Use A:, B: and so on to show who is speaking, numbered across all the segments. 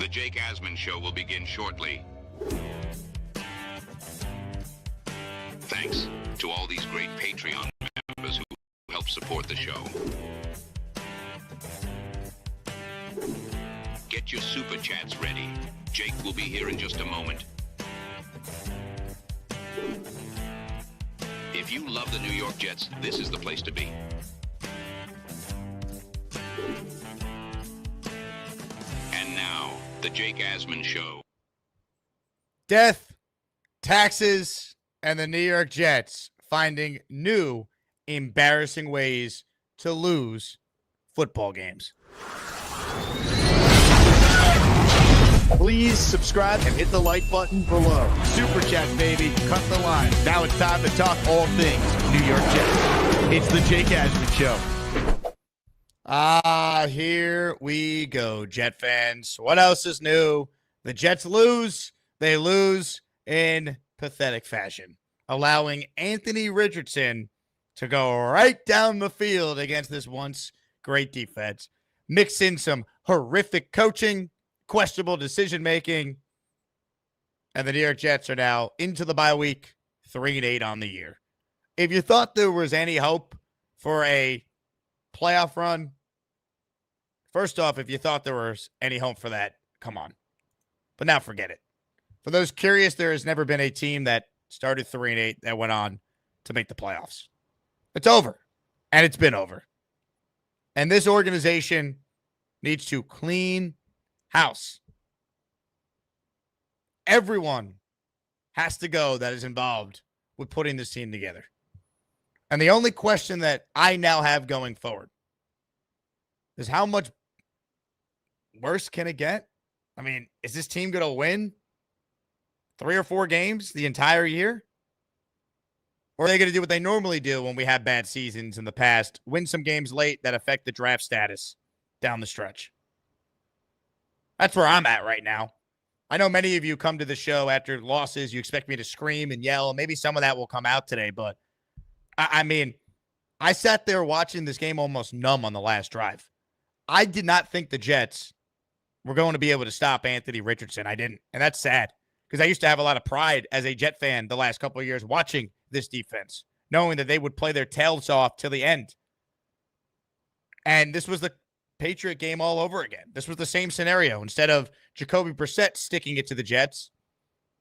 A: The Jake Asman Show will begin shortly. Thanks to all these great Patreon members who help support the show. Get your super chats ready. Jake will be here in just a moment. If you love the New York Jets, this is the place to be. And now, the Jake Asman Show.
B: Death, taxes, and the New York Jets finding new, embarrassing ways to lose football games.
C: Please subscribe and hit the like button below. Super Chats, baby. Cut the line. Now it's time to talk all things New York Jets. It's the Jake Asman Show.
B: Here we go, Jet fans. What else is new? The Jets lose. They lose in pathetic fashion, allowing Anthony Richardson to go right down the field against this once great defense. Mix in some horrific coaching, questionable decision-making, and the New York Jets are now into the bye week, 3-8 on the year. If you thought there was any hope for a playoff run, first off, if you thought there was any hope for that, come on. But now forget it. For those curious, there has never been a team that started 3-8 that went on to make the playoffs. It's over, and it's been over. And this organization needs to clean house. Everyone has to go that is involved with putting this team together. And the only question that I now have going forward is how much worse can it get? I mean, is this team going to win 3 or 4 games the entire year? Or are they going to do what they normally do when we have bad seasons in the past, win some games late that affect the draft status down the stretch? That's where I'm at right now. I know many of you come to the show after losses. You expect me to scream and yell. Maybe some of that will come out today. But, I mean, I sat there watching this game almost numb on the last drive. I did not think the Jets were going to be able to stop Anthony Richardson. I didn't. And that's sad because I used to have a lot of pride as a Jet fan the last couple of years watching this defense, knowing that they would play their tails off till the end. And this was the Patriot game all over again. This was the same scenario. Instead of Jacoby Brissett sticking it to the Jets,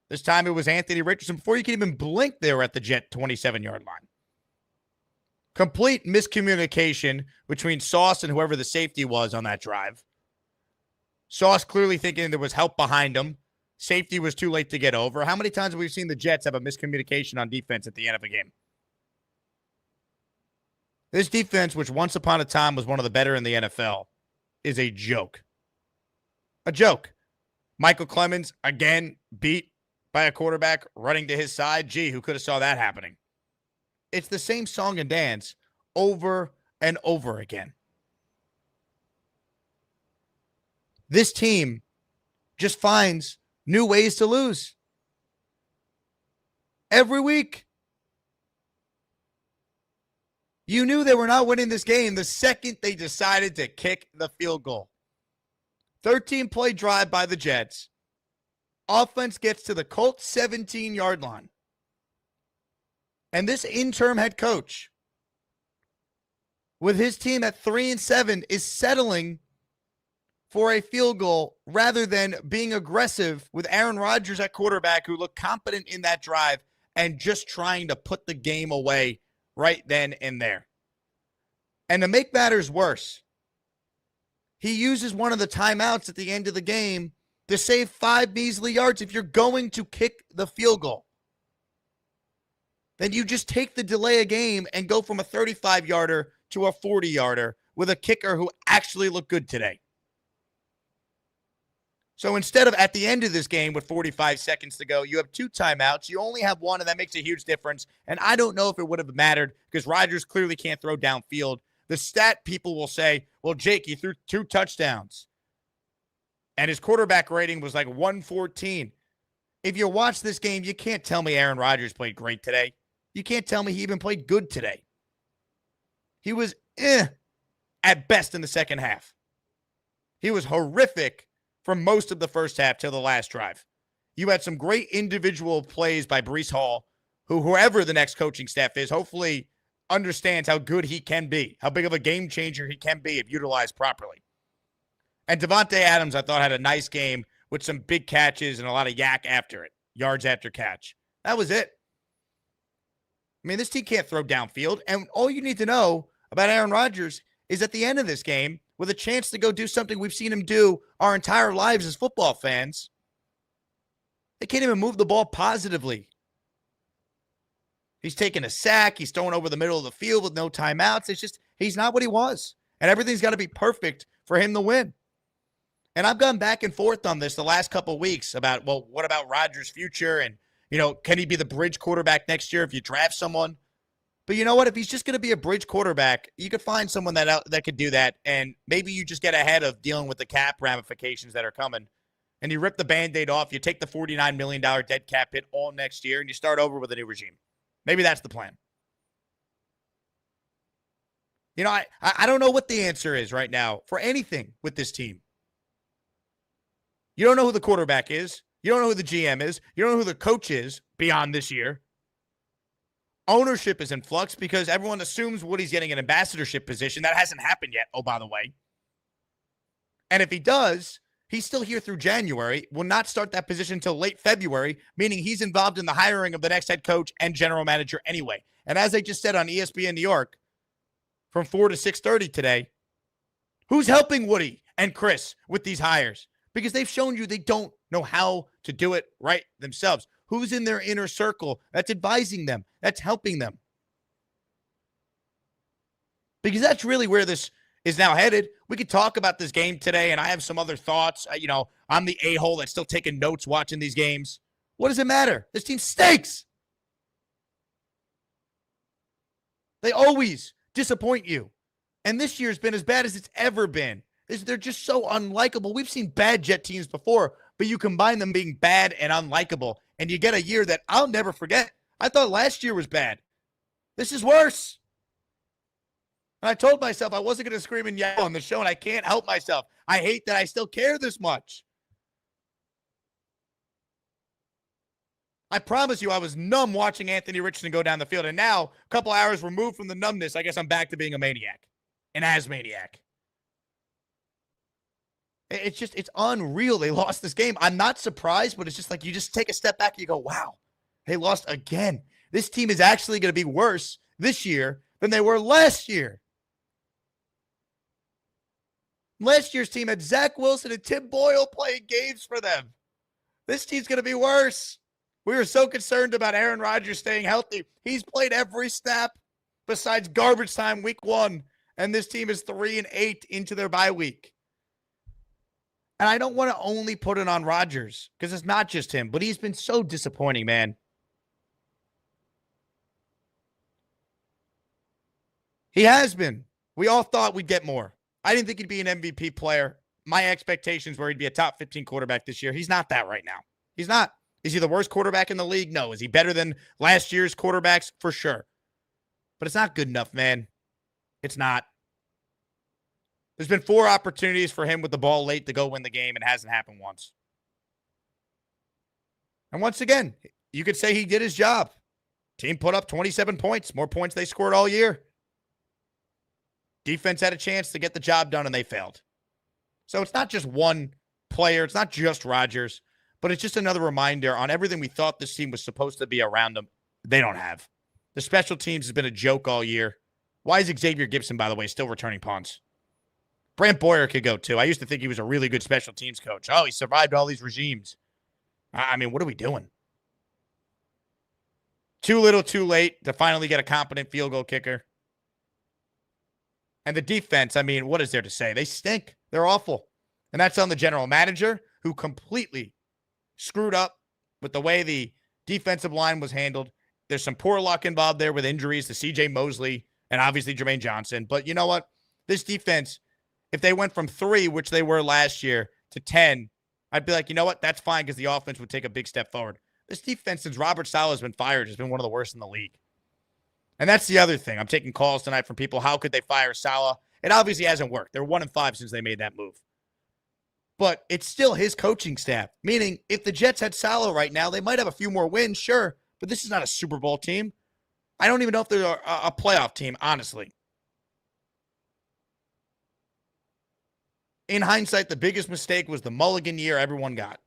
B: this time it was Anthony Richardson. Before you could even blink, they were at the Jet 27-yard line. Complete miscommunication between Sauce and whoever the safety was on that drive. Sauce clearly thinking there was help behind him. Safety was too late to get over. How many times have we seen the Jets have a miscommunication on defense at the end of a game? This defense, which once upon a time was one of the better in the NFL, is a joke. A joke. Michael Clemens, again, beat by a quarterback running to his side. Gee, who could have saw that happening? It's the same song and dance over and over again. This team just finds new ways to lose. Every week. You knew they were not winning this game the second they decided to kick the field goal. 13-play drive by the Jets. Offense gets to the Colts 17-yard line. And this interim head coach, with his team at 3-7, is settling for a field goal rather than being aggressive with Aaron Rodgers at quarterback, who looked competent in that drive and just trying to put the game away right then and there. And to make matters worse, he uses one of the timeouts at the end of the game to save 5 measly yards. If you're going to kick the field goal, then you just take the delay of game and go from a 35-yarder to a 40-yarder with a kicker who actually looked good today. So instead of at the end of this game with 45 seconds to go, you have 2 timeouts. You only have 1, and that makes a huge difference. And I don't know if it would have mattered because Rodgers clearly can't throw downfield. The stat people will say, well, Jake, he threw 2 touchdowns. And his quarterback rating was like 114. If you watch this game, you can't tell me Aaron Rodgers played great today. You can't tell me he even played good today. He was at best in the second half. He was horrific for most of the first half till the last drive. You had some great individual plays by Breece Hall, who, whoever the next coaching staff is, hopefully understands how good he can be, how big of a game changer he can be if utilized properly. And Devontae Adams, I thought, had a nice game with some big catches and a lot of yak after it, yards after catch. That was it. I mean, this team can't throw downfield, and all you need to know about Aaron Rodgers is at the end of this game, with a chance to go do something we've seen him do our entire lives as football fans, they can't even move the ball positively. He's taking a sack. He's throwing over the middle of the field with no timeouts. It's just, he's not what he was. And everything's got to be perfect for him to win. And I've gone back and forth on this the last couple of weeks about, well, what about Rodgers' future? And, you know, can he be the bridge quarterback next year if you draft someone? But you know what? If he's just going to be a bridge quarterback, you could find someone that could do that. And maybe you just get ahead of dealing with the cap ramifications that are coming. And you rip the Band-Aid off. You take the $49 million dead cap hit all next year, and you start over with a new regime. Maybe that's the plan. You know, I don't know what the answer is right now for anything with this team. You don't know who the quarterback is. You don't know who the GM is. You don't know who the coach is beyond this year. Ownership is in flux because everyone assumes Woody's getting an ambassadorship position. That hasn't happened yet, oh, by the way. And if he does, he's still here through January, will not start that position until late February, meaning he's involved in the hiring of the next head coach and general manager anyway. And as I just said on ESPN New York, from 4 to 6:30 today, who's helping Woody and Chris with these hires? Because they've shown you they don't know how to do it right themselves. Who's in their inner circle that's advising them, that's helping them? Because that's really where this is now headed. We could talk about this game today, and I have some other thoughts. You know, I'm the a-hole that's still taking notes watching these games. What does it matter? This team stinks. They always disappoint you. And this year's been as bad as it's ever been. They're just so unlikable. We've seen bad Jet teams before, but you combine them being bad and unlikable, and you get a year that I'll never forget. I thought last year was bad. This is worse. And I told myself I wasn't going to scream and yell on the show, and I can't help myself. I hate that I still care this much. I promise you I was numb watching Anthony Richardson go down the field, and now, a couple hours removed from the numbness, I guess I'm back to being a maniac, an asmaniac. It's unreal. They lost this game. I'm not surprised, but it's just like you just take a step back and you go, wow, they lost again. This team is actually going to be worse this year than they were last year. Last year's team had Zach Wilson and Tim Boyle playing games for them. This team's going to be worse. We were so concerned about Aaron Rodgers staying healthy. He's played every snap besides garbage time week 1, and this team is 3-8 into their bye week. And I don't want to only put it on Rodgers because it's not just him, but he's been so disappointing, man. He has been. We all thought we'd get more. I didn't think he'd be an MVP player. My expectations were he'd be a top 15 quarterback this year. He's not that right now. He's not. Is he the worst quarterback in the league? No. Is he better than last year's quarterbacks? For sure. But it's not good enough, man. It's not. There's been 4 opportunities for him with the ball late to go win the game, and it hasn't happened once. And once again, you could say he did his job. Team put up 27 points, more points they scored all year. Defense had a chance to get the job done, and they failed. So it's not just one player. It's not just Rodgers, but it's just another reminder on everything we thought this team was supposed to be around them. They don't have. The special teams has been a joke all year. Why is Xavier Gibson, by the way, still returning punts? Brant Boyer could go too. I used to think he was a really good special teams coach. Oh, he survived all these regimes. I mean, what are we doing? Too little, too late to finally get a competent field goal kicker. And the defense, I mean, what is there to say? They stink. They're awful. And that's on the general manager, who completely screwed up with the way the defensive line was handled. There's some poor luck involved there with injuries to C.J. Mosley and obviously Jermaine Johnson. But you know what? This defense, if they went from 3, which they were last year, to 10, I'd be like, you know what? That's fine because the offense would take a big step forward. This defense, since Robert Saleh has been fired, has been one of the worst in the league. And that's the other thing. I'm taking calls tonight from people. How could they fire Saleh? It obviously hasn't worked. They're 1-5 since they made that move. But it's still his coaching staff. Meaning, if the Jets had Saleh right now, they might have a few more wins, sure. But this is not a Super Bowl team. I don't even know if they're a playoff team, honestly. In hindsight, the biggest mistake was the mulligan year everyone got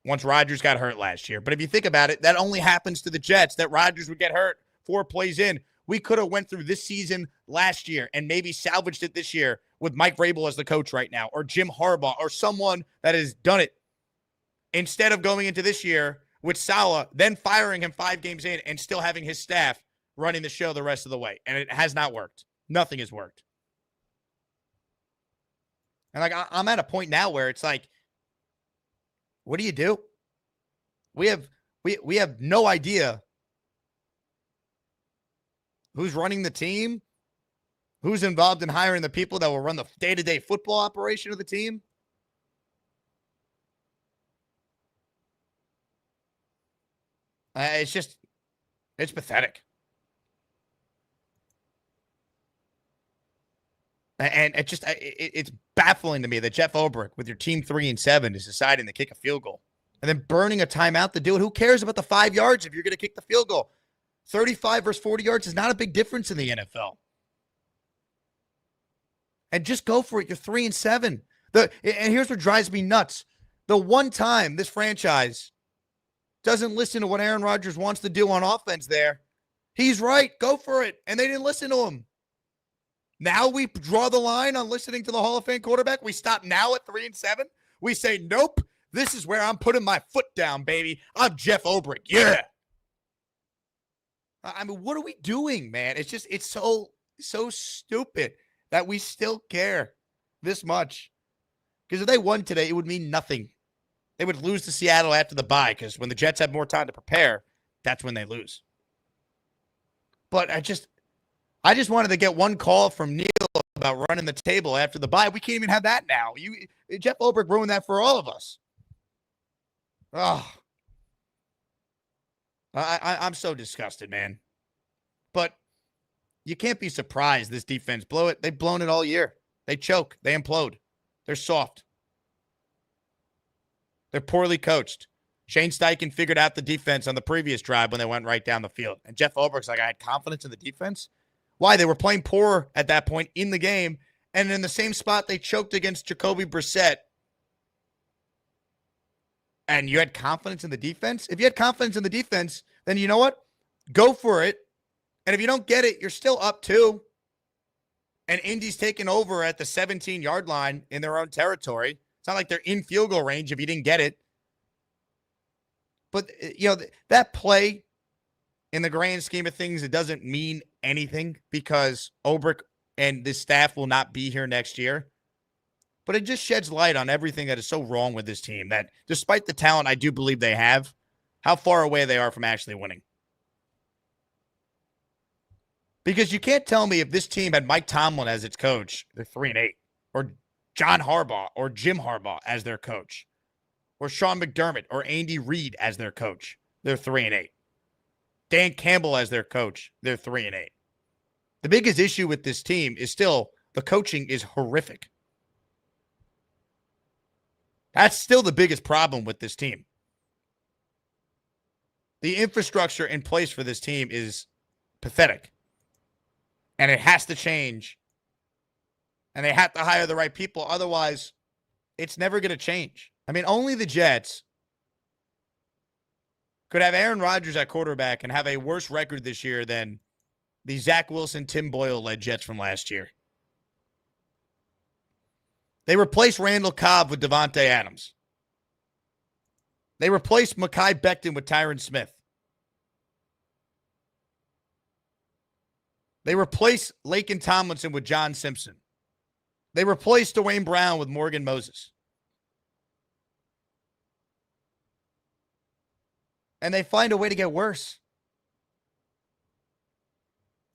B: once Rodgers got hurt last year. But if you think about it, that only happens to the Jets, that Rodgers would get hurt 4 plays in. We could have went through this season last year and maybe salvaged it this year with Mike Vrabel as the coach right now, or Jim Harbaugh, or someone that has done it, instead of going into this year with Saleh, then firing him 5 games in and still having his staff running the show the rest of the way. And it has not worked. Nothing has worked. And like, I'm at a point now where it's like, what do you do? We have no idea who's running the team, who's involved in hiring the people that will run the day-to-day football operation of the team. It's pathetic. And it's baffling to me that Jeff Ulbrich, with your team 3-7, is deciding to kick a field goal and then burning a timeout to do it. Who cares about the 5 yards if you're going to kick the field goal? 35 versus 40 yards is not a big difference in the NFL. And just go for it. You're 3-7. And here's what drives me nuts. The one time this franchise doesn't listen to what Aaron Rodgers wants to do on offense there, he's right. Go for it. And they didn't listen to him. Now we draw the line on listening to the Hall of Fame quarterback. We stop now at 3-7. We say, nope, this is where I'm putting my foot down, baby. I'm Jeff Ulbrich. Yeah. I mean, what are we doing, man? It's so stupid that we still care this much. Because if they won today, it would mean nothing. They would lose to Seattle after the bye, because when the Jets have more time to prepare, that's when they lose. But I just wanted to get one call from Neil about running the table after the bye. We can't even have that now. Jeff Ulbrich ruined that for all of us. Oh, I'm so disgusted, man. But you can't be surprised this defense blow it. They've blown it all year. They choke. They implode. They're soft. They're poorly coached. Shane Steichen figured out the defense on the previous drive when they went right down the field. And Jeff Ulbrich's like, I had confidence in the defense. Why? They were playing poor at that point in the game. And in the same spot, they choked against Jacoby Brissett. And you had confidence in the defense? If you had confidence in the defense, then you know what? Go for it. And if you don't get it, you're still up 2. And Indy's taking over at the 17-yard line in their own territory. It's not like they're in field goal range if you didn't get it. But, that play, in the grand scheme of things, it doesn't mean anything because Ulbrich and the staff will not be here next year. But it just sheds light on everything that is so wrong with this team, that despite the talent I do believe they have, how far away they are from actually winning. Because you can't tell me if this team had Mike Tomlin as its coach, they're 3-8, or John Harbaugh or Jim Harbaugh as their coach, or Sean McDermott or Andy Reid as their coach, they're 3-8. Dan Campbell as their coach, they're 3-8. The biggest issue with this team is still the coaching is horrific. That's still the biggest problem with this team. The infrastructure in place for this team is pathetic. And it has to change. And they have to hire the right people. Otherwise, it's never going to change. I mean, only the Jets could have Aaron Rodgers at quarterback and have a worse record this year than the Zach Wilson, Tim Boyle-led Jets from last year. They replaced Randall Cobb with Devontae Adams. They replaced Mekhi Becton with Tyron Smith. They replaced Laken Tomlinson with John Simpson. They replaced Dwayne Brown with Morgan Moses. And they find a way to get worse.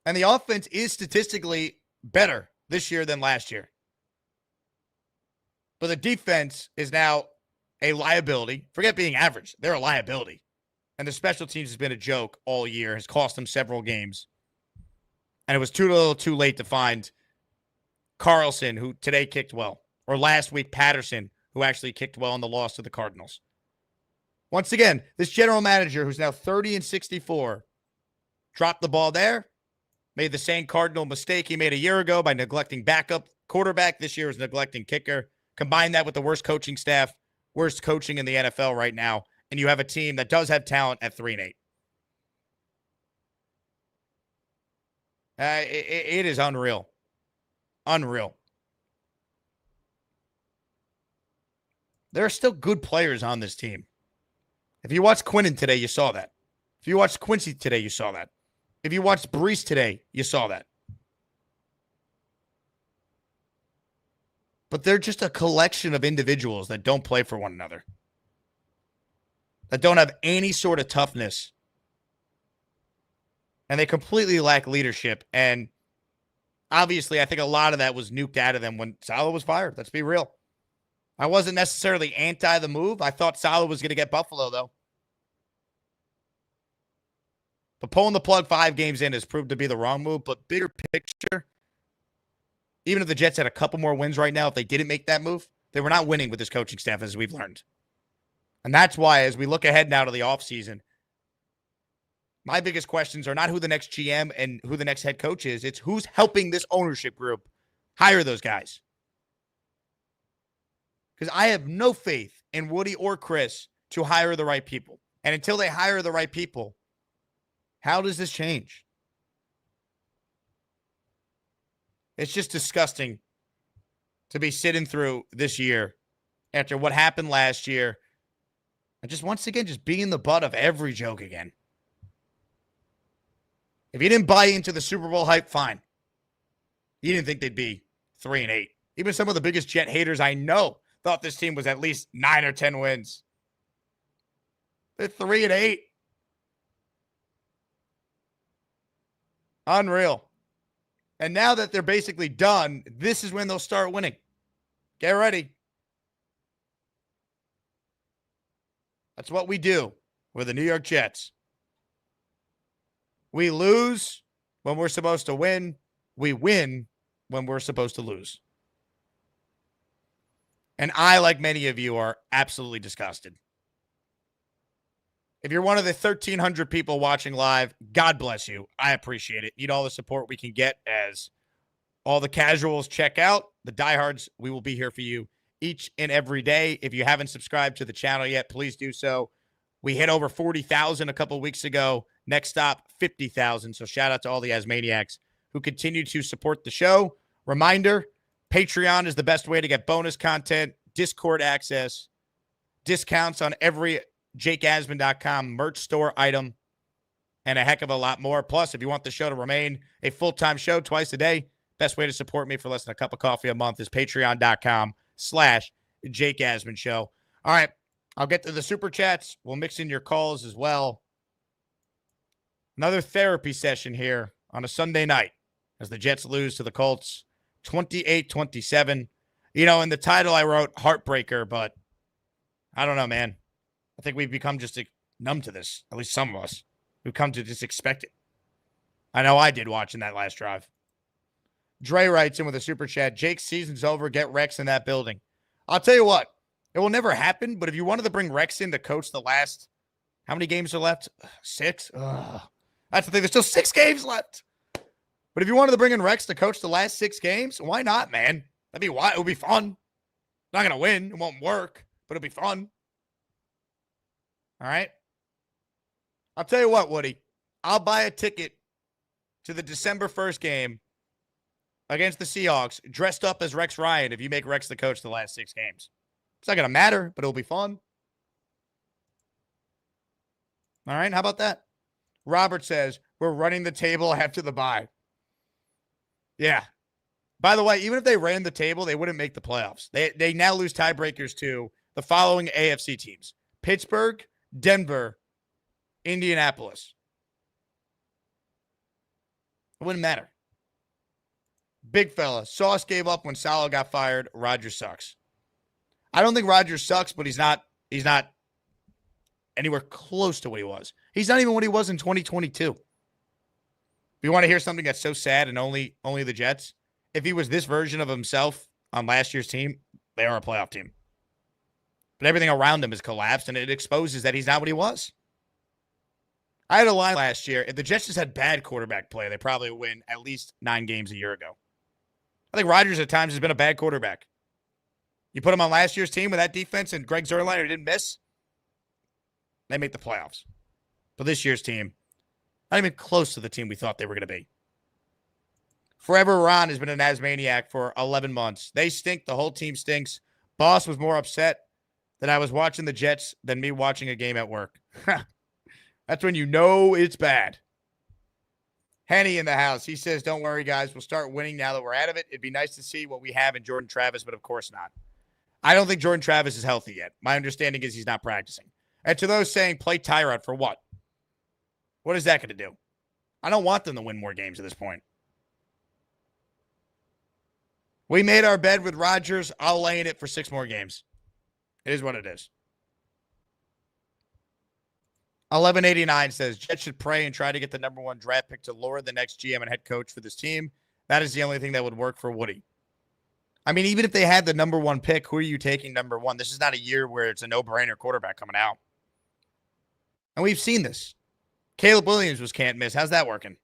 B: And the offense is statistically better this year than last year. But the defense is now a liability. Forget being average. They're a liability. And the special teams has been a joke all year. Has cost them several games. And it was too little too late to find Carlson, who today kicked well. Or last week, Patterson, who actually kicked well in the loss to the Cardinals. Once again, this general manager, who's now 30-64, dropped the ball there, made the same Cardinal mistake he made a year ago by neglecting backup quarterback. This year is neglecting kicker. Combine that with the worst coaching staff, worst coaching in the NFL right now, and you have a team that does have talent at 3-8. It is unreal. Unreal. There are still good players on this team. If you watched Quinnen today, you saw that. If you watched Quincy today, you saw that. If you watched Brees today, you saw that. But they're just a collection of individuals that don't play for one another, that don't have any sort of toughness, and they completely lack leadership. And obviously, I think a lot of that was nuked out of them when Saleh was fired. Let's be real. I wasn't necessarily anti the move. I thought Saleh was going to get Buffalo, though. But pulling the plug 5 games in has proved to be the wrong move. But bigger picture, even if the Jets had a couple more wins right now, if they didn't make that move, they were not winning with this coaching staff, as we've learned. And that's why, as we look ahead now to the offseason, my biggest questions are not who the next GM and who the next head coach is. It's who's helping this ownership group hire those guys. Because I have no faith in Woody or Chris to hire the right people. And until they hire the right people, how does this change? It's just disgusting to be sitting through this year after what happened last year. And just once again, just being the butt of every joke again. If you didn't buy into the Super Bowl hype, fine. You didn't think they'd be 3-8. Even some of the biggest Jet haters I know thought this team was at least 9 or 10 wins. They're 3-8. Unreal. And now that they're basically done, this is when they'll start winning. Get ready. That's what we do with the New York Jets. We lose when we're supposed to win. We win when we're supposed to lose. And I, like many of you, are absolutely disgusted. If you're one of the 1,300 people watching live, God bless you. I appreciate it. Need all the support we can get as all the casuals check out. The diehards, we will be here for you each and every day. If you haven't subscribed to the channel yet, please do so. We hit over 40,000 a couple weeks ago. Next stop, 50,000. So shout out to all the Asmaniacs who continue to support the show. Reminder, Patreon is the best way to get bonus content, Discord access, discounts on every JakeAsman.com merch store item, and a heck of a lot more. Plus, if you want the show to remain a full-time show twice a day, best way to support me for less than a cup of coffee a month is patreon.com/JakeAsmanShow. All right, I'll get to the Super Chats. We'll mix in your calls as well. Another therapy session here on a Sunday night as the Jets lose to the Colts 28-27. You know, in the title I wrote heartbreaker, but I don't know, man. I think we've become just numb to this, at least some of us. We've come to just expect it. I know I did watching that last drive. Dre writes in with a super chat, Jake's season's over, get Rex in that building. I'll tell you what, it will never happen, but if you wanted to bring Rex in to coach the last, how many games are left? 6? Ugh. That's the thing, there's still 6 games left. But if you wanted to bring in Rex to coach the last 6 games, why not, man? That'd be why. It would be fun. Not going to win. It won't work, but it'll be fun. All right? I'll tell you what, Woody. I'll buy a ticket to the December 1st game against the Seahawks dressed up as Rex Ryan if you make Rex the coach the last 6 games. It's not going to matter, but it'll be fun. All right? How about that? Robert says, we're running the table after the bye. Yeah. By the way, even if they ran the table, they wouldn't make the playoffs. They now lose tiebreakers to the following AFC teams: Pittsburgh, Denver, Indianapolis. It wouldn't matter. Big fella. Sauce gave up when Saleh got fired. Rodgers sucks. I don't think Rodgers sucks, but he's not anywhere close to what he was. He's not even what he was in 2022. If you want to hear something that's so sad and only the Jets, if he was this version of himself on last year's team, they are a playoff team. But everything around him has collapsed, and it exposes that he's not what he was. I had a line last year. If the Jets just had bad quarterback play, they probably would win at least 9 games a year ago. I think Rodgers at times has been a bad quarterback. You put him on last year's team with that defense and Greg Zuerlein didn't miss, they make the playoffs. But this year's team, not even close to the team we thought they were going to be. Forever Ron has been an Asmaniac for 11 months. They stink. The whole team stinks. Boss was more upset that I was watching the Jets than me watching a game at work. That's when you know it's bad. Henny in the house. He says, don't worry, guys. We'll start winning now that we're out of it. It'd be nice to see what we have in Jordan Travis, but of course not. I don't think Jordan Travis is healthy yet. My understanding is he's not practicing. And to those saying, play Tyrod for what? What is that going to do? I don't want them to win more games at this point. We made our bed with Rodgers. I'll lay in it for 6 more games. It is what it is. 1189 says, Jets should pray and try to get the number 1 draft pick to lure the next GM and head coach for this team. That is the only thing that would work for Woody. I mean, even if they had the number 1 pick, who are you taking number 1? This is not a year where it's a no-brainer quarterback coming out. And we've seen this. Caleb Williams was can't miss. How's that working?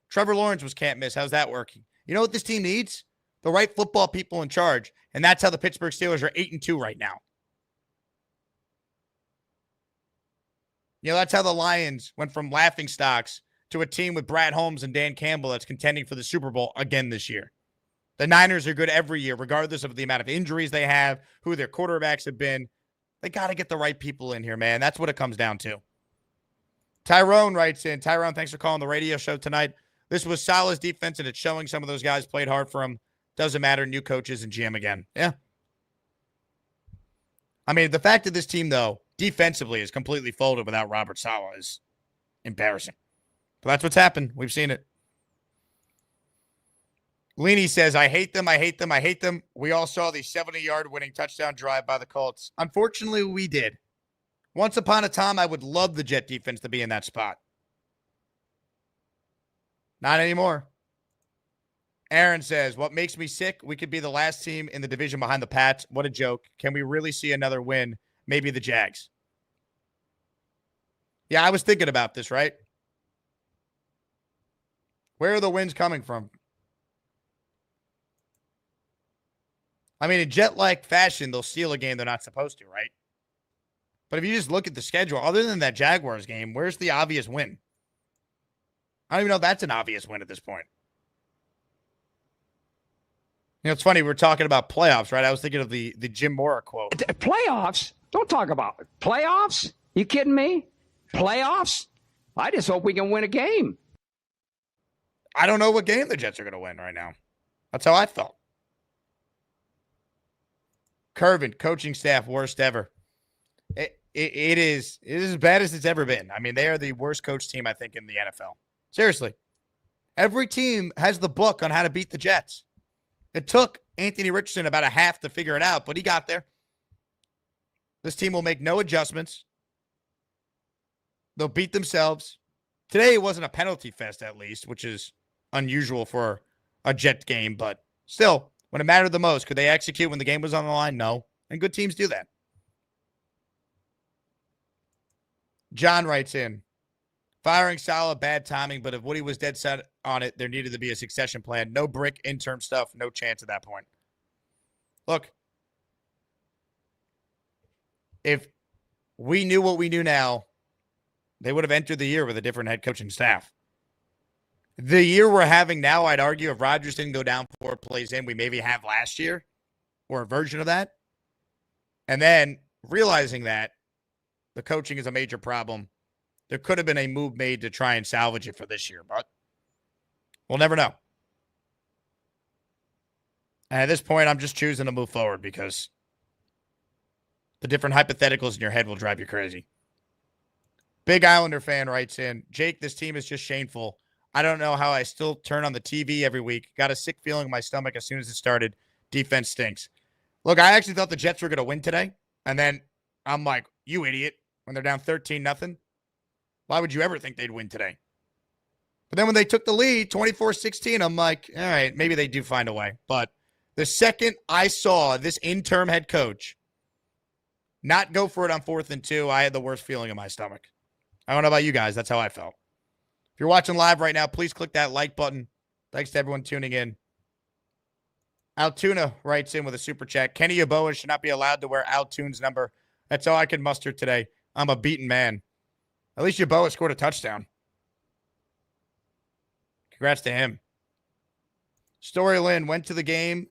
B: Trevor Lawrence was can't miss. How's that working? You know what this team needs? The right football people in charge. And that's how the Pittsburgh Steelers are 8-2 right now. You know, that's how the Lions went from laughingstocks to a team with Brad Holmes and Dan Campbell that's contending for the Super Bowl again this year. The Niners are good every year, regardless of the amount of injuries they have, who their quarterbacks have been. They got to get the right people in here, man. That's what it comes down to. Tyrone writes in. Tyrone, thanks for calling the radio show tonight. This was Salah's defense, and it's showing some of those guys played hard for him. Doesn't matter. New coaches and GM again. Yeah. I mean, the fact that this team, though, defensively is completely folded without Robert Saleh is embarrassing. But that's what's happened. We've seen it. Leany says, I hate them, I hate them, I hate them. We all saw the 70-yard winning touchdown drive by the Colts. Unfortunately, we did. Once upon a time, I would love the Jet defense to be in that spot. Not anymore. Aaron says, what makes me sick? We could be the last team in the division behind the Pats. What a joke. Can we really see another win? Maybe the Jags. Yeah, I was thinking about this, right? Where are the wins coming from? I mean, in Jet-like fashion, they'll steal a game they're not supposed to, right? But if you just look at the schedule, other than that Jaguars game, where's the obvious win? I don't even know if that's an obvious win at this point. You know, it's funny. We were talking about playoffs, right? I was thinking of the Jim Mora quote.
D: Playoffs? Don't talk about it. Playoffs? You kidding me? Playoffs? I just hope we can win a game.
B: I don't know what game the Jets are going to win right now. That's how I felt. Curvin, coaching staff, worst ever. It is as bad as it's ever been. I mean, they are the worst coach team, I think, in the NFL. Seriously. Every team has the book on how to beat the Jets. It took Anthony Richardson about a half to figure it out, but he got there. This team will make no adjustments. They'll beat themselves. Today, it wasn't a penalty fest, at least, which is unusual for a Jet game, but still, when it mattered the most, could they execute when the game was on the line? No. And good teams do that. John writes in, firing Saleh, bad timing, but if Woody was dead set on it, there needed to be a succession plan. No brick, interim stuff, no chance at that point. Look, if we knew what we knew now, they would have entered the year with a different head coaching staff. The year we're having now, I'd argue if Rodgers didn't go down 4 plays in, we maybe have last year or a version of that. And then realizing that the coaching is a major problem, there could have been a move made to try and salvage it for this year, but we'll never know. And at this point, I'm just choosing to move forward because the different hypotheticals in your head will drive you crazy. Big Islander fan writes in, Jake, this team is just shameful. I don't know how I still turn on the TV every week. Got a sick feeling in my stomach as soon as it started. Defense stinks. Look, I actually thought the Jets were going to win today. And then I'm like, you idiot, when they're down 13-0. Why would you ever think they'd win today? But then when they took the lead, 24-16, I'm like, all right, maybe they do find a way. But the second I saw this interim head coach not go for it on 4th and 2, I had the worst feeling in my stomach. I don't know about you guys. That's how I felt. If you're watching live right now, please click that like button. Thanks to everyone tuning in. Altoona writes in with a super chat. Kenny Yeboah should not be allowed to wear Altoon's number. That's all I can muster today. I'm a beaten man. At least Yeboah scored a touchdown. Congrats to him. Story Lynn went to the game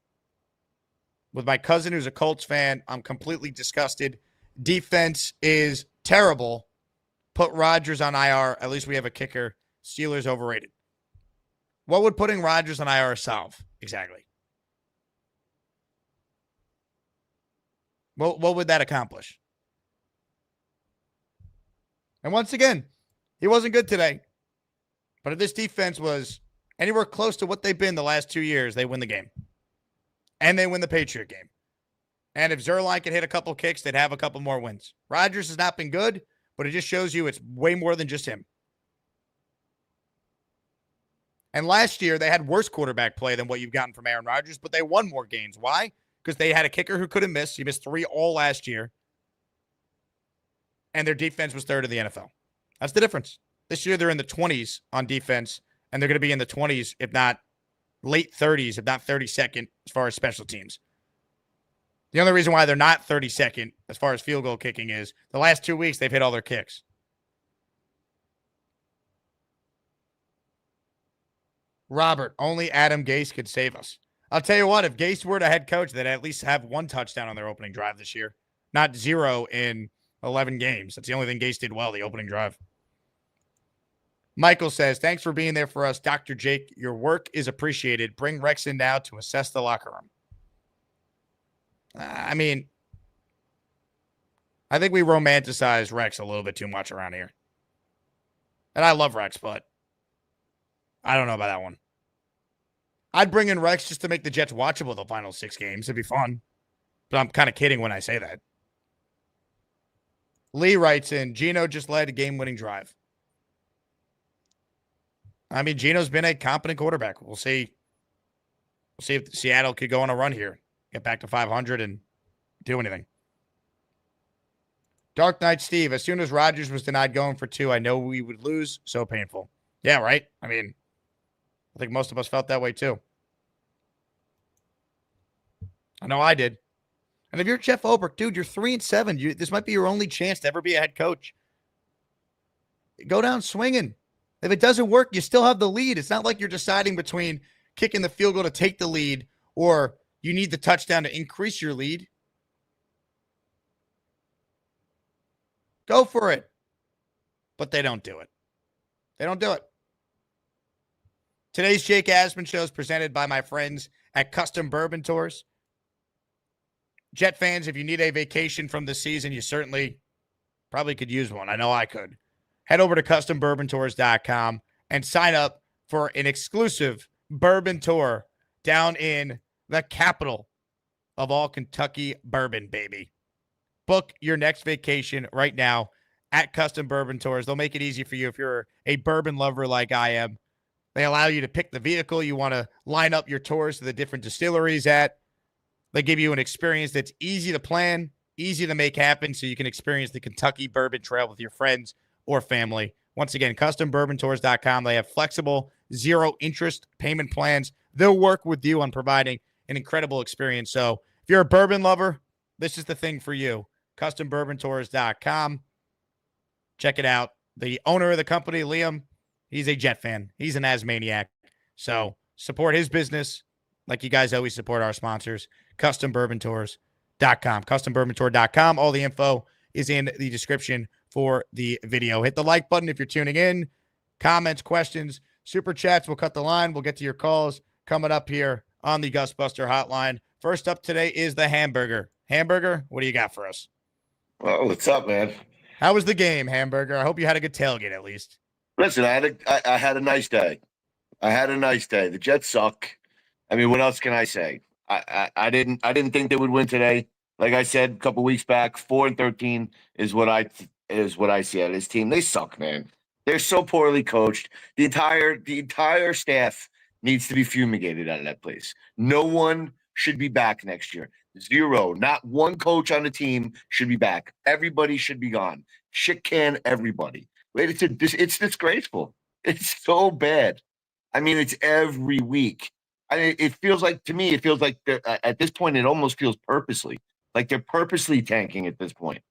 B: with my cousin who's a Colts fan. I'm completely disgusted. Defense is terrible. Put Rodgers on IR. At least we have a kicker. Steelers overrated. What would putting Rodgers on IR solve? Exactly. What would that accomplish? And once again, he wasn't good today. But if this defense was anywhere close to what they've been the last 2 years, they win the game. And they win the Patriot game. And if Zerline could hit a couple kicks, they'd have a couple more wins. Rodgers has not been good, but it just shows you it's way more than just him. And last year, they had worse quarterback play than what you've gotten from Aaron Rodgers, but they won more games. Why? Because they had a kicker who couldn't miss. He missed 3 all last year. And their defense was 3rd in the NFL. That's the difference. This year, they're in the 20s on defense, and they're going to be in the 20s, if not late 30s, if not 32nd, as far as special teams. The only reason why they're not 32nd as far as field goal kicking is the last 2 weeks, they've hit all their kicks. Robert, only Adam Gase could save us. I'll tell you what, if Gase were the head coach, they'd at least have 1 touchdown on their opening drive this year. Not 0 in 11 games. That's the only thing Gase did well, the opening drive. Michael says, thanks for being there for us, Dr. Jake. Your work is appreciated. Bring Rex in now to assess the locker room. I think we romanticize Rex a little bit too much around here. And I love Rex, but I don't know about that one. I'd bring in Rex just to make the Jets watchable the final 6 games. It'd be fun. But I'm kind of kidding when I say that. Lee writes in, Geno just led a game-winning drive. Geno's been a competent quarterback. We'll see. We'll see if Seattle could go on a run here, get back to 500 and do anything. Dark Knight Steve, as soon as Rodgers was denied going for 2, I know we would lose. So painful. Yeah, right? I think most of us felt that way too. I know I did. And if you're Jeff Ulbrich, dude, you're 3-7. This might be your only chance to ever be a head coach. Go down swinging. If it doesn't work, you still have the lead. It's not like you're deciding between kicking the field goal to take the lead or you need the touchdown to increase your lead. Go for it. But they don't do it. They don't do it. Today's Jake Asman show is presented by my friends at Custom Bourbon Tours. Jet fans, if you need a vacation from the season, you certainly probably could use one. I know I could. Head over to CustomBourbonTours.com and sign up for an exclusive bourbon tour down in the capital of all Kentucky bourbon, baby. Book your next vacation right now at Custom Bourbon Tours. They'll make it easy for you if you're a bourbon lover like I am. They allow you to pick the vehicle you want to line up your tours to the different distilleries at. They give you an experience that's easy to plan, easy to make happen, so you can experience the Kentucky Bourbon Trail with your friends or family. Once again, CustomBourbonTours.com. They have flexible, zero-interest payment plans. They'll work with you on providing an incredible experience. So if you're a bourbon lover, this is the thing for you. CustomBourbonTours.com. Check it out. The owner of the company, Liam, he's a Jet fan. He's an Asmaniac. So support his business like you guys always support our sponsors. CustomBourbonTours.com. CustomBourbonTour.com. All the info is in the description for the video. Hit the like button if you're tuning in. Comments, questions, super chats. We'll cut the line. We'll get to your calls coming up here on the Gusbuster hotline. First up today is the Hamburger. Hamburger, what do you got for us?
E: Oh, what's up, man?
B: How was the game, Hamburger? I hope you had a good tailgate at least.
E: Listen, I had a nice day. The Jets suck. What else can I say? I didn't think they would win today. Like I said a couple weeks back, 4-13 is what I see out of this team. They suck, man. They're so poorly coached. The entire staff needs to be fumigated out of that place. No one should be back next year. Zero. Not one coach on the team should be back. Everybody should be gone. Shit can everybody. It's disgraceful. It's so bad. I mean, it's every week. It feels like, to me, at this point, it almost feels purposely. Like they're purposely tanking at this point.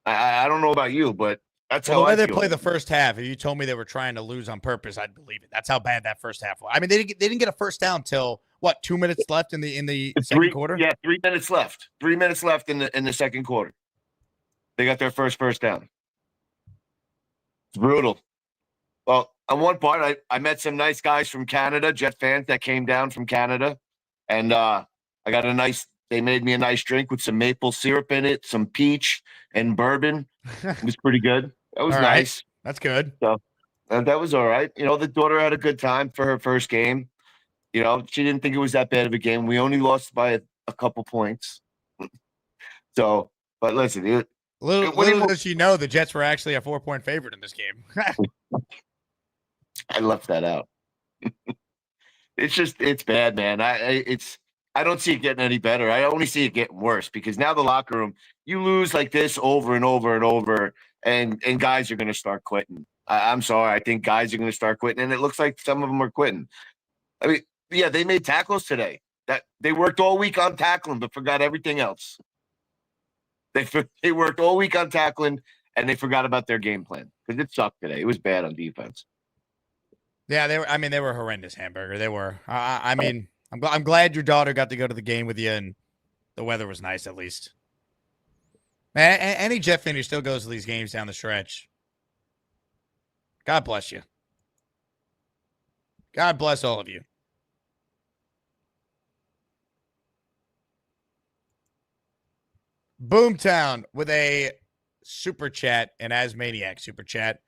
E: I don't know about you, but that's how
B: the way
E: I
B: they
E: feel.
B: play the first half, if you told me they were trying to lose on purpose, I'd believe it. That's how bad that first half was. I mean, they didn't get a first down till what, 2 minutes left in the second quarter?
E: Yeah, 3 minutes left. 3 minutes left in the second quarter. They got their first down. It's brutal. Well, on one part, I met some nice guys from Canada, Jet fans that came down from Canada, and I got they made me a nice drink with some maple syrup in it, some peach and bourbon. It was pretty good. That was nice.
B: Right. That's good.
E: So that was all right. The daughter had a good time for her first game. She didn't think it was that bad of a game. We only lost by a couple points. So, but listen,
B: little does she know the Jets were actually a 4-point favorite in this game.
E: I left that out. It's bad, man. I don't see it getting any better. I only see it getting worse because now the locker room, you lose like this over and over and over, and guys are going to start quitting. I'm sorry. I think guys are going to start quitting, and it looks like some of them are quitting. I mean, yeah, they made tackles today. That they worked all week on tackling, but forgot everything else. They worked all week on tackling, and they forgot about their game plan because it sucked today. It was bad on defense.
B: Yeah, they were horrendous, Hamburger. They were. I mean, I'm glad your daughter got to go to the game with you, and the weather was nice at least. Man, any Jet fan who still goes to these games down the stretch, God bless you. God bless all of you. Boomtown with a super chat, an Asmaniac super chat.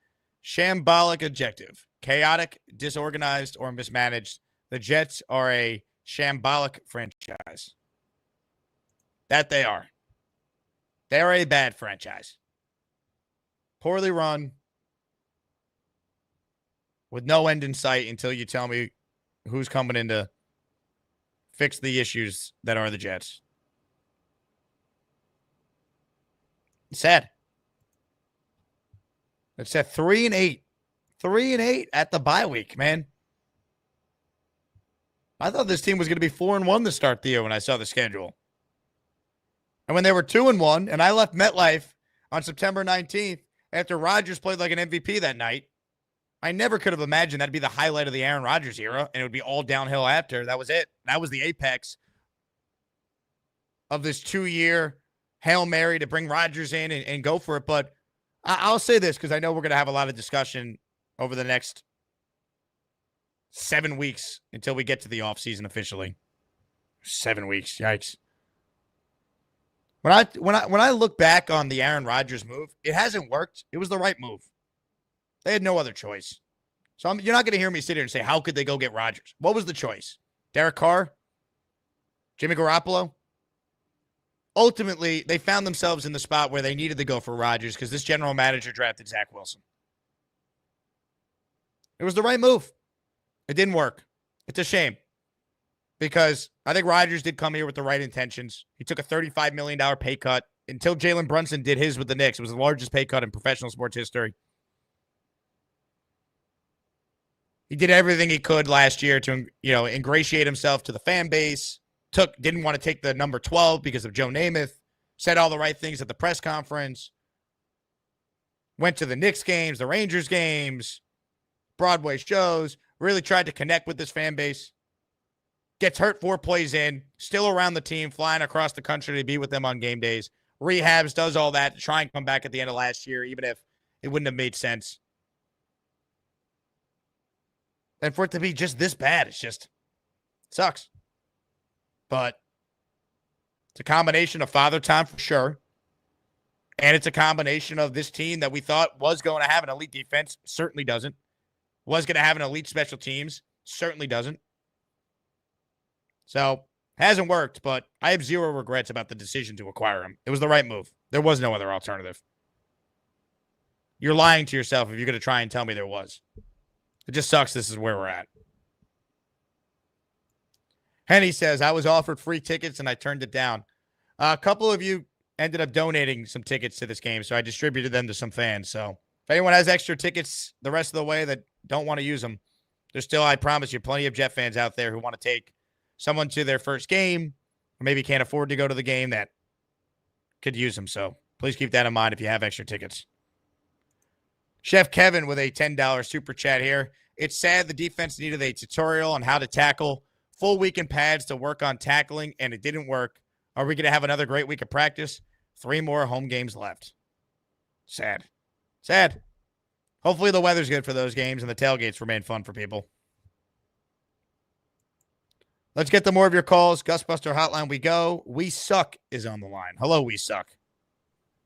B: Shambolic adjective. Chaotic, disorganized, or mismanaged. The Jets are a shambolic franchise. That they are. They're a bad franchise. Poorly run. With no end in sight until you tell me who's coming in to fix the issues that are the Jets. It's sad. It's at 3-8. 3-8 at the bye week, man. I thought this team was going to be 4-1 to start the year when I saw the schedule. And when they were 2-1, and I left MetLife on September 19th after Rodgers played like an MVP that night, I never could have imagined that'd be the highlight of the Aaron Rodgers era, and it would be all downhill after. That was it. That was the apex of this 2-year Hail Mary to bring Rodgers in and go for it. But I'll say this because I know we're going to have a lot of discussion over the next 7 weeks until we get to the offseason officially. 7 weeks. Yikes. When I look back on the Aaron Rodgers move, it hasn't worked. It was the right move. They had no other choice. So you're not going to hear me sit here and say, how could they go get Rodgers? What was the choice? Derek Carr? Jimmy Garoppolo? Ultimately, they found themselves in the spot where they needed to go for Rodgers because this general manager drafted Zach Wilson. It was the right move. It didn't work. It's a shame because I think Rodgers did come here with the right intentions. He took a $35 million pay cut until Jalen Brunson did his with the Knicks. It was the largest pay cut in professional sports history. He did everything he could last year to, ingratiate himself to the fan base. Didn't want to take the number 12 because of Joe Namath. Said all the right things at the press conference. Went to the Knicks games, the Rangers games, Broadway shows. Really tried to connect with this fan base. Gets hurt 4 plays in. Still around the team, flying across the country to be with them on game days. Rehabs, does all that to try and come back at the end of last year, even if it wouldn't have made sense. And for it to be just this bad, it sucks. But it's a combination of father time for sure. And it's a combination of this team that we thought was going to have an elite defense. Certainly doesn't. Was going to have an elite special teams. Certainly doesn't. So, hasn't worked, but I have zero regrets about the decision to acquire him. It was the right move. There was no other alternative. You're lying to yourself if you're going to try and tell me there was. It just sucks this is where we're at. Henny says, I was offered free tickets and I turned it down. A couple of you ended up donating some tickets to this game, so I distributed them to some fans. So if anyone has extra tickets the rest of the way that don't want to use them, there's still, I promise you, plenty of Jet fans out there who want to take someone to their first game or maybe can't afford to go to the game that could use them. So please keep that in mind if you have extra tickets. Chef Kevin with a $10 super chat here. It's sad the defense needed a tutorial on how to tackle, full week in pads to work on tackling, and it didn't work. Are we going to have another great week of practice? 3 more home games left. Sad. Sad. Hopefully the weather's good for those games and the tailgates remain fun for people. Let's get to more of your calls. Gusbuster Hotline we go. We Suck is on the line. Hello, We Suck.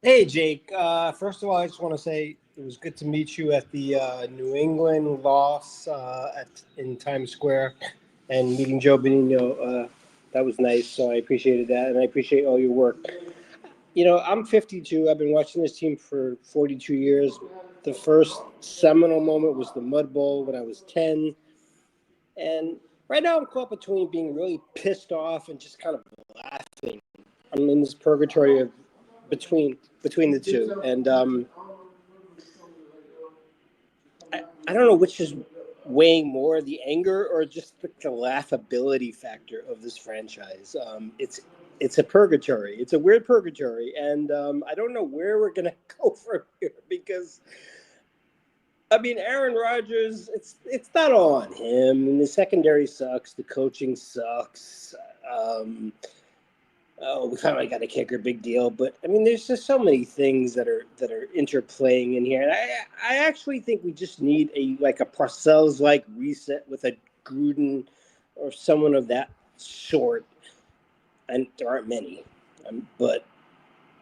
F: Hey, Jake. First of all, I just want to say it was good to meet you at the New England loss in Times Square and meeting Joe Benigno. That was nice, so I appreciated that, and I appreciate all your work. You know, I'm 52. I've been watching this team for 42 years. The first seminal moment was the Mud Bowl when I was 10. And right now I'm caught between being really pissed off and just kind of laughing. I'm in this purgatory of between the two. And I don't know which is weighing more, the anger or just the laughability factor of this franchise. It's a purgatory. It's a weird purgatory. And I don't know where we're going to go from here because, I mean, Aaron Rodgers, it's not all on him. And the secondary sucks. The coaching sucks. We finally got a kicker, big deal. But, I mean, there's just so many things that are interplaying in here. And I actually think we just need a Parcells-like reset with a Gruden or someone of that sort. And there aren't many. But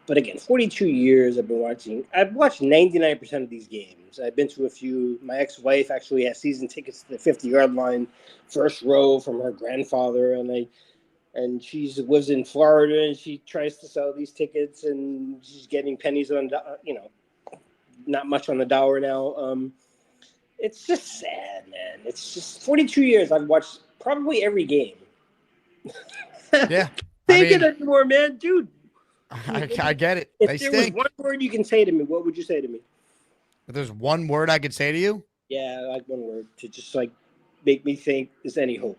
F: again, 42 years I've been watching. I've watched 99% of these games. I've been to a few. My ex-wife actually has season tickets to the 50-yard line, first row from her grandfather, and she lives in Florida, and she tries to sell these tickets, and she's getting pennies on, not much on the dollar now. It's just sad, man. It's just 42 years. I've watched probably every game.
B: Yeah.
F: Take it anymore, man, dude.
B: I get it.
F: If there was one word you can say to me, what would you say to me?
B: If there's one word I could say to you?
F: Yeah, like one word to just make me think there's any hope.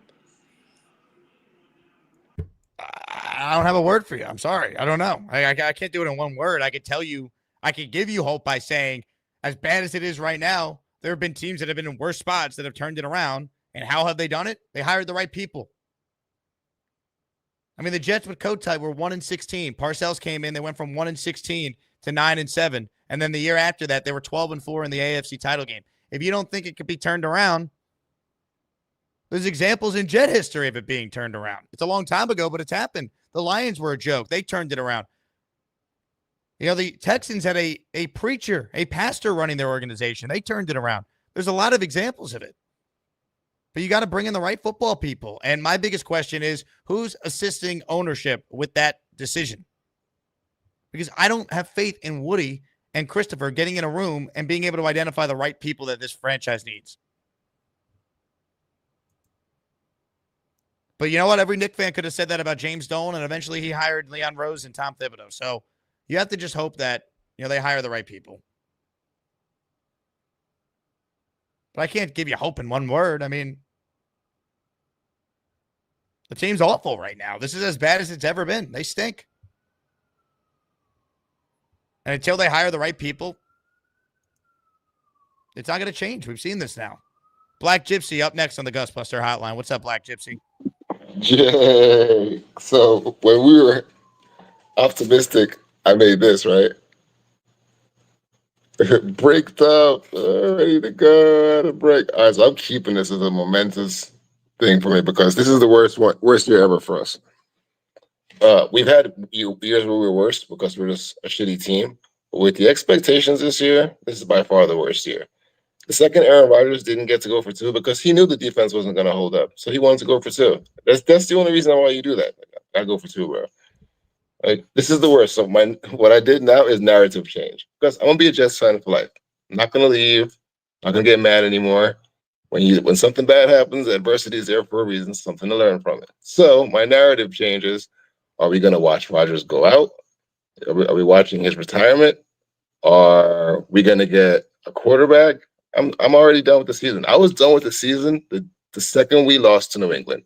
B: I don't have a word for you. I'm sorry. I don't know. I can't do it in one word. I could tell you, I could give you hope by saying, as bad as it is right now, there have been teams that have been in worse spots that have turned it around. And how have they done it? They hired the right people. I mean, the Jets with Kotite were 1-16. Parcells came in. They went from 1-16 to 9-7. And then the year after that, they were 12-4 in the AFC title game. If you don't think it could be turned around, there's examples in Jet history of it being turned around. It's a long time ago, but it's happened. The Lions were a joke. They turned it around. You know, the Texans had a preacher, a pastor running their organization. They turned it around. There's a lot of examples of it. But you got to bring in the right football people. And my biggest question is, who's assisting ownership with that decision? Because I don't have faith in Woody and Christopher getting in a room and being able to identify the right people that this franchise needs. But you know what? Every Knick fan could have said that about James Dolan, and eventually he hired Leon Rose and Tom Thibodeau. So you have to just hope that, they hire the right people. But I can't give you hope in one word. I mean, the team's awful right now. This is as bad as it's ever been. They stink. And until they hire the right people, it's not going to change. We've seen this now. Black Gypsy up next on the Gusbuster Hotline. What's up, Black Gypsy?
G: Yay. So when we were optimistic, I made this, right? Breaked up, ready to go to break. All right, so I'm keeping this as a momentous thing for me because this is the worst year ever for us. We've had years where we were worse because we're just a shitty team. But with the expectations this year, this is by far the worst year. The second, Aaron Rodgers didn't get to go for 2 because he knew the defense wasn't going to hold up. So he wanted to go for 2. That's the only reason why you do that. I go for 2, bro. Like, this is the worst. So what I did now is narrative change because I'm gonna be a Jets fan for life. I'm not gonna leave. I'm not gonna get mad anymore. When something bad happens, adversity is there for a reason, something to learn from it. So my narrative changes Are we going to watch Rodgers go out? Are we watching his retirement? Are we going to get a quarterback? I'm already done with the season. I was done with the season the second we lost to New England.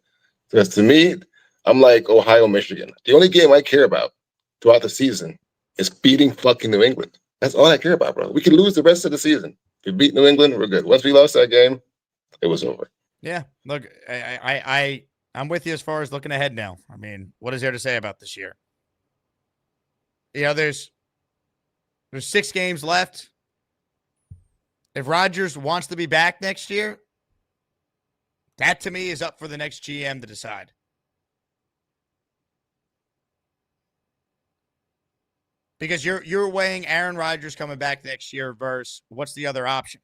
G: Because to me, I'm like Ohio, Michigan. The only game I care about throughout the season is beating fucking New England. That's all I care about, bro. We can lose the rest of the season. If we beat New England, we're good. Once we lost that game, it was over.
B: Yeah, look, I'm with you as far as looking ahead now. I mean, what is there to say about this year? You know, there's 6 games left. If Rodgers wants to be back next year, that to me is up for the next GM to decide. Because you're weighing Aaron Rodgers coming back next year versus what's the other option?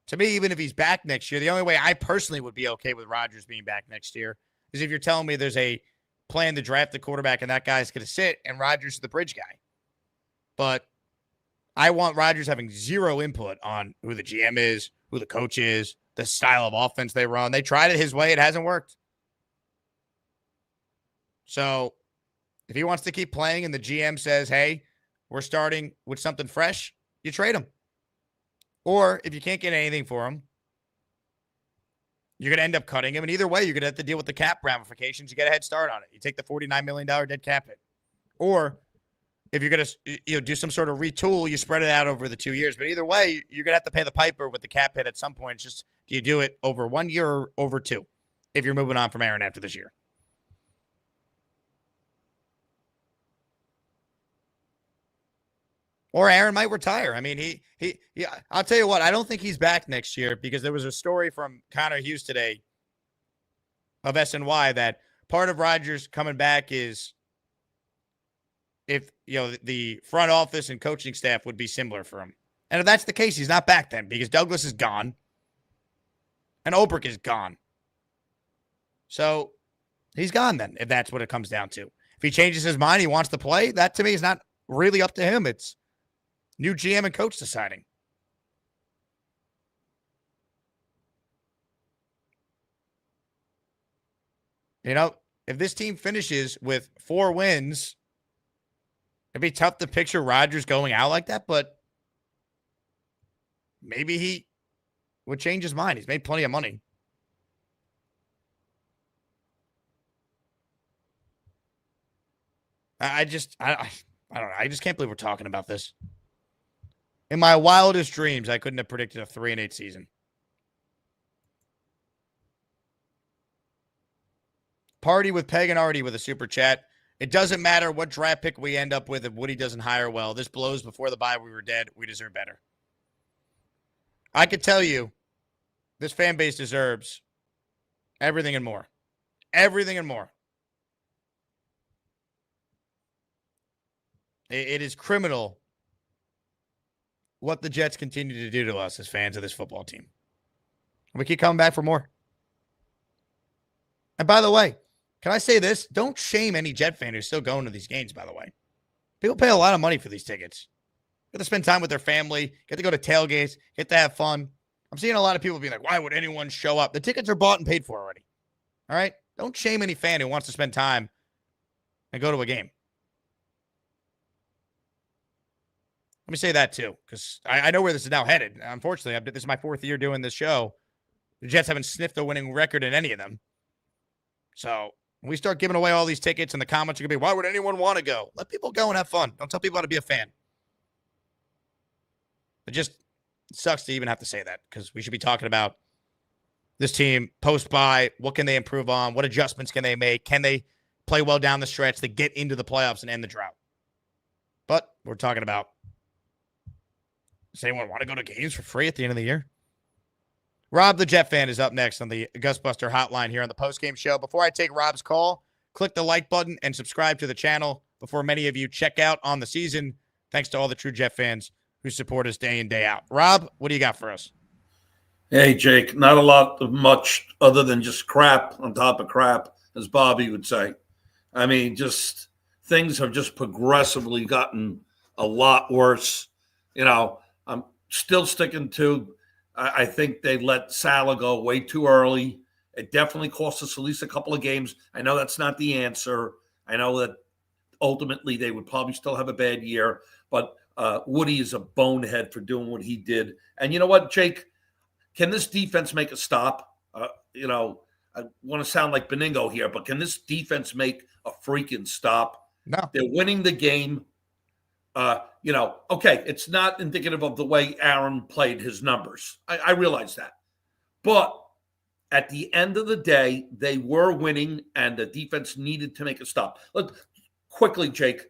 B: To me, even if he's back next year, the only way I personally would be okay with Rodgers being back next year is if you're telling me there's a plan to draft the quarterback and that guy's going to sit and Rodgers is the bridge guy. But I want Rodgers having zero input on who the GM is, who the coach is, the style of offense they run. They tried it his way. It hasn't worked. So if he wants to keep playing and the GM says, hey, we're starting with something fresh, you trade him. Or if you can't get anything for him, you're going to end up cutting him. And either way, you're going to have to deal with the cap ramifications. You get a head start on it. You take the $49 million dead cap hit. Or if you're going to do some sort of retool, you spread it out over the 2 years. But either way, you're going to have to pay the piper with the cap hit at some point. It's just, do you do it over 1 year or over 2 if you're moving on from Aaron after this year? Or Aaron might retire. I mean, he I'll tell you what, I don't think he's back next year because there was a story from Connor Hughes today of SNY that part of Rodgers coming back is if, the front office and coaching staff would be similar for him. And if that's the case, he's not back then because Douglas is gone and Ulbrich is gone. So he's gone then, if that's what it comes down to. If he changes his mind, he wants to play, that to me is not really up to him. It's new GM and coach deciding. If this team finishes with 4 wins, it'd be tough to picture Rodgers going out like that, but maybe he would change his mind. He's made plenty of money. I don't know. I just can't believe we're talking about this. In my wildest dreams, I couldn't have predicted a 3-8 season. Party with Peg and Artie with a super chat. It doesn't matter what draft pick we end up with if Woody doesn't hire well. This blows before the bye. We were dead. We deserve better. I could tell you this fan base deserves everything and more. Everything and more. It is criminal what the Jets continue to do to us as fans of this football team. We keep coming back for more. And by the way, can I say this? Don't shame any Jet fan who's still going to these games, by the way. People pay a lot of money for these tickets. Get to spend time with their family, get to go to tailgates, get to have fun. I'm seeing a lot of people being like, why would anyone show up? The tickets are bought and paid for already. All right? Don't shame any fan who wants to spend time and go to a game. Let me say that too, because I know where this is now headed. Unfortunately, this is my 4th year doing this show. The Jets haven't sniffed a winning record in any of them. So when we start giving away all these tickets and the comments are going to be, why would anyone want to go? Let people go and have fun. Don't tell people how to be a fan. It just sucks to even have to say that because we should be talking about this team post-bye. What can they improve on? What adjustments can they make? Can they play well down the stretch to get into the playoffs and end the drought? But we're talking about, does anyone want to go to games for free at the end of the year? Rob the Jet fan is up next on the Gusbuster hotline here on the postgame show. Before I take Rob's call, click the like button and subscribe to the channel before many of you check out on the season. Thanks to all the true Jet fans who support us day in, day out. Rob, what do you got for us?
H: Hey, Jake, not a lot of much other than just crap on top of crap, as Bobby would say. I mean, just things have just progressively gotten a lot worse. I'm still sticking to, I think they let Salah go way too early It definitely cost us at least a couple of games. I know that's not the answer. I know that ultimately they would probably still have a bad year, but Woody is a bonehead for doing what he did. And you know what, Jake? Can this defense make a stop? I want to sound like Beningo here, but can this defense make a freaking stop?
B: No.
H: They're winning the game. Okay, it's not indicative of the way Aaron played his numbers. I realize that. But at the end of the day, they were winning, and the defense needed to make a stop. Look, quickly, Jake,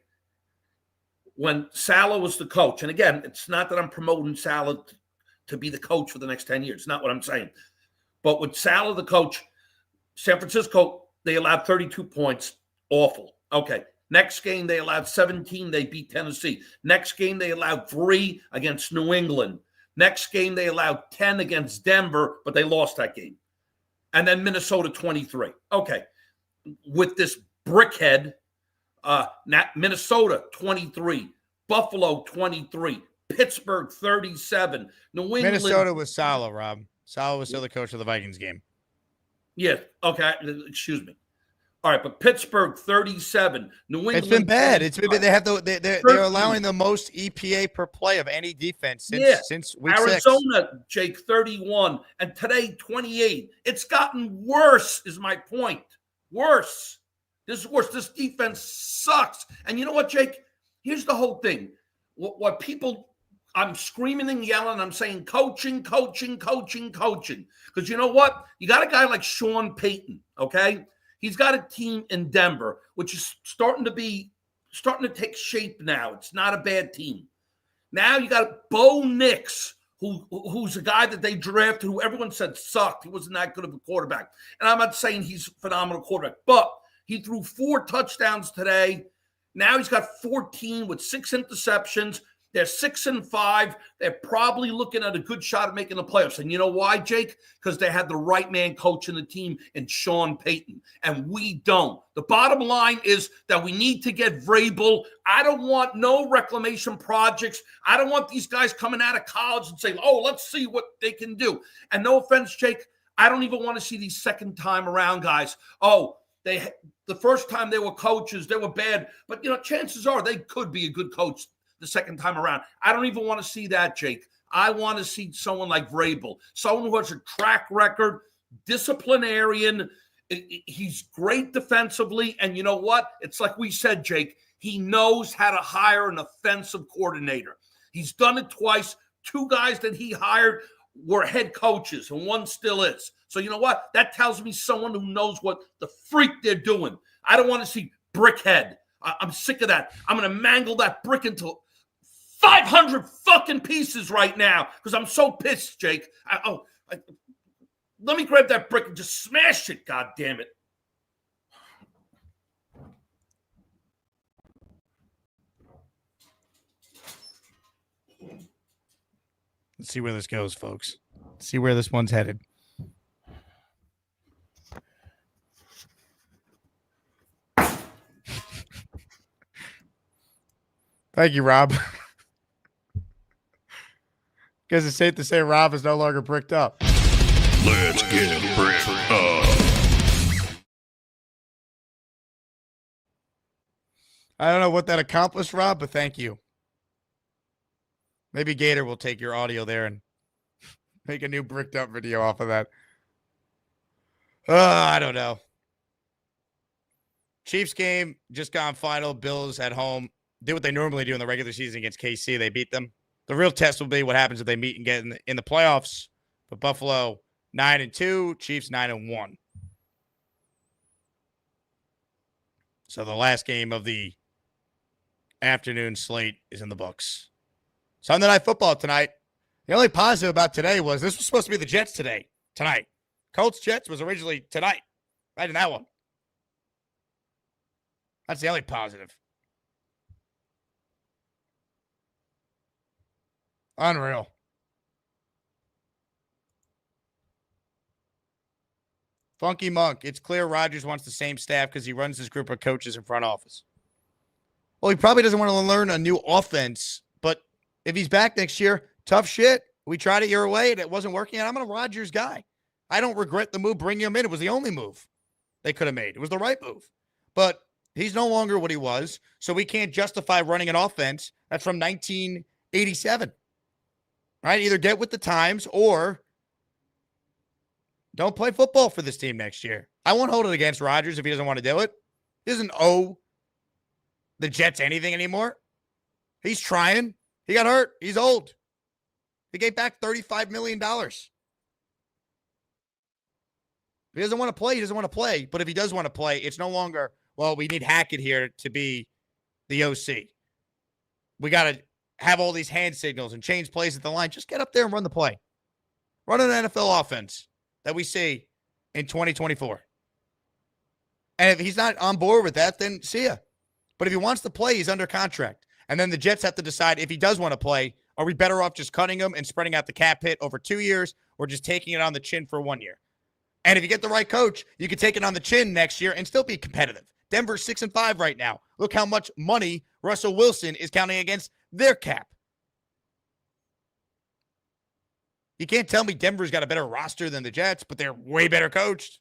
H: when Saleh was the coach, and again, it's not that I'm promoting Saleh to be the coach for the next 10 years. It's not what I'm saying. But with Saleh, the coach, San Francisco, they allowed 32 points. Awful. Okay. Next game, they allowed 17. They beat Tennessee. Next game, they allowed 3 against New England. Next game, they allowed 10 against Denver, but they lost that game. And then Minnesota 23. Okay. With this brickhead, Minnesota 23, Buffalo 23, Pittsburgh 37, New England.
B: Minnesota was Saleh, Rob. Saleh was still the coach of the Vikings game.
H: Yeah. Okay. Excuse me. All right, but Pittsburgh 37, New England.
B: It's been bad. It's been they have they're allowing the most EPA per play of any defense since week 6.
H: Arizona, Jake 31, and today 28. It's gotten worse. Is my point. Worse. This is worse. This defense sucks. And you know what, Jake? Here's the whole thing. What people, I'm screaming and yelling. I'm saying coaching. Because you know what? You got a guy like Sean Payton. Okay. He's got a team in Denver, which is starting to take shape now. It's not a bad team. Now you got Bo Nix, who's a guy that they drafted, who everyone said sucked. He wasn't that good of a quarterback. And I'm not saying he's a phenomenal quarterback, but he threw 4 touchdowns today. Now he's got 14 with 6 interceptions. They're 6-5. They're probably looking at a good shot at making the playoffs. And you know why, Jake? Because they had the right man coaching the team in Sean Payton. And we don't. The bottom line is that we need to get Vrabel. I don't want no reclamation projects. I don't want these guys coming out of college and saying, oh, let's see what they can do. And no offense, Jake, I don't even want to see these second time around guys. Oh, the first time they were coaches, they were bad. But, chances are they could be a good coach the second time around. I don't even want to see that, Jake. I want to see someone like Vrabel, someone who has a track record, disciplinarian. He's great defensively. And you know what? It's like we said, Jake, he knows how to hire an offensive coordinator. He's done it twice. 2 guys that he hired were head coaches, and one still is. So you know what? That tells me someone who knows what the freak they're doing. I don't want to see brickhead. I'm sick of that. I'm going to mangle that brick into 500 fucking pieces right now because I'm so pissed, Jake. Let me grab that brick and just smash it, God damn it.
B: Let's see where this goes, folks. Let's see where this one's headed. Thank you, Rob. Because it's safe to say Rob is no longer bricked up.
A: Let's get bricked up.
B: I don't know what that accomplished, Rob, but thank you. Maybe Gator will take your audio there and make a new bricked up video off of that. I don't know. Chiefs game, just gone final. Bills at home. Did what they normally do in the regular season against KC. They beat them. The real test will be what happens if they meet and get in the playoffs. But Buffalo 9-2, Chiefs 9-1. So the last game of the afternoon slate is in the books. Sunday Night Football tonight. The only positive about today was this was supposed to be the Jets tonight. Colts Jets was originally tonight. Right in that one. That's the only positive. Unreal. Funky Monk. It's clear Rodgers wants the same staff because he runs this group of coaches in front office. Well, he probably doesn't want to learn a new offense, but if he's back next year, tough shit. We tried it your way and it wasn't working. I'm a Rodgers guy. I don't regret the move bringing him in. It was the only move they could have made. It was the right move. But he's no longer what he was, so we can't justify running an offense that's from 1987. Right? Either get with the times or don't play football for this team next year. I won't hold it against Rodgers if he doesn't want to do it. He doesn't owe the Jets anything anymore. He's trying. He got hurt. He's old. He gave back $35 million. If he doesn't want to play, he doesn't want to play. But if he does want to play, it's no longer, well, we need Hackett here to be the OC. We got to have all these hand signals and change plays at the line. Just get up there and run the play. Run an NFL offense that we see in 2024. And if he's not on board with that, then see ya. But if he wants to play, he's under contract. And then the Jets have to decide if he does want to play, are we better off just cutting him and spreading out the cap hit over 2 years or just taking it on the chin for 1 year? And if you get the right coach, you can take it on the chin next year and still be competitive. Denver's 6-5 right now. Look how much money Russell Wilson is counting against their cap. You can't tell me Denver's got a better roster than the Jets, but they're way better coached.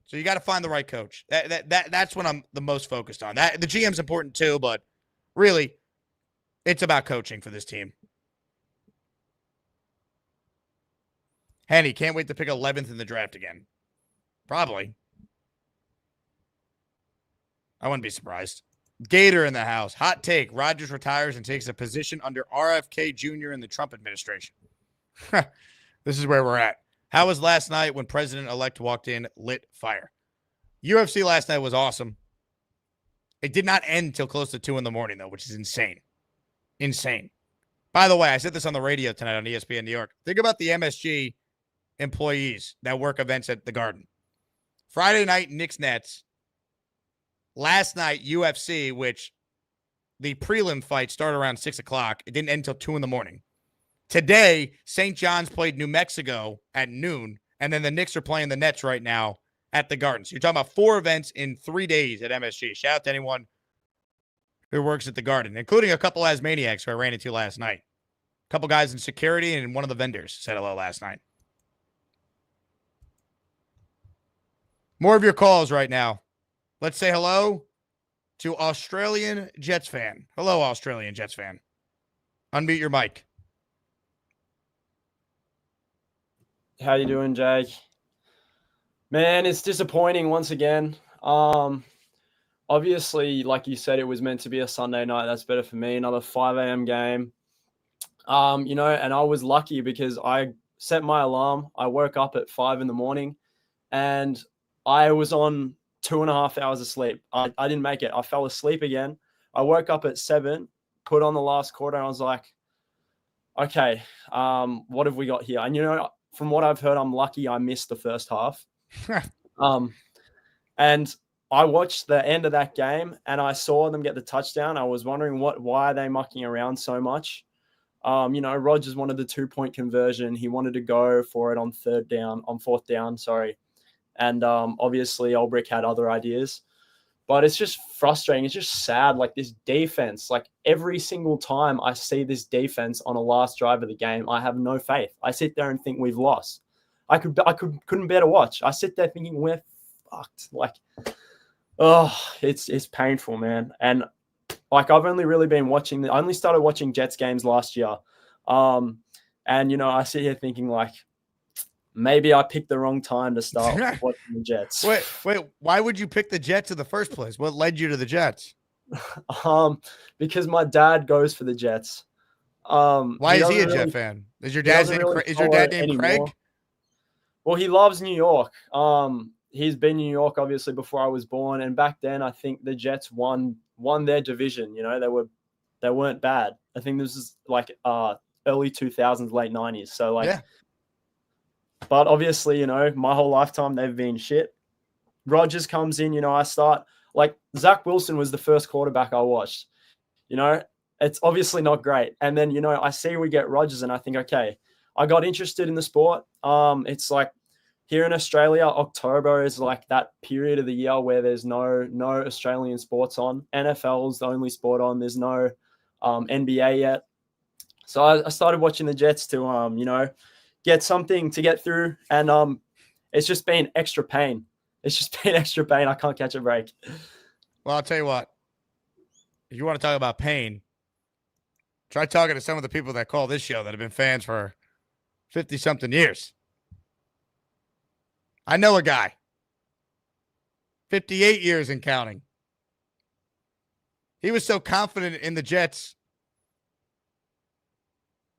B: So you got to find the right coach. That's what I'm the most focused on. The GM's important too, but really, it's about coaching for this team. Henny, can't wait to pick 11th in the draft again. Probably. I wouldn't be surprised. Gator in the house. Hot take. Rodgers retires and takes a position under RFK Jr. in the Trump administration. This is where we're at. How was last night when President-elect walked in, lit fire? UFC last night was awesome. It did not end until close to 2 in the morning, though, which is insane. Insane. By the way, I said this on the radio tonight on ESPN New York. Think about the MSG employees that work events at the Garden. Friday night, Knicks-Nets. Last night, UFC, which the prelim fight started around 6 o'clock. It didn't end until 2 in the morning. Today, St. John's played New Mexico at noon, and then the Knicks are playing the Nets right now at the Garden. So you're talking about 4 events in 3 days at MSG. Shout out to anyone who works at the Garden, including a couple Asmaniacs who I ran into last night. A couple guys in security and one of the vendors said hello last night. More of your calls right now. Let's say hello to Australian Jets fan. Hello, Australian Jets fan. Unmute your mic.
I: How you doing, Jake? Man, it's disappointing once again. Obviously, like you said, it was meant to be a Sunday night. That's better for me. Another 5 a.m. game. And I was lucky because I set my alarm. I woke up at 5 in the morning and I was on 2.5 hours of sleep. I didn't make it. I fell asleep again. I woke up at 7, put on the last quarter, and I was like, okay, what have we got here? And, from what I've heard, I'm lucky I missed the first half. And I watched the end of that game, and I saw them get the touchdown. I was wondering why are they mucking around so much? Rodgers wanted the 2-point conversion. He wanted to go for it on 4th down, sorry. And obviously, Ulbrich had other ideas. But it's just frustrating. It's just sad. Like this defense, like every single time I see this defense on a last drive of the game, I have no faith. I sit there and think we've lost. I couldn't bear to watch. I sit there thinking we're fucked. Like, it's painful, man. And like I've only really been watching. I only started watching Jets games last year. And I sit here thinking like, maybe I picked the wrong time to start watching the Jets.
B: Wait, why would you pick the Jets in the first place? What led you to the Jets?
I: Because my dad goes for the Jets.
B: Why is he a Jet fan? Is your dad named Craig?
I: Well, he loves New York. He's been in New York obviously before I was born, and back then I think the Jets won their division. They weren't bad. I think this is like early 2000s, late 90s. So like. Yeah. But obviously, my whole lifetime, they've been shit. Rodgers comes in, I start like Zach Wilson was the first quarterback I watched. It's obviously not great. And then, I see we get Rodgers and I think, okay, I got interested in the sport. It's like here in Australia, October is like that period of the year where there's no Australian sports on. NFL is the only sport on. There's no NBA yet. So I started watching the Jets to, get something to get through, and it's just been extra pain. It's just been extra pain. I can't catch a break.
B: Well, I'll tell you what. If you want to talk about pain, try talking to some of the people that call this show that have been fans for 50-something years. I know a guy, 58 years and counting. He was so confident in the Jets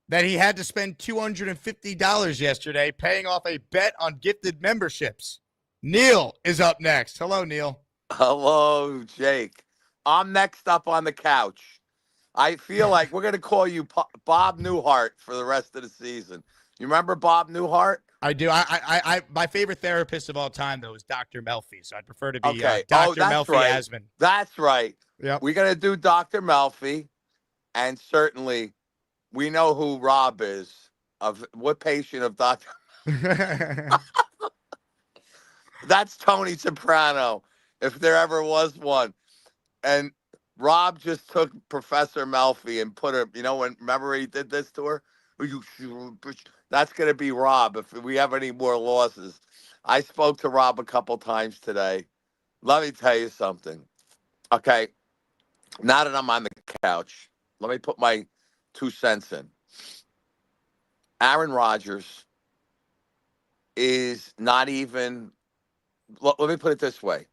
B: that he had to spend $250 yesterday paying off a bet on gifted memberships. Neil is up next. Hello, Neil.
J: Hello, Jake. I'm next up on the couch. I feel like we're going to call you Bob Newhart for the rest of the season. You remember Bob Newhart?
B: I do. I my favorite therapist of all time, though, is Dr. Melfi. So I'd prefer to be
J: Okay.
B: Dr.
J: that's
B: Melfi
J: right.
B: Asman.
J: That's right.
B: Yep.
J: We're going to do Dr. Melfi, and certainly we know who Rob is. Of what patient of Dr. That's Tony Soprano, if there ever was one. And Rob just took Professor Melfi and put her, remember he did this to her? That's going to be Rob if we have any more losses. I spoke to Rob a couple times today. Let me tell you something. Okay, now that I'm on the couch, let me put my 2 cents in. Aaron Rodgers is not even, let me put it this way.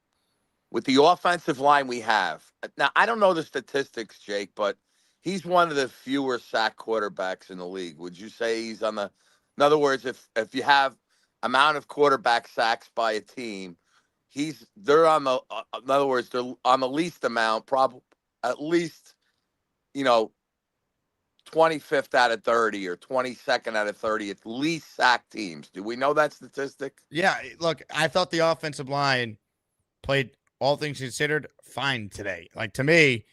J: With the offensive line we have, now I don't know the statistics, Jake, but he's one of the fewer sack quarterbacks in the league. Would you say he's on the, in other words, if you have amount of quarterback sacks by a team, they're on the, in other words, they're on the least amount, probably at least, 25th out of 30 or 22nd out of 30, at least sack teams. Do we know that statistic?
B: Yeah, look, I thought the offensive line played, all things considered, fine today. Like, to me,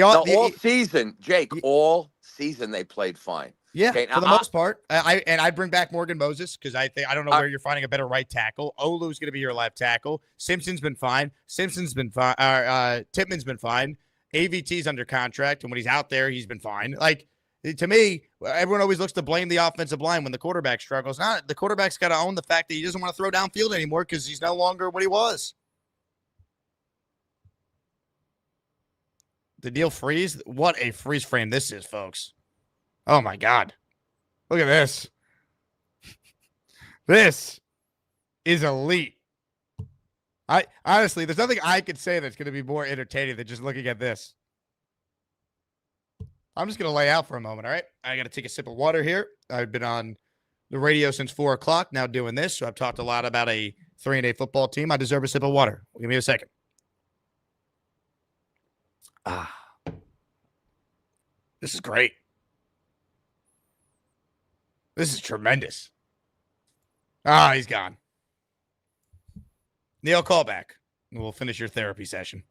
J: all season, Jake, all season they played fine.
B: Yeah,
J: okay,
B: for the most part. I bring back Morgan Moses because I don't know where you're finding a better right tackle. Olu's going to be your left tackle. Simpson's been fine. Simpson's been fine. Tippmann's been fine. AVT's under contract, and when he's out there, he's been fine. Like, to me, everyone always looks to blame the offensive line when the quarterback struggles. The quarterback's got to own the fact that he doesn't want to throw downfield anymore because he's no longer what he was. The deal freeze? What a freeze frame this is, folks. Oh, my God. Look at this. This is elite. Honestly, there's nothing I could say that's going to be more entertaining than just looking at this. I'm just going to lay out for a moment, all right? I got to take a sip of water here. I've been on the radio since 4 o'clock, now doing this, so I've talked a lot about a 3-8 football team. I deserve a sip of water. Give me a second. This is great. This is tremendous. He's gone. Neil, call back. We'll finish your therapy session.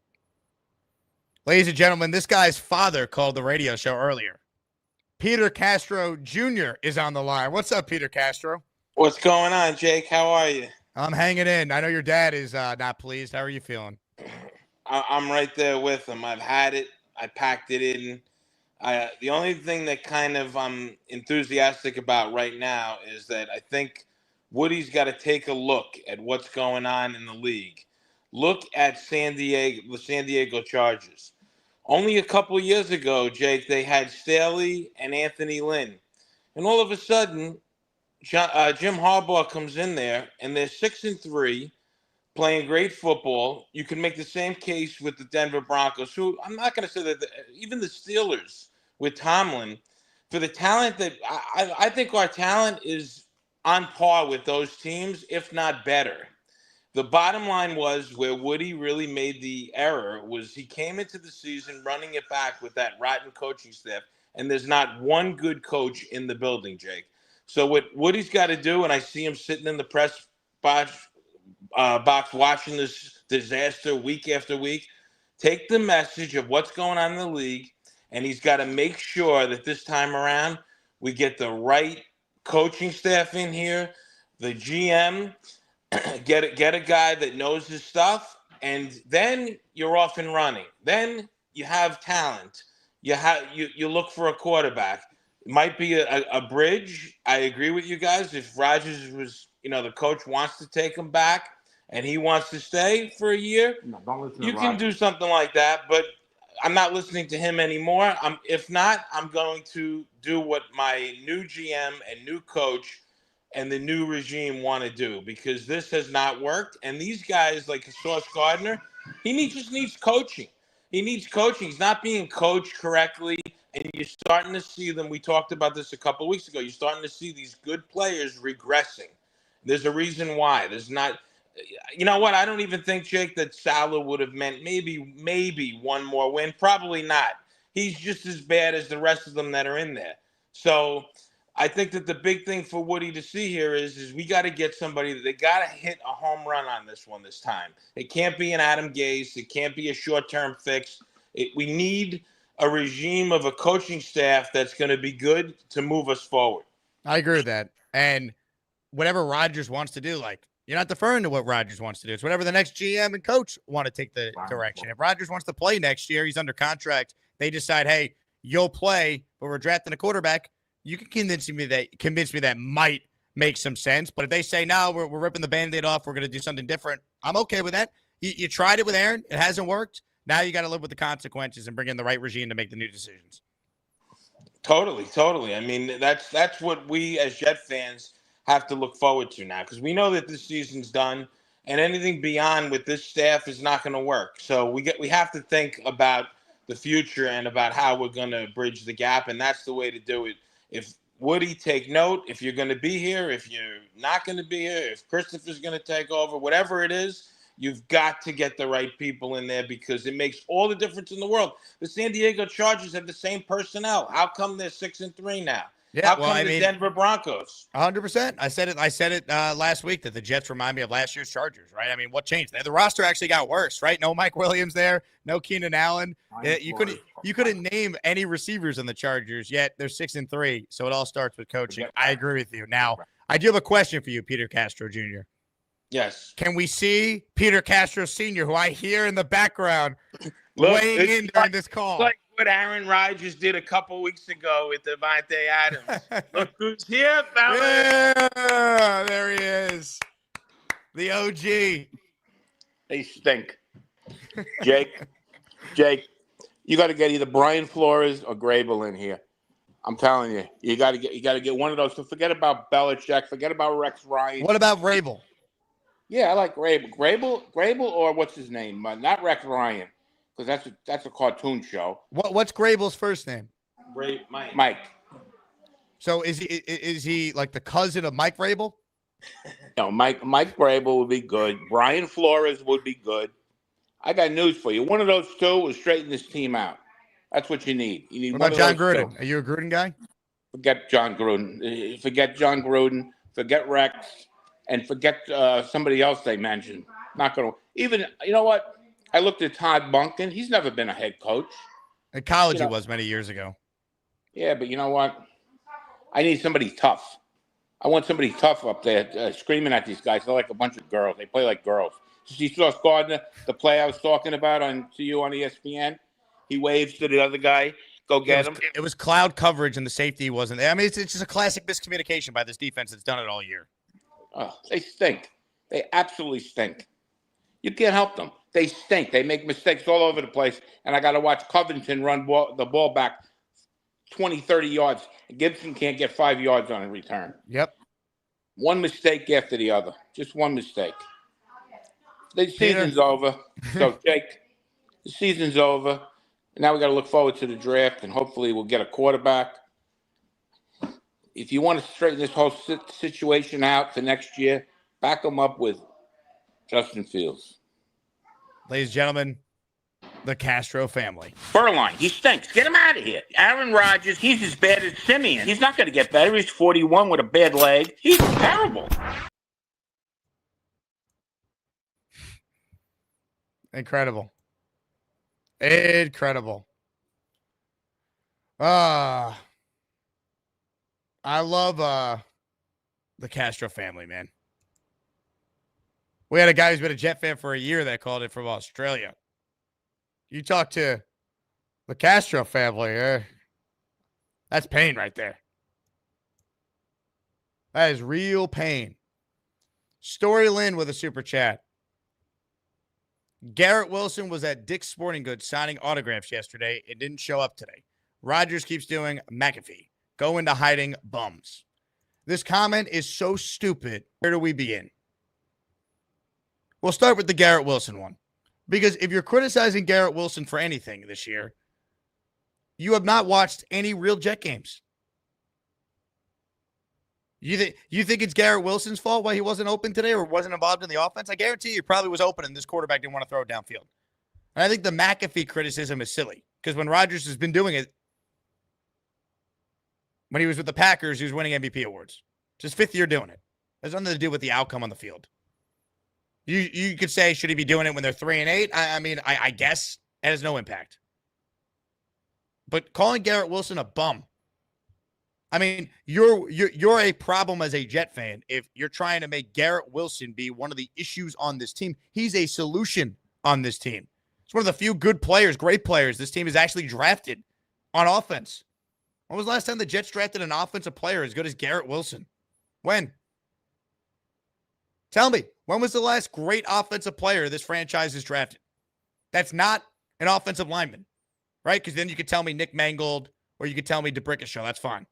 B: Ladies and gentlemen, this guy's father called the radio show earlier. Peter Castro Jr. is on the line. What's up, Peter Castro?
K: What's going on, Jake? How are you?
B: I'm hanging in. I know your dad is not pleased. How are you feeling?
K: I'm right there with him. I've had it. I packed it in. The only thing that kind of I'm enthusiastic about right now is that I think Woody's got to take a look at what's going on in the league. Look at the San Diego Chargers. Only a couple years ago, Jake, they had Staley and Anthony Lynn. And all of a sudden, Jim Harbaugh comes in there, and they're 6-3, playing great football. You can make the same case with the Denver Broncos, who I'm not going to say that even the Steelers with Tomlin, for the talent that I think our talent is on par with those teams, if not better. The bottom line was where Woody really made the error was he came into the season running it back with that rotten coaching staff, and there's not one good coach in the building, Jake. So what Woody's got to do, and I see him sitting in the press box watching this disaster week after week, take the message of what's going on in the league, and he's got to make sure that this time around we get the right coaching staff in here, the GM, get a guy that knows his stuff, and then you're off and running. Then you have talent. You look for a quarterback. might be a bridge. I agree with you guys. If Rodgers was, the coach wants to take him back and he wants to stay for a year, you can do something like that. But I'm not listening to him anymore. If not, I'm going to do what my new GM and new coach and the new regime want to do, because this has not worked. And these guys, like Sauce Gardner, just needs coaching. He needs coaching. He's not being coached correctly. And you're starting to see them. We talked about this a couple of weeks ago. You're starting to see these good players regressing. There's a reason why. There's not. You know what? I don't even think, Jake, that Salah would have meant maybe one more win. Probably not. He's just as bad as the rest of them that are in there. So I think that the big thing for Woody to see here is we got to get somebody that they got to hit a home run on this one this time. It can't be an Adam Gase. It can't be a short-term fix. We need a regime of a coaching staff that's going to be good to move us forward.
B: I agree with that. And whatever Rodgers wants to do, you're not deferring to what Rodgers wants to do. It's whatever the next GM and coach want to take the direction. If Rodgers wants to play next year, he's under contract. They decide, hey, you'll play, but we're drafting a quarterback. You can convince me that might make some sense. But if they say, no, we're ripping the Band-Aid off, we're going to do something different, I'm okay with that. You tried it with Aaron. It hasn't worked. Now you got to live with the consequences and bring in the right regime to make the new decisions.
K: Totally. I mean, that's what we as Jet fans have to look forward to now, because we know that this season's done and anything beyond with this staff is not going to work. So we have to think about the future and about how we're going to bridge the gap, and that's the way to do it. If Woody, take note, if you're going to be here, if you're not going to be here, if Christopher's going to take over, whatever it is, you've got to get the right people in there, because it makes all the difference in the world. The San Diego Chargers have the same personnel. How come they're 6-3 now?
B: Yeah,
K: How come the Denver Broncos?
B: 100%. I said it last week that the Jets remind me of last year's Chargers, right? I mean, what changed? The roster actually got worse, right? No Mike Williams there, no Keenan Allen. You couldn't name any receivers in the Chargers, yet they're 6-3. So it all starts with coaching. I agree with you. Now, I do have a question for you, Peter Castro Jr.
K: Yes.
B: Can we see Peter Castro Sr., who I hear in the background, weighing in during this call?
K: Like what Aaron Rodgers did a couple weeks ago with Devontae Adams. Look who's here, fellas.
B: Yeah, there he is. The OG.
L: They stink. Jake, you got to get either Brian Flores or Grable in here. I'm telling you, you got to get one of those. So forget about Belichick. Forget about Rex Ryan.
B: What about Vrabel?
L: Yeah, I like Grable. Grable, or what's his name? Not Rex Ryan, because that's a cartoon show.
B: What's Grable's first name?
L: Mike.
B: So is he like the cousin of Mike Vrabel?
L: No, Mike Grable would be good. Brian Flores would be good. I got news for you. One of those two will straighten this team out. That's what you need. You need.
B: What about John Gruden? Two. Are you a Gruden guy?
L: Forget John Gruden. Forget John Gruden. Forget Rex. And forget somebody else they mentioned. Not going to even. You know what? I looked at Todd Monken. He's never been a head coach.
B: In college, he was many years ago.
L: Yeah, but you know what? I need somebody tough. I want somebody tough up there screaming at these guys. They're like a bunch of girls. They play like girls. You saw Gardner, the play I was talking about to you on ESPN? He waves to the other guy. Go get him.
B: It was cloud coverage and the safety wasn't there. I mean, it's just a classic miscommunication by this defense that's done it all year.
L: Oh, they stink. They absolutely stink. You can't help them. They stink. They make mistakes all over the place. And I got to watch Covington run the ball back 20, 30 yards. Gibson can't get 5 yards on a return.
B: Yep.
L: One mistake after the other. Just one mistake. The season's over. So, Jake, the season's over. Now we got to look forward to the draft, and hopefully we'll get a quarterback. If you want to straighten this whole situation out for next year, back them up with Justin Fields.
B: Ladies and gentlemen, the Castro family.
L: Furline, he stinks. Get him out of here. Aaron Rodgers, he's as bad as Simeon. He's not going to get better. He's 41 with a bad leg. He's terrible.
B: Incredible. I love the Castro family, man. We had a guy who's been a Jet fan for a year that called it from Australia. You talk to the Castro family, That's pain right there. That is real pain. Story Lynn with a super chat. Garrett Wilson was at Dick's Sporting Goods signing autographs yesterday. It didn't show up today. Rodgers keeps doing McAfee. Go into hiding, bums. This comment is so stupid. Where do we begin? We'll start with the Garrett Wilson one. Because if you're criticizing Garrett Wilson for anything this year, you have not watched any real Jet games. You think it's Garrett Wilson's fault why he wasn't open today or wasn't involved in the offense? I guarantee you he probably was open and this quarterback didn't want to throw it downfield. And I think the McAfee criticism is silly because when Rodgers has been doing it, when he was with the Packers, he was winning MVP awards. It's his fifth year doing it. It has nothing to do with the outcome on the field. You could say, should he be doing it when they're 3-8? I mean, I guess it has no impact. But calling Garrett Wilson a bum, I mean, you're a problem as a Jet fan if you're trying to make Garrett Wilson be one of the issues on this team. He's a solution on this team. It's one of the few good players, great players this team has actually drafted on offense. When was the last time the Jets drafted an offensive player as good as Garrett Wilson? When? Tell me, when was the last great offensive player this franchise has drafted? That's not an offensive lineman, right? Because then you could tell me Nick Mangold or you could tell me DeBrickashaw. That's fine.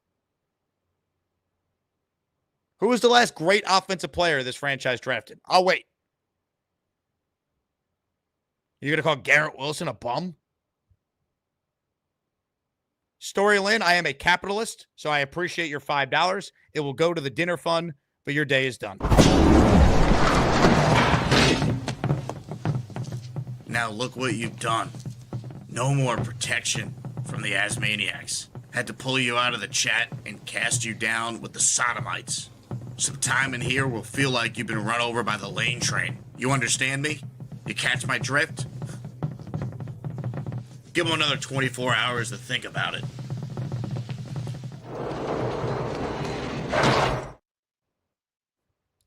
B: Who was the last great offensive player this franchise drafted? I'll wait. You're going to call Garrett Wilson a bum? Story Lynn, I am a capitalist, so I appreciate your $5. It will go to the dinner fund, but your day is done.
M: Now look what you've done. No more protection from the Asmaniacs. Had to pull you out of the chat and cast you down with the sodomites. Some time in here will feel like you've been run over by the lane train. You understand me? You catch my drift? Give him another 24 hours to think about it.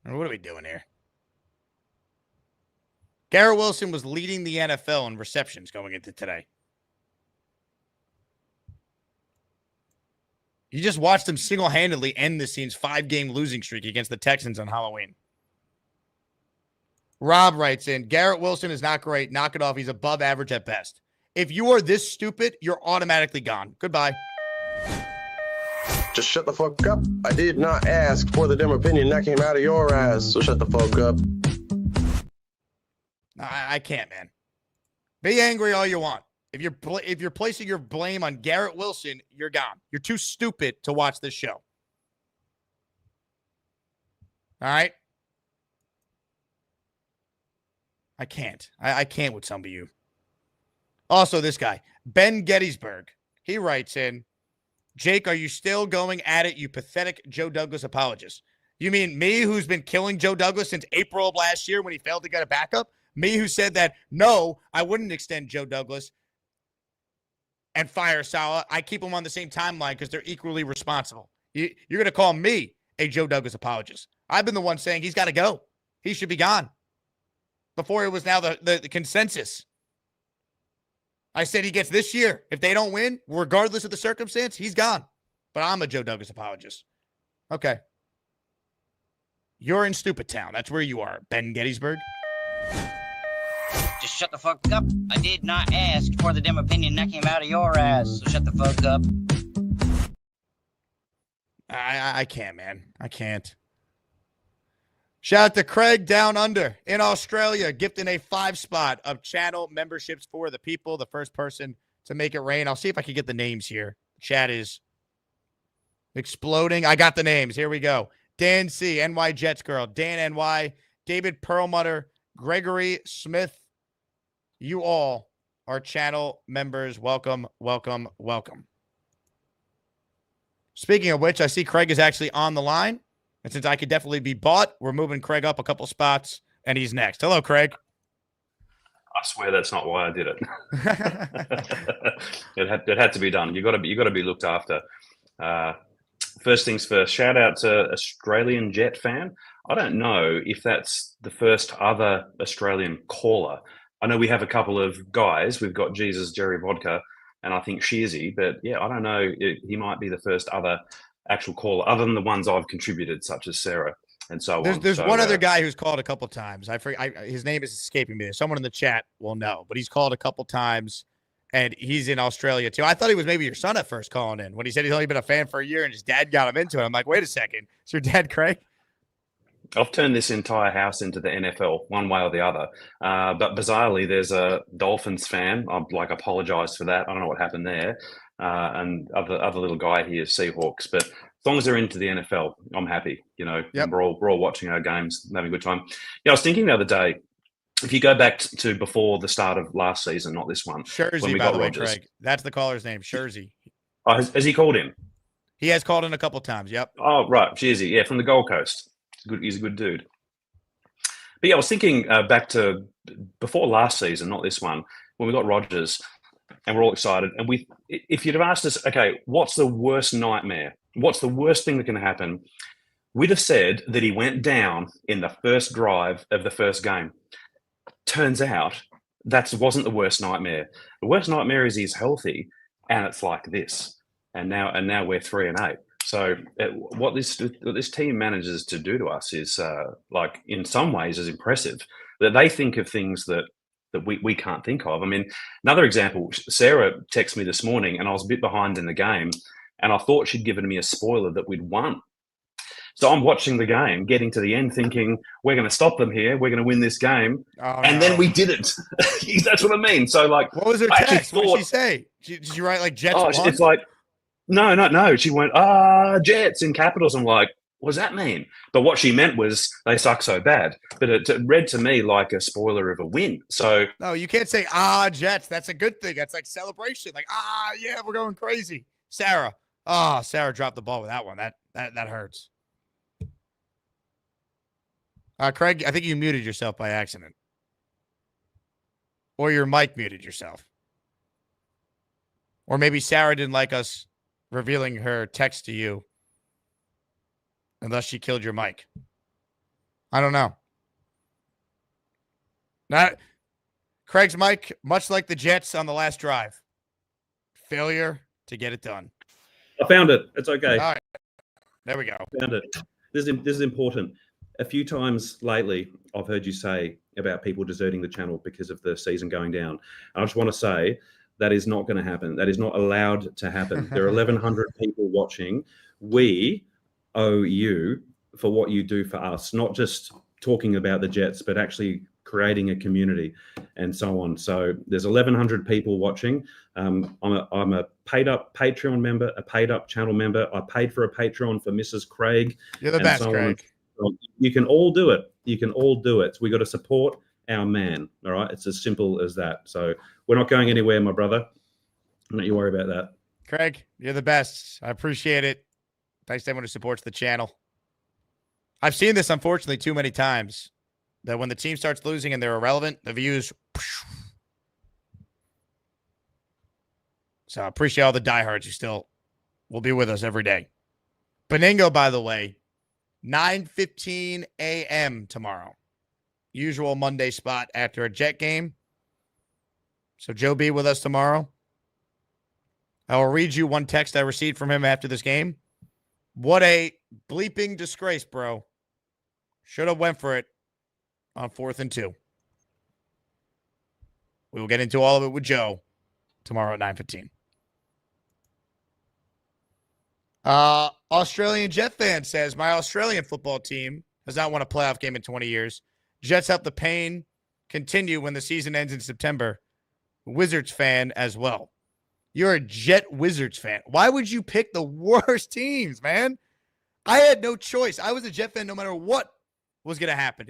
B: What are we doing here? Garrett Wilson was leading the NFL in receptions going into today. You just watched him single-handedly end this team's 5-game losing streak against the Texans on Halloween. Rob writes in, Garrett Wilson is not great. Knock it off. He's above average at best. If you are this stupid, you're automatically gone. Goodbye.
N: Just shut the fuck up. I did not ask for the damn opinion that came out of your ass, so shut the fuck up.
B: I can't, man. Be angry all you want. If you're placing your blame on Garrett Wilson, you're gone. You're too stupid to watch this show. All right? I can't. I can't with some of you. Also, this guy, Ben Gettysburg, he writes in, Jake, are you still going at it, you pathetic Joe Douglas apologist? You mean me, who's been killing Joe Douglas since April of last year when he failed to get a backup? Me, who said that, no, I wouldn't extend Joe Douglas and fire Saleh. I keep them on the same timeline because they're equally responsible. You're going to call me a Joe Douglas apologist. I've been the one saying he's got to go. He should be gone. Before it was now the consensus. I said he gets this year. If they don't win, regardless of the circumstance, he's gone. But I'm a Joe Douglas apologist. Okay. You're in stupid town. That's where you are, Ben Gettysburg.
O: Just shut the fuck up. I did not ask for the damn opinion that came out of your ass, so shut the fuck up.
B: I can't, man. I can't. Shout out to Craig down under in Australia, gifting a 5-spot of channel memberships for the people. The first person to make it rain. I'll see if I can get the names here. Chat is exploding. I got the names. Here we go. Dan C, NY Jets Girl, Dan NY, David Perlmutter, Gregory Smith. You all are channel members. Welcome, welcome, welcome. Speaking of which, I see Craig is actually on the line. And since I could definitely be bought, we're moving Craig up a couple spots, and he's next. Hello, Craig.
P: I swear that's not why I did it. It had to be done. You got to be looked after. First things first. Shout out to Australian Jet fan. I don't know if that's the first other Australian caller. I know we have a couple of guys. We've got Jesus Jerry Vodka, and I think Shearsy. But yeah, I don't know. He might be the first other actual caller, other than the ones I've contributed, such as Sarah and so on.
B: There's
P: So,
B: one other guy who's called a couple times. His name is escaping me. Someone in the chat will know, but he's called a couple times, and he's in Australia too. I thought he was maybe your son at first calling in when he said he's only been a fan for a year and his dad got him into it. I'm like, wait a second, it's your dad, Craig?
P: I've turned this entire house into the NFL, one way or the other. But bizarrely, there's a Dolphins fan. I'm apologise for that. I don't know what happened there. And other little guy here is Seahawks. But as long as they're into the NFL, I'm happy.
B: Yep.
P: We're all watching our games, and having a good time. I was thinking the other day, if you go back to before the start of last season, not this one,
B: Shersy,
P: when we
B: by
P: got
B: the way,
P: Rodgers.
B: Craig. That's the caller's name, Shersy.
P: Oh, has he called in?
B: He has called in a couple times. Yep.
P: Oh, right. Shearsy, yeah, from the Gold Coast. He's a good dude. But yeah, I was thinking back to before last season, not this one, when we got Rodgers, and we're all excited. And if you'd have asked us, okay, what's the worst nightmare? What's the worst thing that can happen? We'd have said that he went down in the first drive of the first game. Turns out that wasn't the worst nightmare. The worst nightmare is he's healthy, and it's like this. And now we're 3-8. So what this team manages to do to us is, in some ways, is impressive. That they think of things that we can't think of. I mean, another example, Sarah texted me this morning, and I was a bit behind in the game, and I thought she'd given me a spoiler that we'd won. So I'm watching the game, getting to the end, thinking, we're going to stop them here. We're going to win this game. And then we didn't. That's what I mean. So, what
B: was her text? What did she say? Did you write, Jets won?
P: It's like, no. She went, Jets in capitals. I'm like, what does that mean? But what she meant was they suck so bad. But it read to me like a spoiler of a win. So
B: no, you can't say, Jets. That's a good thing. That's like celebration. Yeah, we're going crazy. Sarah. Sarah dropped the ball with that one. That hurts. Craig, I think you muted yourself by accident. Or your mic muted yourself. Or maybe Sarah didn't like us revealing her text to you unless she killed your mic. I don't know. Craig's mic, much like the Jets on the last drive. Failure to get it done.
Q: I found it. It's okay.
B: All right. There we go.
Q: Found it. This is important. A few times lately, I've heard you say about people deserting the channel because of the season going down. I just want to say that is not going to happen. That is not allowed to happen. There are 1,100 people watching. We owe you for what you do for us, not just talking about the Jets, but actually creating a community and so on. So there's 1,100 people watching. I'm a paid up Patreon member, a paid up channel member. I paid for a Patreon for Mrs. Craig.
B: You're the best, Craig.
Q: You can all do it. You can all do it. We got to support our man. All right. It's as simple as that. So we're not going anywhere, my brother. Don't you worry about that.
B: Craig, you're the best. I appreciate it. Thanks to everyone who supports the channel. I've seen this, unfortunately, too many times, that when the team starts losing and they're irrelevant, the views. So I appreciate all the diehards who still will be with us every day. Beningo, by the way, 9:15 a.m. tomorrow. Usual Monday spot after a Jet game. So Joe B with us tomorrow. I will read you one text I received from him after this game. What a bleeping disgrace, bro. Should have went for it on 4th and 2. We will get into all of it with Joe tomorrow at 9:15. Australian Jet fan says, my Australian football team has not won a playoff game in 20 years. Jets help the pain continue when the season ends in September. Wizards fan as well. You're a Jet Wizards fan. Why would you pick the worst teams, man? I had no choice. I was a Jet fan no matter what was going to happen.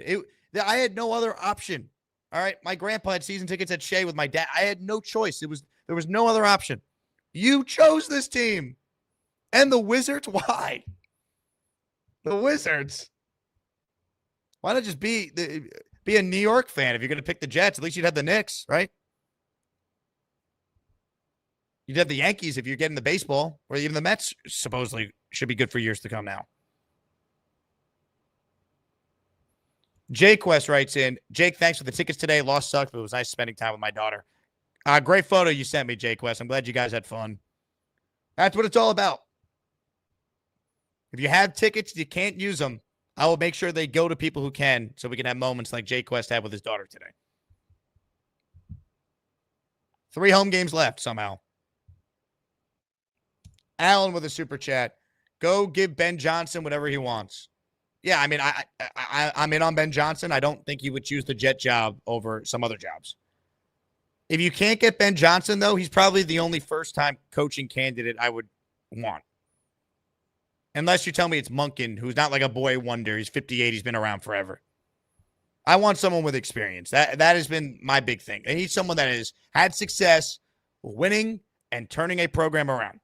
B: I had no other option. All right. My grandpa had season tickets at Shea with my dad. I had no choice. There was no other option. You chose this team. And the Wizards? Why? The Wizards? Why not just be a New York fan if you're going to pick the Jets? At least you'd have the Knicks, right? You'd have the Yankees if you're getting the baseball, or even the Mets supposedly should be good for years to come now. Jake Quest writes in, Jake, thanks for the tickets today. Loss sucked, but it was nice spending time with my daughter. Great photo you sent me, Jake West. I'm glad you guys had fun. That's what it's all about. If you have tickets, you can't use them. I will make sure they go to people who can so we can have moments like Jake West had with his daughter today. 3 home games left somehow. Alan with a super chat. Go give Ben Johnson whatever he wants. Yeah, I mean, I'm in on Ben Johnson. I don't think he would choose the Jet job over some other jobs. If you can't get Ben Johnson, though, he's probably the only first-time coaching candidate I would want. Unless you tell me it's Monken, who's not like a boy wonder. He's 58. He's been around forever. I want someone with experience. That has been my big thing. I need someone that has had success winning and turning a program around.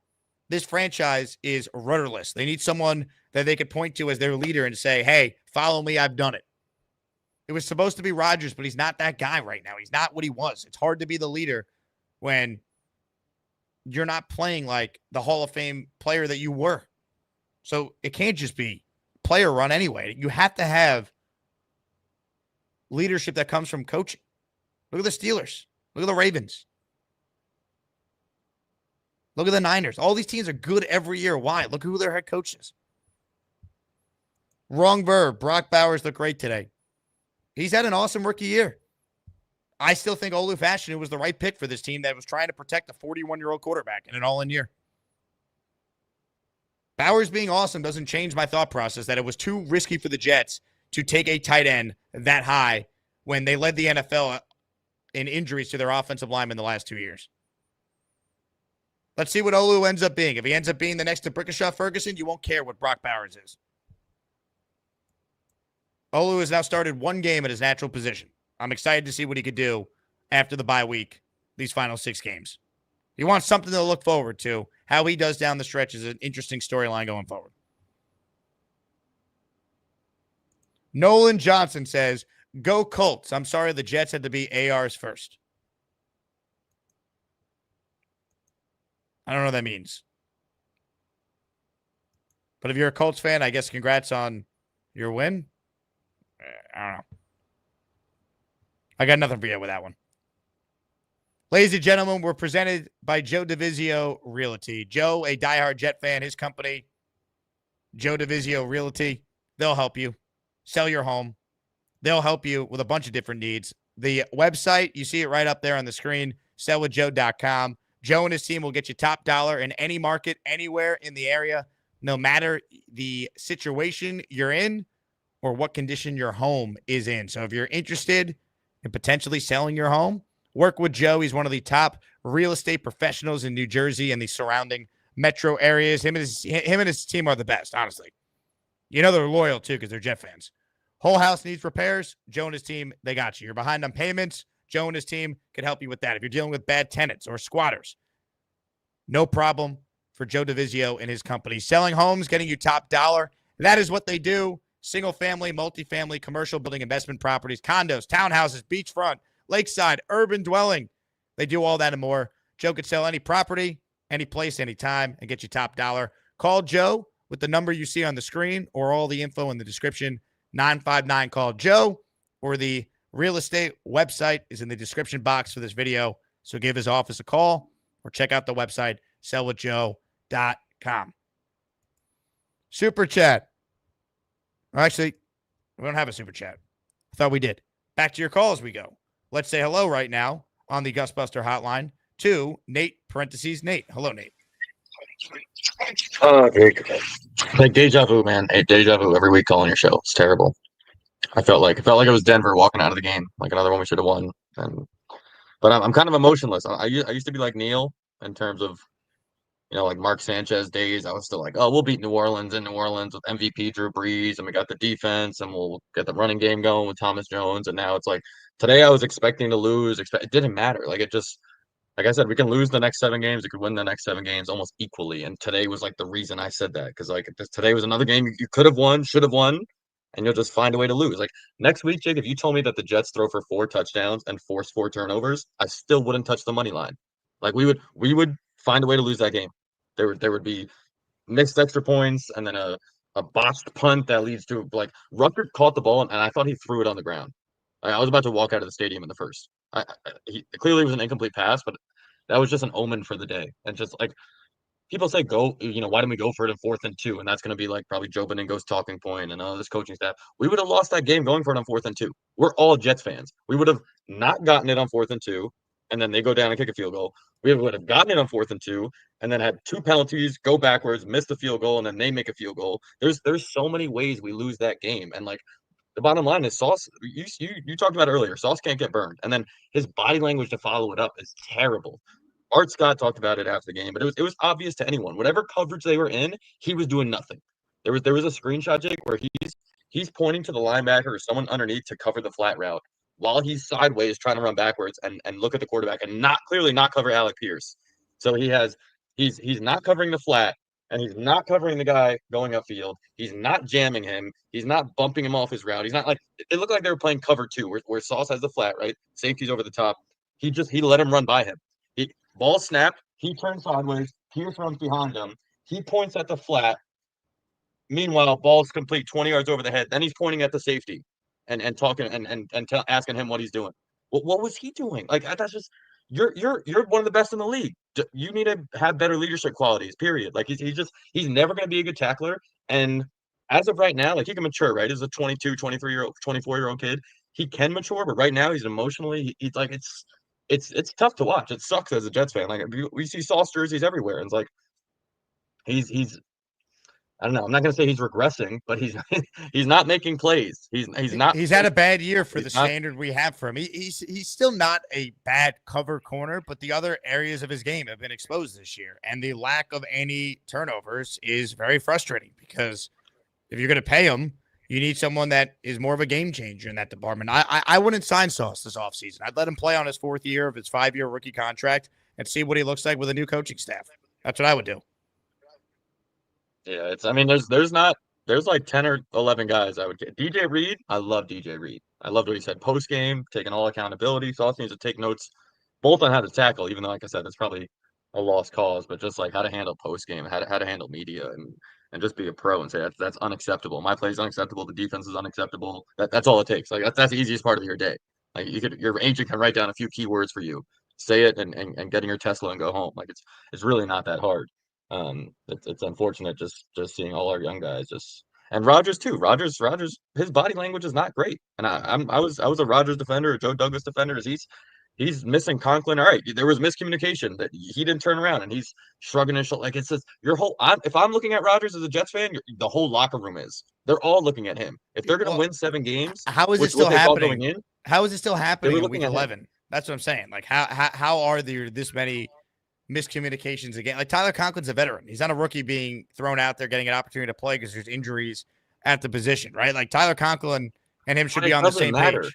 B: This franchise is rudderless. They need someone that they could point to as their leader and say, hey, follow me. I've done it. It was supposed to be Rodgers, but he's not that guy right now. He's not what he was. It's hard to be the leader when you're not playing like the Hall of Fame player that you were. So it can't just be player run anyway. You have to have leadership that comes from coaching. Look at the Steelers. Look at the Ravens. Look at the Niners. All these teams are good every year. Why? Look who their head coach is. Wrong verb. Brock Bowers looked great today. He's had an awesome rookie year. I still think Olu Fashanu was the right pick for this team that was trying to protect a 41-year-old quarterback in an all-in year. Bowers being awesome doesn't change my thought process that it was too risky for the Jets to take a tight end that high when they led the NFL in injuries to their offensive linemen the last 2 years. Let's see what Olu ends up being. If he ends up being the next to Brickashaw Ferguson, you won't care what Brock Bowers is. Olu has now started 1 game at his natural position. I'm excited to see what he could do after the bye week, these final 6 games. You want something to look forward to. How he does down the stretch is an interesting storyline going forward. Nolan Johnson says, go Colts. I'm sorry the Jets had to be ARs first. I don't know what that means. But if you're a Colts fan, I guess congrats on your win. I don't know. I got nothing for you with that one. Ladies and gentlemen, we're presented by Joe DeVizio Realty. Joe, a diehard Jet fan, his company, Joe DeVizio Realty, they'll help you sell your home. They'll help you with a bunch of different needs. The website, you see it right up there on the screen, sellwithjoe.com. Joe and his team will get you top dollar in any market, anywhere in the area, no matter the situation you're in or what condition your home is in. So if you're interested in potentially selling your home, work with Joe. He's one of the top real estate professionals in New Jersey and the surrounding metro areas. Him and his team are the best, honestly. You know they're loyal, too, because they're Jet fans. Whole house needs repairs. Joe and his team, they got you. You're behind on payments. Joe and his team can help you with that. If you're dealing with bad tenants or squatters, no problem for Joe DeVizio and his company. Selling homes, getting you top dollar. That is what they do. Single family, multifamily, commercial building, investment properties, condos, townhouses, beachfront, lakeside, urban dwelling. They do all that and more. Joe could sell any property, any place, anytime, and get you top dollar. Call Joe with the number you see on the screen or all the info in the description. 959-CALL-JOE, or the real estate website is in the description box for this video. So give his office a call or check out the website, sellwithjoe.com. Super chat. Actually, we don't have a super chat. I thought we did. Back to your call as we go. Let's say hello right now on the Gusbuster hotline to Nate, Nate. Hello, Nate.
R: Like deja vu, man. Deja vu every week calling your show. It's terrible. I felt like it was Denver walking out of the game, like another one we should have won. But I'm kind of emotionless. I used to be like Neil in terms of, like Mark Sanchez days. I was still like, oh, we'll beat New Orleans in New Orleans with MVP Drew Brees, and we got the defense, and we'll get the running game going with Thomas Jones. And now it's like today I was expecting to lose. It didn't matter. Like it just. Like I said, we can lose the next 7 games. We could win the next 7 games almost equally. And today was like the reason I said that. Because like today was another game you could have won, should have won, and you'll just find a way to lose. Like next week, Jake, if you told me that the Jets throw for 4 touchdowns and force 4 turnovers, I still wouldn't touch the money line. Like we would find a way to lose that game. There would be missed extra points and then a botched punt that leads to like Rutgers caught the ball and I thought he threw it on the ground. I was about to walk out of the stadium in the first. He clearly was an incomplete pass, but that was just an omen for the day. And just like people say, go, why didn't we go for it in 4th and 2? And that's going to be like probably Joe Beningo's talking point and this coaching staff. We would have lost that game going for it on 4th and 2. We're all Jets fans. We would have not gotten it on 4th and 2, and then they go down and kick a field goal. We would have gotten it on 4th and 2, and then had 2 penalties, go backwards, miss the field goal, and then they make a field goal. There's so many ways we lose that game, and like the bottom line is Sauce. You talked about earlier. Sauce can't get burned, and then his body language to follow it up is terrible. Art Scott talked about it after the game, but it was obvious to anyone. Whatever coverage they were in, he was doing nothing. There was a screenshot, Jake, where he's pointing to the linebacker or someone underneath to cover the flat route while he's sideways trying to run backwards and look at the quarterback and not cover Alec Pierce. So he's not covering the flat, and he's not covering the guy going upfield. He's not jamming him. He's not bumping him off his route. He's not like it looked like they were playing cover 2 where Sauce has the flat, right? Safety's over the top. He let him run by him. Ball snapped. He turns sideways. Pierce runs behind him. He points at the flat. Meanwhile, ball's complete 20 yards over the head. Then he's pointing at the safety and talking and asking him what he's doing. What was he doing? Like that's just you're one of the best in the league. You need to have better leadership qualities. Period. Like he's never going to be a good tackler. And as of right now, like he can mature. Right, as a 22, 23-year-old, 24-year-old kid, he can mature. But right now, he's emotionally. He's like it's tough to watch. It sucks as a Jets fan. Like we see Sauce jerseys everywhere, and it's like he's I don't know. I'm not gonna say he's regressing, but he's he's not making plays. He's not.
B: He's had a bad year for the standard we have for him. He's still not a bad cover corner, but the other areas of his game have been exposed this year, and the lack of any turnovers is very frustrating because if you're gonna pay him, you need someone that is more of a game changer in that department. I wouldn't sign Sauce this offseason. I'd let him play on his 4th year of his 5-year rookie contract and see what he looks like with a new coaching staff. That's what I would do.
R: Yeah, there's like 10 or 11 guys I would get. DJ Reed, I love DJ Reed. I loved what he said post game, taking all accountability. Sauce needs to take notes both on how to tackle, even though, like I said, it's probably a lost cause, but just like how to handle post game, how to handle media, and just be a pro and say that's unacceptable. My play is unacceptable. The defense is unacceptable. That's all it takes. Like that's the easiest part of your day. Like your agent can write down a few keywords for you, say it, and get in your Tesla and go home. Like it's really not that hard. It's unfortunate just seeing all our young guys and Rodgers too. Rodgers, his body language is not great. And I was a Rodgers defender, a Joe Douglas defender. He's missing Conklin. All right, there was miscommunication that he didn't turn around, and he's shrugging his shoulder. Like it's just your whole. If I'm looking at Rodgers as a Jets fan, the whole locker room is. They're all looking at him. If they're going to win 7 games,
B: how is it still happening? How is it still happening in Week 11? That's what I'm saying. Like how are there this many miscommunications again? Like Tyler Conklin's a veteran. He's not a rookie being thrown out there getting an opportunity to play because there's injuries at the position, right? Like Tyler Conklin and him should be on the same page.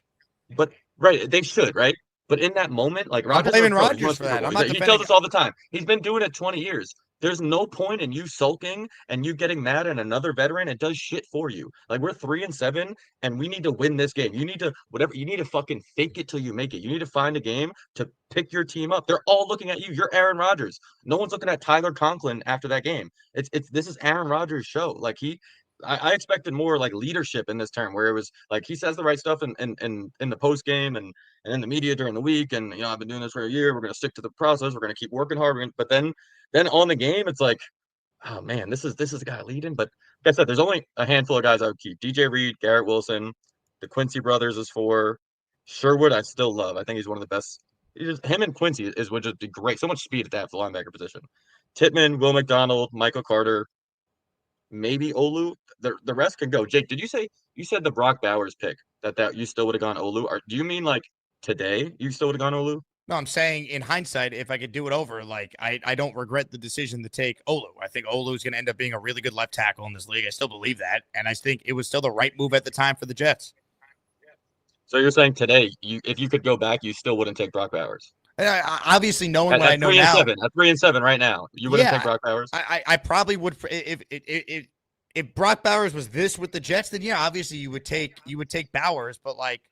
R: But right, they should, right? But in that moment, like
B: I'm blaming Rodgers for that.
R: He tells us all the time. He's been doing it 20 years. There's no point in you sulking and you getting mad at another veteran. It does shit for you. Like we're 3-7 and we need to win this game. You need to fucking fake it till you make it. You need to find a game to pick your team up. They're all looking at you. You're Aaron Rodgers. No one's looking at Tyler Conklin after that game. This is Aaron Rodgers' show. Like I expected more like leadership in this term where it was like he says the right stuff in the post game and in the media during the week. And I've been doing this for a year. We're gonna stick to the process. We're gonna keep working hard. But then on the game, it's like, oh man, this is the guy leading. But like I said, there's only a handful of guys I would keep. DJ Reed, Garrett Wilson, the Quincy brothers is 4. Sherwood, I still love. I think he's one of the best. Him and Quincy would just be great. So much speed at that linebacker position. Tittman, Will McDonald, Michael Carter, maybe Olu. The rest can go. Jake, did you said the Brock Bowers pick that you still would have gone Olu? Or do you mean like today you still would have gone Olu?
B: No, I'm saying in hindsight, if I could do it over, like I don't regret the decision to take Olu. I think Olu is going to end up being a really good left tackle in this league. I still believe that, and I think it was still the right move at the time for the Jets.
R: So you're saying today, if you could go back, you still wouldn't take Brock Bowers?
B: Obviously, knowing what I know now,
R: at 3-7 right now, you wouldn't take Brock Bowers.
B: I probably would if Brock Bowers was this with the Jets, then yeah, obviously you would take Bowers, but like.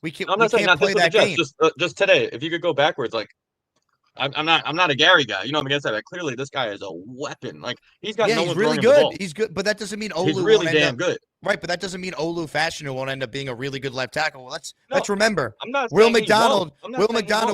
R: I'm not saying not play that game. Just today, if you could go backwards, like I'm not a Gary guy. You know, I'm against that. But clearly, this guy is a weapon. Like he's got
B: Yeah,
R: no
B: he's
R: one
B: really
R: throwing him the
B: good.
R: ball.
B: He's good, but that doesn't mean
R: He's
B: Olu
R: really
B: won't end
R: damn
B: up
R: good.
B: right. But that doesn't mean Olu Fashanu won't end up being a really good left tackle. Well, let's
R: No,
B: remember.
R: I'm not
B: Will
R: saying he
B: McDonald.
R: won't. I'm not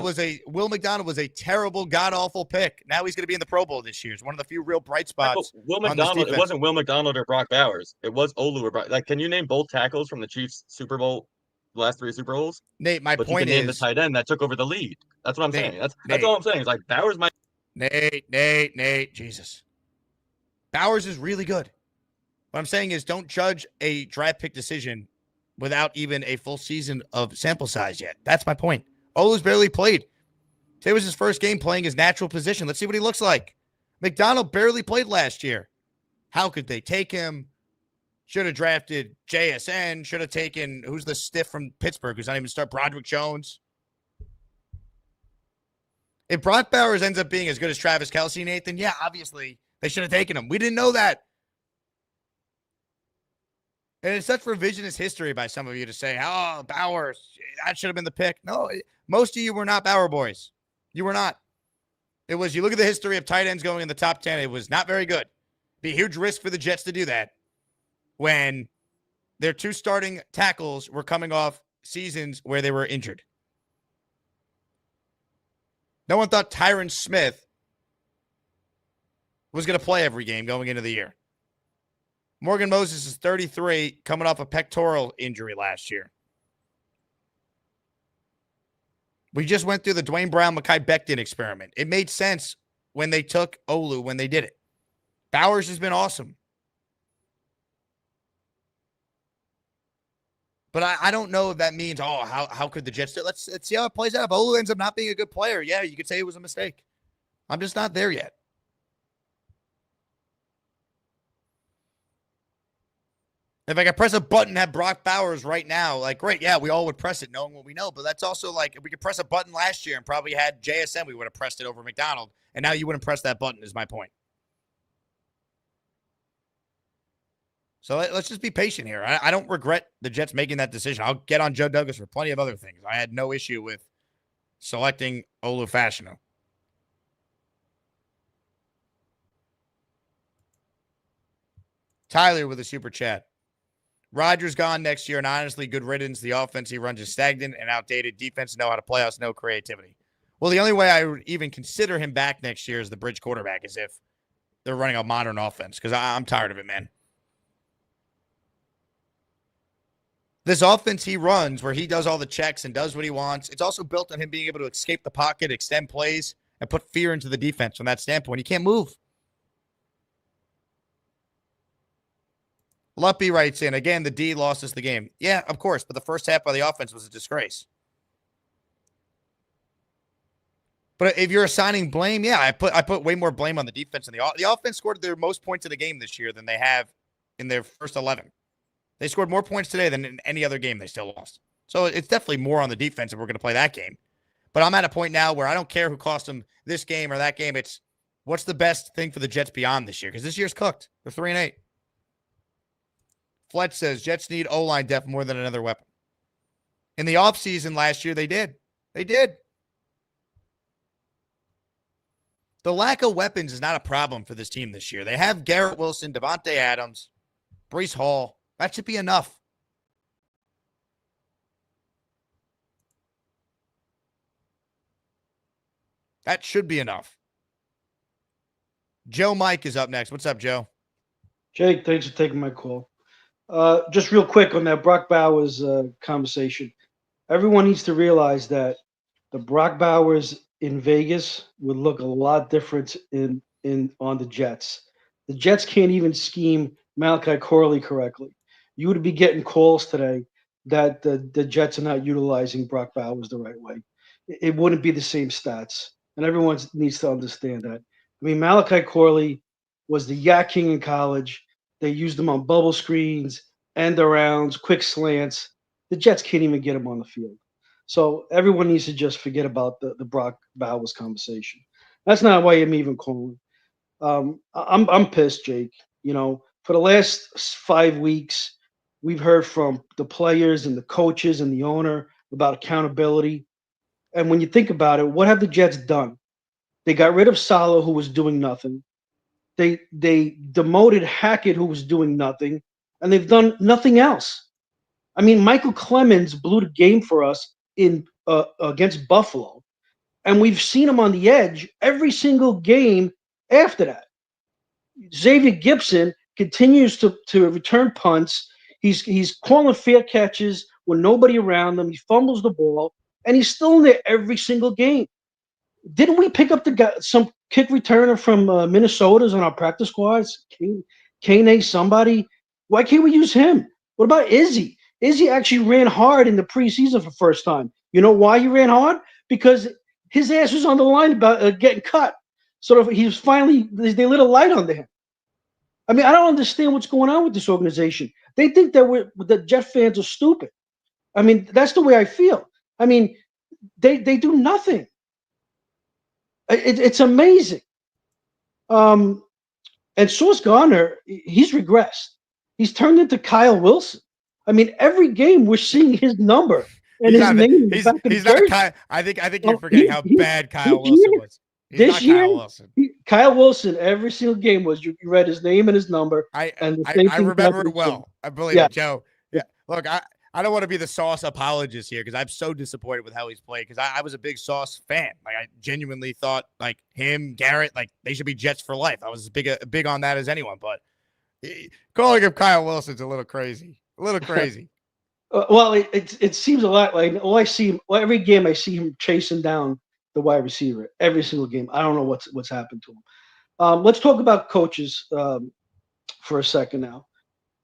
B: Will
R: saying he won't.
B: McDonald was a terrible, god awful pick. Now he's going to be in the Pro Bowl this year. It's one of the few real bright
R: Right, but
B: spots.
R: Will
B: on this
R: McDonald. It
B: defense.
R: wasn't Will McDonald or Brock Bowers. It was Olu or Brock. Like, can you name both tackles from the Chiefs Super Bowl, the last 3 Super Bowls?
B: Nate, my
R: but
B: point
R: you can name the
B: is
R: tight end that took over the lead. That's what I'm
B: Nate,
R: saying. That's
B: Nate.
R: all I'm saying. It's like Bowers might.
B: Nate, Jesus. Bowers is really good. What I'm saying is don't judge a draft pick decision without even a full season of sample size yet. That's my point. Olu's barely played. Today was his first game playing his natural position. Let's see what he looks like. McDonald barely played last year. How could they take him? Should have drafted JSN. Should have taken, who's the stiff from Pittsburgh who's not even start, Broderick Jones. If Brock Bowers ends up being as good as Travis Kelce, Nathan, yeah, obviously they should have taken him. We didn't know that. And it's such revisionist history by some of you to say, oh, Bowers, that should have been the pick. No, most of you were not Bauer boys. You were not. It was, you look at the history of tight ends going in the top 10, it was not very good. Be a huge risk for the Jets to do that when their 2 starting tackles were coming off seasons where they were injured. No one thought Tyron Smith was going to play every game going into the year. Morgan Moses is 33, coming off a pectoral injury last year. We just went through the Dwayne Brown, Mekhi Becton experiment. It made sense when they took Olu, when they did it. Bowers has been awesome. But I don't know if that means, how could the Jets do it? Let's see how it plays out. If Olu ends up not being a good player, yeah, you could say it was a mistake. I'm just not there yet. If I could press a button and have Brock Bowers right now, like, great, yeah, we all would press it knowing what we know. But that's also like, if we could press a button last year and probably had JSN, we would have pressed it over McDonald. And now you wouldn't press that button is my point. So let's just be patient here. I don't regret the Jets making that decision. I'll get on Joe Douglas for plenty of other things. I had no issue with selecting Olu Fashanu. Tyler with a super chat. Rodgers gone next year, and honestly, good riddance. The offense he runs is stagnant and outdated. Defense know how to play us, no creativity. Well, the only way I would even consider him back next year as the bridge quarterback is if they're running a modern offense, because I'm tired of it, man. This offense he runs, where he does all the checks and does what he wants, it's also built on him being able to escape the pocket, extend plays, and put fear into the defense from that standpoint. He can't move. Luppy writes in, again, the D lost us the game. Yeah, of course, but the first half of the offense was a disgrace. But if you're assigning blame, yeah, I put way more blame on the defense. And the offense scored their most points in the game this year than they have in their first 11. They scored more points today than in any other game they still lost. So it's definitely more on the defense if we're going to play that game. But I'm at a point now where I don't care who cost them this game or that game. It's what's the best thing for the Jets beyond this year? Because this year's cooked. They're 3-8. Fletch says Jets need O-line depth more than another weapon. In the offseason last year, they did. They did. The lack of weapons is not a problem for this team this year. They have Garrett Wilson, Devontae Adams, Breece Hall. That should be enough. That should be enough. Joe Mike is up next. What's up, Joe?
S: Jake, thanks for taking my call. Just real quick on that Brock Bowers conversation. Everyone needs to realize that the Brock Bowers in Vegas would look a lot different on the Jets. The Jets can't even scheme Malachi Corley correctly. You would be getting calls today that the Jets are not utilizing Brock Bowers the right way. It wouldn't be the same stats. And everyone needs to understand that. I mean, Malachi Corley was the yak king in college. They used him on bubble screens, end arounds, quick slants. The Jets can't even get him on the field. So everyone needs to just forget about the Brock Bowers conversation. That's not why I'm even calling. I'm pissed, Jake. You know, for the last 5 weeks, we've heard from the players and the coaches and the owner about accountability. And when you think about it, what have the Jets done? They got rid of Salah, who was doing nothing. They demoted Hackett, who was doing nothing, and they've done nothing else. I mean, Michael Clemens blew the game for us in against Buffalo, and we've seen him on the edge every single game after that. Xavier Gibson continues to return punts. He's calling fair catches with nobody around him. He fumbles the ball, and he's still in there every single game. Didn't we pick up some kick returner from Minnesota's on our practice squads? Kane, somebody. Why can't we use him? What about Izzy? Izzy actually ran hard in the preseason for the first time. You know why he ran hard? Because his ass was on the line about getting cut. So he was finally, they lit a light under him. I mean, I don't understand what's going on with this organization. They think that Jet fans are stupid. I mean, that's the way I feel. I mean, they do nothing. It's amazing. And Sauce Gardner, he's regressed. He's turned into Kyle Wilson. I mean, every game we're seeing his number and his name in the back of the jersey.
B: I think you're forgetting how bad Kyle Wilson was. He's
S: This
B: not
S: year,
B: Kyle Wilson.
S: Kyle Wilson, every single game was you read his name and his number.
B: I
S: thing
B: remember
S: happened
B: it well. I believe it, Joe. Yeah. Look, I don't want to be the Sauce apologist here because I'm so disappointed with how he's played because I was a big Sauce fan. Like I genuinely thought like him, Garrett, like they should be Jets for life. I was as big on that as anyone, but calling him Kyle Wilson's a little crazy. A little crazy.
S: Well, it seems a lot like every game I see him chasing down the wide receiver every single game. I don't know what's happened to him. Let's talk about coaches for a second now.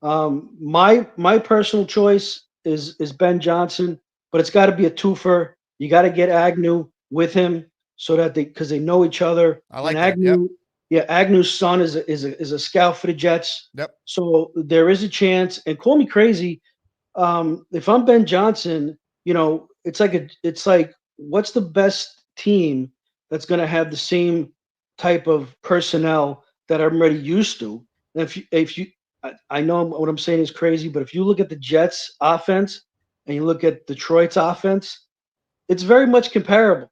S: My personal choice is Ben Johnson, but it's got to be a twofer. You got to get Agnew with him so that because they know each other.
B: I like
S: and
B: Agnew.
S: Yep. Yeah, Agnew's son is a scout for the Jets.
B: Yep.
S: So there is a chance. And call me crazy, if I'm Ben Johnson, it's like what's the best team that's going to have the same type of personnel that I'm already used to? And if you I know what I'm saying is crazy, but if you look at the Jets offense and you look at Detroit's offense, it's very much comparable,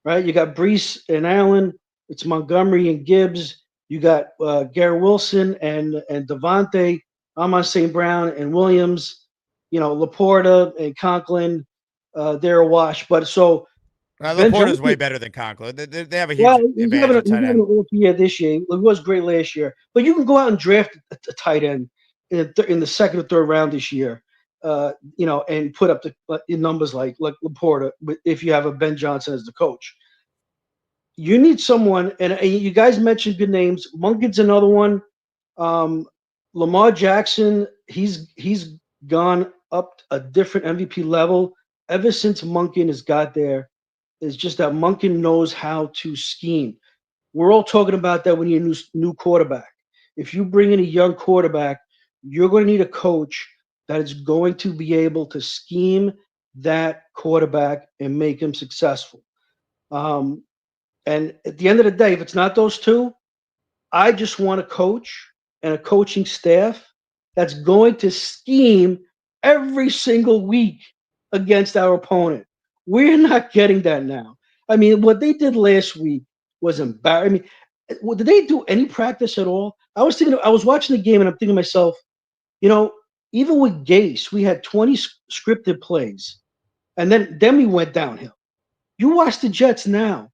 S: right? You got Brees and Allen, it's Montgomery and Gibbs. You got Garrett Wilson and Devontae, Amon St. Brown and Williams, Laporta and Conklin, they're a wash. But so
B: Laporta's way better than Conklin. They have a huge
S: he's
B: advantage
S: having
B: at tight
S: an
B: end.
S: off year this year. It was great last year, but you can go out and draft a tight end in the second or third round this year, and put up the numbers like Laporta if you have a Ben Johnson as the coach. You need someone, and you guys mentioned good names. Munkin's another one. Lamar Jackson, he's gone up a different MVP level ever since Munkin has got there. It's just that Munkin knows how to scheme. We're all talking about that when you're a new quarterback. If you bring in a young quarterback, you're going to need a coach that is going to be able to scheme that quarterback and make him successful. And at the end of the day, if it's not those two, I just want a coach and a coaching staff that's going to scheme every single week against our opponent. We're not getting that now. I mean, what they did last week was embarrassing. I mean, did they do any practice at all? I was watching the game and I'm thinking to myself, even with Gase, we had 20 scripted plays, and then we went downhill. You watch the Jets now.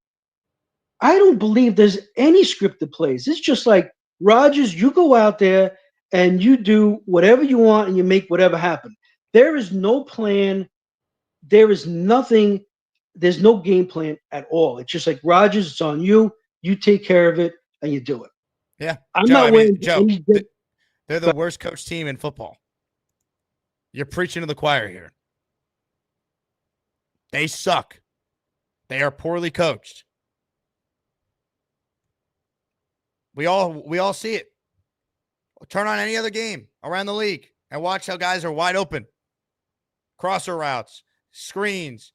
S: I don't believe there's any scripted plays. It's just like Rodgers, you go out there and you do whatever you want and you make whatever happen. There is no plan. There is nothing. There's no game plan at all. It's just like Rodgers, it's on you. You take care of it and you do it.
B: Yeah.
S: I'm
B: Joe,
S: not wearing
B: Joe, they're the worst coach team in football. You're preaching to the choir here. They suck. They are poorly coached. We all see it. Turn on any other game around the league and watch how guys are wide open. Crosser routes, screens.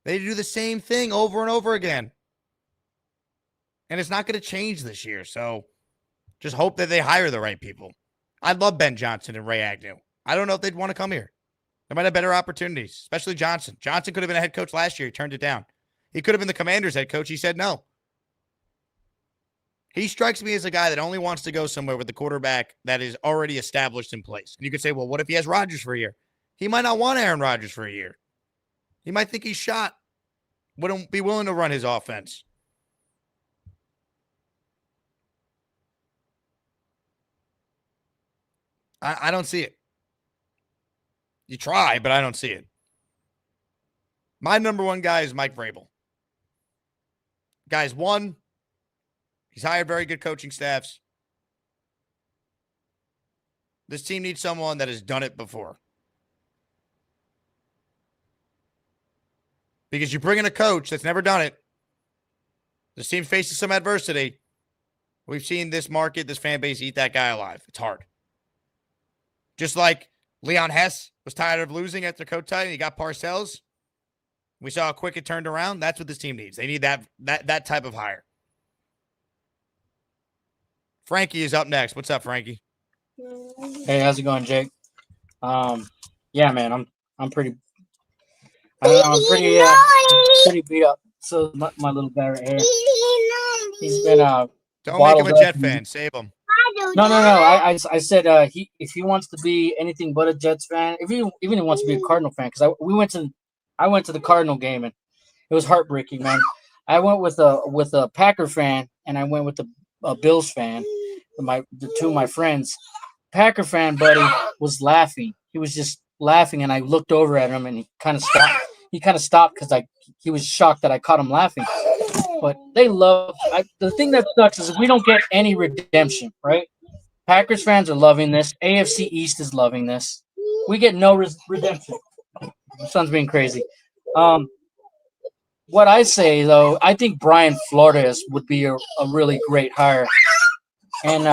B: They do the same thing over and over again. And it's not going to change this year. So just hope that they hire the right people. I love Ben Johnson and Ray Agnew. I don't know if they'd want to come here. They might have better opportunities, especially Johnson. Johnson could have been a head coach last year. He turned it down. He could have been the Commanders' head coach. He said no. He strikes me as a guy that only wants to go somewhere with the quarterback that is already established in place. And you could say, well, what if he has Rodgers for a year? He might not want Aaron Rodgers for a year. He might think he's shot. Wouldn't be willing to run his offense. I don't see it. You try, but I don't see it. My number one guy is Mike Vrabel. Guy's won. He's hired very good coaching staffs. This team needs someone that has done it before. Because you bring in a coach that's never done it. This team faces some adversity. We've seen this market, this fan base eat that guy alive. It's hard. Just like Leon Hess was tired of losing after coach title, he got Parcells. We saw how quick it turned around. That's what this team needs. They need that type of hire. Frankie is up next. What's up, Frankie?
T: Hey, how's it going, Jake? Yeah, man, I'm pretty. I don't know, I'm pretty beat up. So my little guy right here, he's been
B: Don't make him a Jet fan. Save him.
T: No. I said if he wants to be anything but a Jets fan, even if he wants to be a Cardinal fan, because I went to the Cardinal game and it was heartbreaking, man. I went with a Packer fan and I went with a Bills fan. The two of my friends, Packer fan buddy was laughing. He was just laughing, and I looked over at him and he kind of stopped. He kind of stopped because he was shocked that I caught him laughing. But they love the thing that sucks is we don't get any redemption, right? Packers fans are loving this. AFC East is loving this. We get no redemption. My son's being crazy. What I say though, I think Brian Flores would be a really great hire. And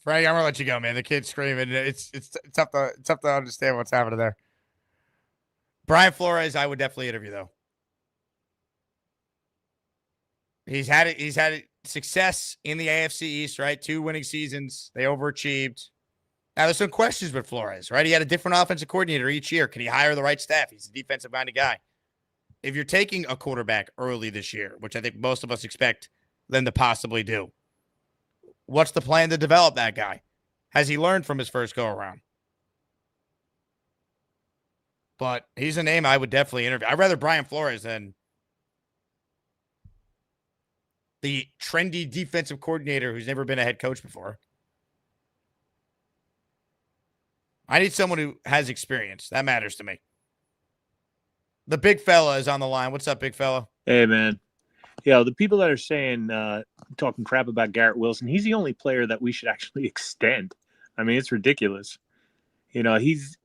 B: Frank, I'm gonna let you go, man. The kid's screaming. It's tough to understand what's happening there. Brian Flores, I would definitely interview though. He's had success in the AFC East, right? 2 winning seasons. They overachieved. Now there's some questions with Flores, right? He had a different offensive coordinator each year. Can he hire the right staff? He's a defensive minded guy. If you're taking a quarterback early this year, which I think most of us expect them to possibly do, what's the plan to develop that guy? Has he learned from his first go around? But he's a name I would definitely interview. I'd rather Brian Flores than the trendy defensive coordinator who's never been a head coach before. I need someone who has experience. That matters to me. The big fella is on the line. What's up, big fella?
U: Hey, man. Yeah, the people that are saying, talking crap about Garrett Wilson, he's the only player that we should actually extend. I mean, it's ridiculous. You know, he's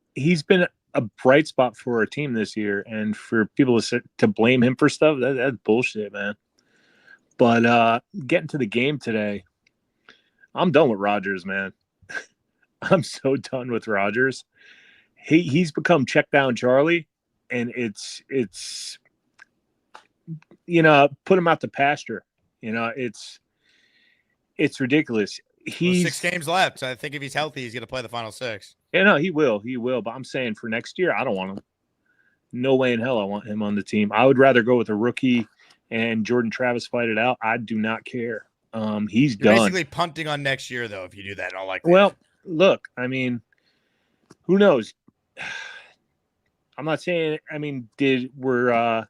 U: been a bright spot for our team this year, and for people to blame him for stuff, that's bullshit, man. But getting to the game today, I'm done with Rodgers, man. I'm so done with Rodgers. He's become check down Charlie, and it's you know, put him out to pasture. You know, it's ridiculous.
B: He's 6 games left. So I think if he's healthy, he's going to play the final 6.
U: Yeah, no, he will. But I'm saying for next year, I don't want him. No way in hell I want him on the team. I would rather go with a rookie and Jordan Travis fight it out. I do not care. He's
B: You're
U: done.
B: basically punting on next year, though, if you do that. I don't like that.
U: Well, look, I mean, who knows? I'm not saying. I mean, were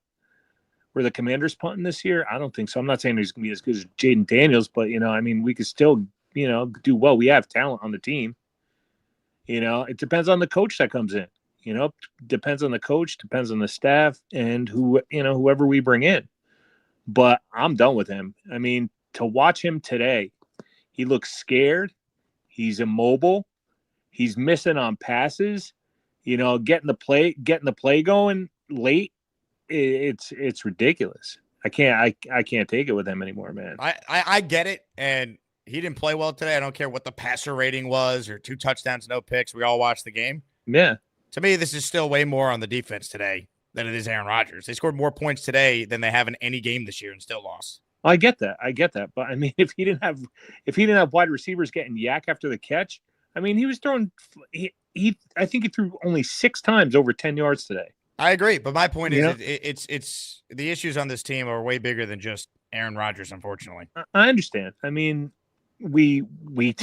U: the Commanders punting this year? I don't think so. I'm not saying he's going to be as good as Jaden Daniels, but you know, I mean, we could still, you know, do well. We have talent on the team. You know, it depends on the coach that comes in. You know, depends on the coach, depends on the staff, and whoever we bring in. But I'm done with him. I mean, to watch him today, he looks scared. He's immobile. He's missing on passes. You know, getting the play going late. It's ridiculous. I can't take it with him anymore, man.
B: I get it, and he didn't play well today. I don't care what the passer rating was or 2 touchdowns, no picks. We all watched the game.
U: Yeah.
B: To me, this is still way more on the defense today than it is Aaron Rodgers. They scored more points today than they have in any game this year and still lost.
U: I get that. But I mean, if he didn't have wide receivers getting yak after the catch, I mean, he was throwing. I think he threw only 6 times over 10 yards today.
B: I agree, but my point is, it's the issues on this team are way bigger than just Aaron Rodgers, unfortunately.
U: I understand. I mean, we we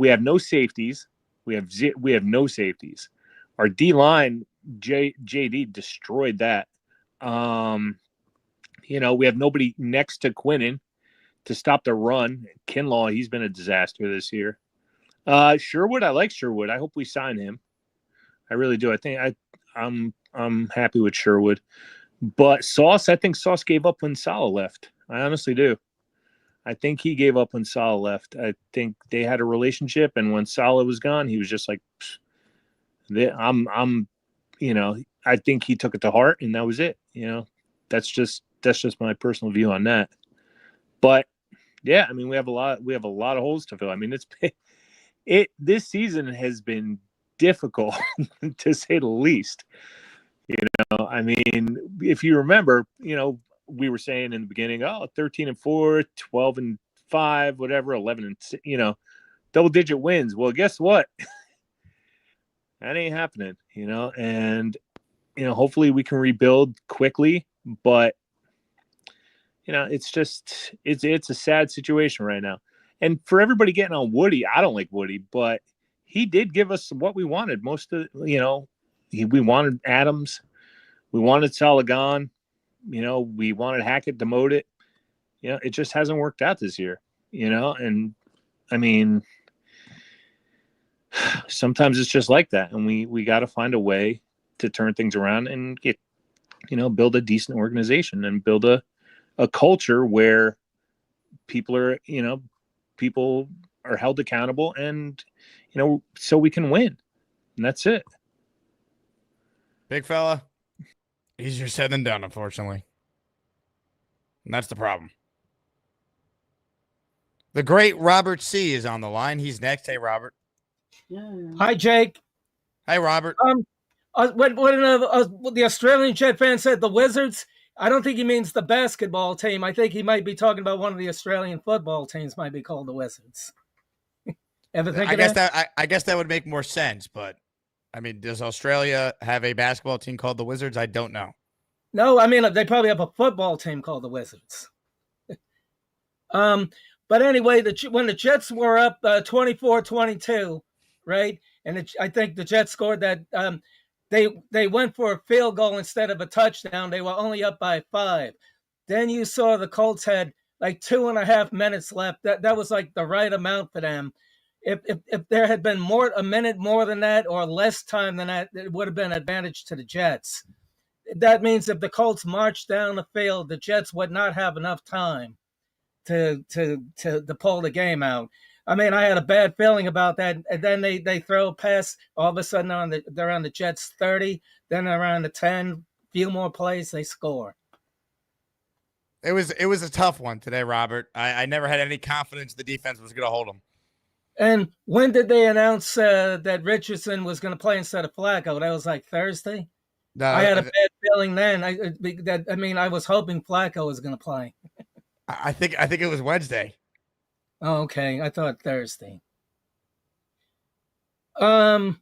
U: have no safeties. We have no safeties. Our D line, JD destroyed that. We have nobody next to Quinnen to stop the run. Kinlaw, he's been a disaster this year. Sherwood, I like Sherwood. I hope we sign him. I really do. I'm happy with Sherwood. But Sauce, I think Sauce gave up when Salah left. I honestly do. I think he gave up when Salah left. I think they had a relationship, and when Salah was gone, he was just like, I think he took it to heart, and that was it. That's just my personal view on that. But yeah, I mean, we have a lot of holes to fill. I mean, this season has been difficult to say the least. I mean, if you remember, we were saying in the beginning, 13-4, 12-5, whatever, 11 double-digit wins. Well, guess what? That ain't happening, and hopefully we can rebuild quickly, but it's a sad situation right now. And for everybody getting on Woody, I don't like Woody, but he did give us what we wanted. We wanted Adams, we wanted Salagon, we wanted Hackett demoted. It just hasn't worked out this year, and I mean, sometimes it's just like that, and we got to find a way to turn things around and get, build a decent organization and build a culture where people are held accountable, and so we can win, and that's it.
B: Big fella, easier said than done, unfortunately. And that's the problem. The great Robert C. is on the line. He's next. Hey, Robert.
C: Hi, Jake.
B: Hey, Robert.
C: When the Australian Jet fan said the Wizards, I don't think he means the basketball team. I think he might be talking about one of the Australian football teams might be called the Wizards. Ever think of that?
B: I guess that would make more sense, but I mean, does Australia have a basketball team called the Wizards? I don't know.
C: No, I mean, they probably have a football team called the Wizards. But anyway, when the Jets were up 24-22, right? And I think the Jets scored that. They went for a field goal instead of a touchdown. They were only up by 5. Then you saw the Colts had like 2.5 minutes left. That was like the right amount for them. If there had been a minute more than that or less time than that, it would have been an advantage to the Jets. That means if the Colts marched down the field, the Jets would not have enough time to pull the game out. I mean, I had a bad feeling about that. And then they throw a pass. All of a sudden, they're on the Jets 30. Then they're around the 10. Few more plays, they score.
B: It was a tough one today, Robert. I never had any confidence the defense was going to hold them.
C: And when did they announce that Richardson was going to play instead of Flacco? That was like Thursday. No, I had a bad feeling then. I was hoping Flacco was going to play.
B: I think it was Wednesday.
C: Oh, okay. I thought Thursday. And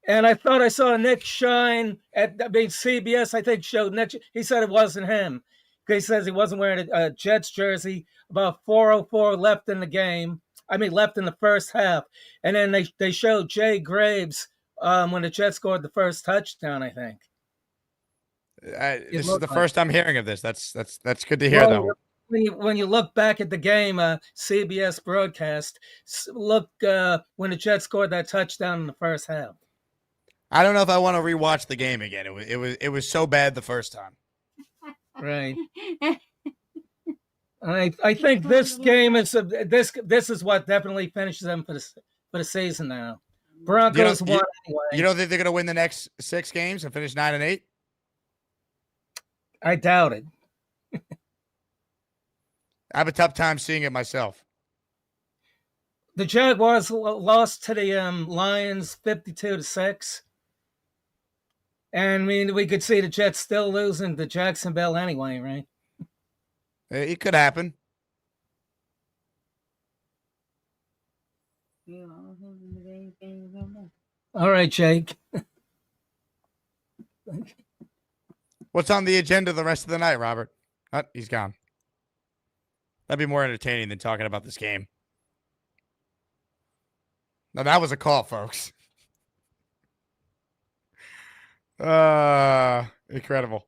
C: I thought I saw Nick Shine CBS, I think, showed Nick. He said it wasn't him. He says he wasn't wearing a Jets jersey. About 4:04 left in the game. Left in the first half. And then they showed Jay Graves when the Jets scored the first touchdown, I think.
B: This is the first I'm hearing of this. That's good to hear, though.
C: When you look back at the game, CBS broadcast, look when the Jets scored that touchdown in the first half.
B: I don't know if I want to rewatch the game again. It was so bad the first time.
C: Right. I think this game is this is what definitely finishes them for the season now. Broncos won anyway.
B: You don't think they're going to win the next 6 games and finish 9-8?
C: I doubt it.
B: I have a tough time seeing it myself.
C: The Jaguars lost to the Lions 52-6. And we could see the Jets still losing to Jacksonville anyway, right?
B: It could happen.
C: All right, Jake.
B: What's on the agenda the rest of the night, Robert? Oh, he's gone. That'd be more entertaining than talking about this game. Now, that was a call, folks. Incredible.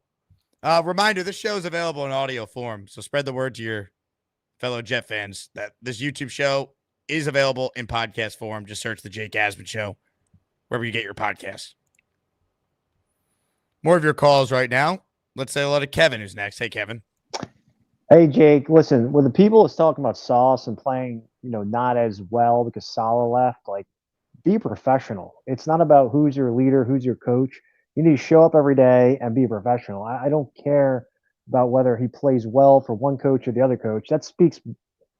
B: Reminder, this show is available in audio form, so spread the word to your fellow Jet fans that this YouTube show is available in podcast form. Just search the Jake Asman Show wherever you get your podcasts. More of your calls right now. Let's say hello to Kevin, who's next. Hey, Kevin.
D: Hey, Jake, listen, when the people is talking about Sauce and playing, not as well because Salah left, like, be professional. It's not about who's your leader, who's your coach. You need to show up every day and be a professional. I don't care about whether he plays well for one coach or the other coach. That speaks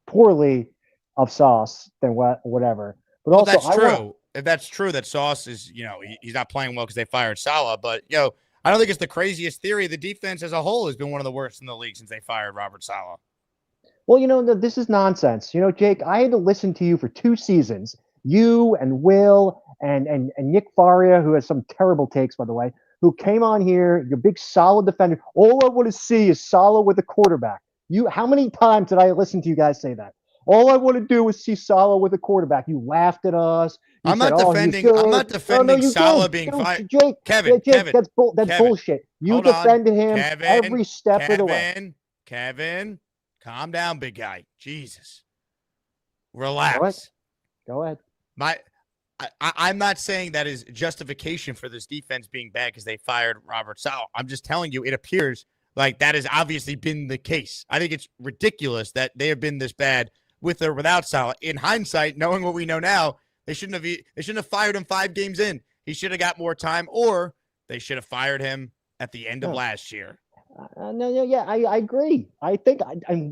D: poorly of Sauce than whatever. But
B: Well,
D: also,
B: that's true. If that's true, that Sauce is, he's not playing well because they fired Salah. But, I don't think it's the craziest theory. The defense as a whole has been one of the worst in the league since they fired Robert Salah.
D: Well, this is nonsense. Jake, I had to listen to you for 2 seasons. You and Will and Nick Faria, who has some terrible takes, by the way, who came on here, your big solid defender. All I want to see is Salah with a quarterback. How many times did I listen to you guys say that? All I want to do is see Salah with a quarterback. You laughed at us.
B: I'm not defending Salah being fired.
D: Jake,
B: Kevin,
D: that's bullshit. You
B: Hold
D: defended
B: on.
D: him every step of the way.
B: Kevin, calm down, big guy. Jesus. Relax.
D: Go ahead.
B: I'm not saying that is justification for this defense being bad because they fired Robert Salah. I'm just telling you, it appears like that has obviously been the case. I think it's ridiculous that they have been this bad with or without Salah. In hindsight, knowing what we know now, they shouldn't have fired him 5 games in. He should have got more time, or they should have fired him at the end of last year.
D: I agree. I think,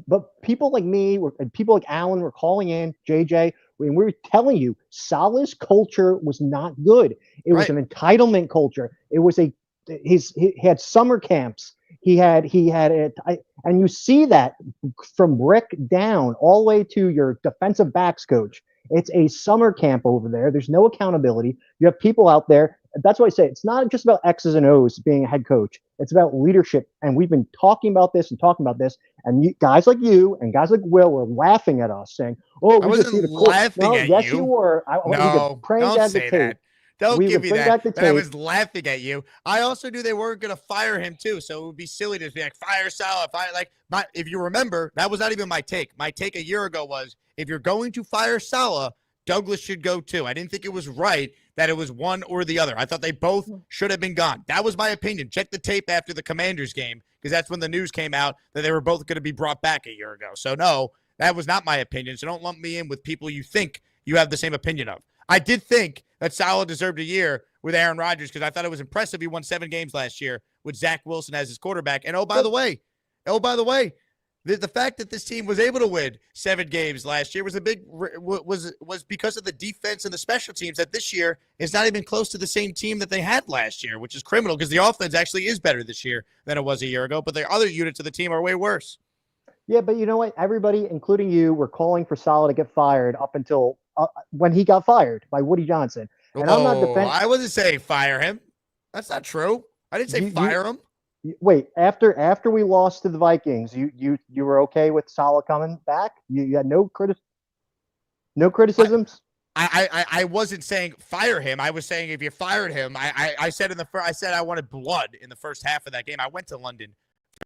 D: but people like me and people like Alan were calling in, JJ, and we were telling you Salah's culture was not good. It was an entitlement culture. It was he had summer camps. He had it, and you see that from Rick down all the way to your defensive backs coach. It's a summer camp over there. There's no accountability. You have people out there. That's why I say it's not just about X's and O's being a head coach. It's about leadership. And we've been talking about this. And guys like you and guys like Will were laughing at us saying, "Oh,
B: I wasn't laughing at you."
D: Yes, you were.
B: No, don't say that. Don't give me that. I was laughing at you. I also knew they weren't going to fire him too, so it would be silly to be like, fire Salah. If you remember, that was not even my take. My take a year ago was, if you're going to fire Salah, Douglas should go too. I didn't think it was right that it was one or the other. I thought they both should have been gone. That was my opinion. Check the tape after the Commanders game, because that's when the news came out that they were both going to be brought back a year ago. So no, that was not my opinion. So don't lump me in with people you think you have the same opinion of. I did think that Salah deserved a year with Aaron Rodgers because I thought it was impressive. He won 7 games last year with Zach Wilson as his quarterback. And oh, by the way, the fact that this team was able to win 7 games last year was was because of the defense and the special teams. That this year is not even close to the same team that they had last year, which is criminal because the offense actually is better this year than it was a year ago. But the other units of the team are way worse.
D: Yeah, but you know what? Everybody, including you, were calling for Salah to get fired up until when he got fired by Woody Johnson. And I'm not defending.
B: I wasn't saying fire him. That's not true. I didn't say fire him.
D: Wait, after we lost to the Vikings, you were okay with Salah coming back? You had no criticisms?
B: I wasn't saying fire him. I was saying if you fired him, I said I wanted blood in the first half of that game. I went to London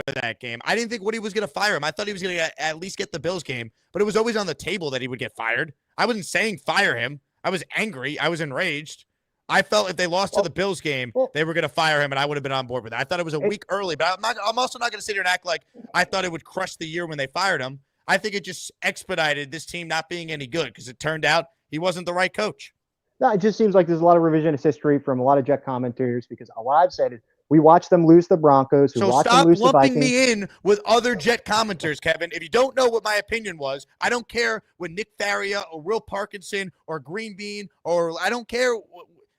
B: for that game. I didn't think Woody was going to fire him. I thought he was going to at least get the Bills game, but it was always on the table that he would get fired. I wasn't saying fire him. I was angry. I was enraged. I felt if they lost to the Bills game, they were going to fire him, and I would have been on board with that. I thought it was a week early, but I'm also not going to sit here and act like I thought it would crush the year when they fired him. I think it just expedited this team not being any good because it turned out he wasn't the right coach.
D: No, it just seems like there's a lot of revisionist history from a lot of Jet commentators because what I've said is we watched them lose the Broncos.
B: So stop lumping me in with other Jet commenters, Kevin. If you don't know what my opinion was, I don't care what Nick Faria or Will Parkinson or Green Bean or I don't care.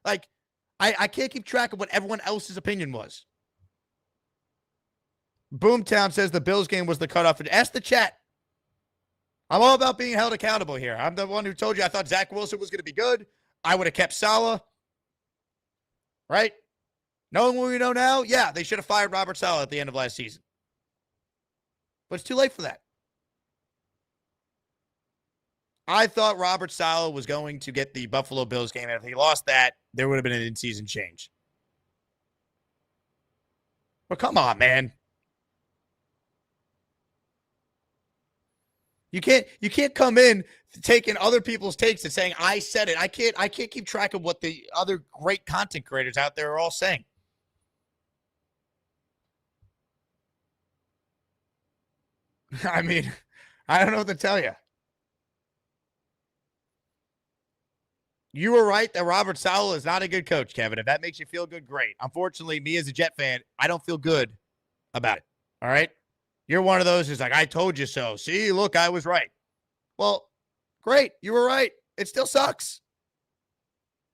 B: Like, I can't keep track of what everyone else's opinion was. Boomtown says the Bills game was the cutoff. Ask the chat. I'm all about being held accountable here. I'm the one who told you I thought Zach Wilson was going to be good. I would have kept Salah. Right? Knowing what we know now, yeah, they should have fired Robert Salah at the end of last season. But it's too late for that. I thought Robert Saleh was going to get the Buffalo Bills game, and if he lost that, there would have been an in-season change. But come on, man. You can't come in taking other people's takes and saying I said it. I can't keep track of what the other great content creators out there are all saying. I mean, I don't know what to tell you. You were right that Robert Saleh is not a good coach, Kevin. If that makes you feel good, great. Unfortunately, me as a Jet fan, I don't feel good about it. All right? You're one of those who's like, I told you so. See, look, I was right. Well, great. You were right. It still sucks.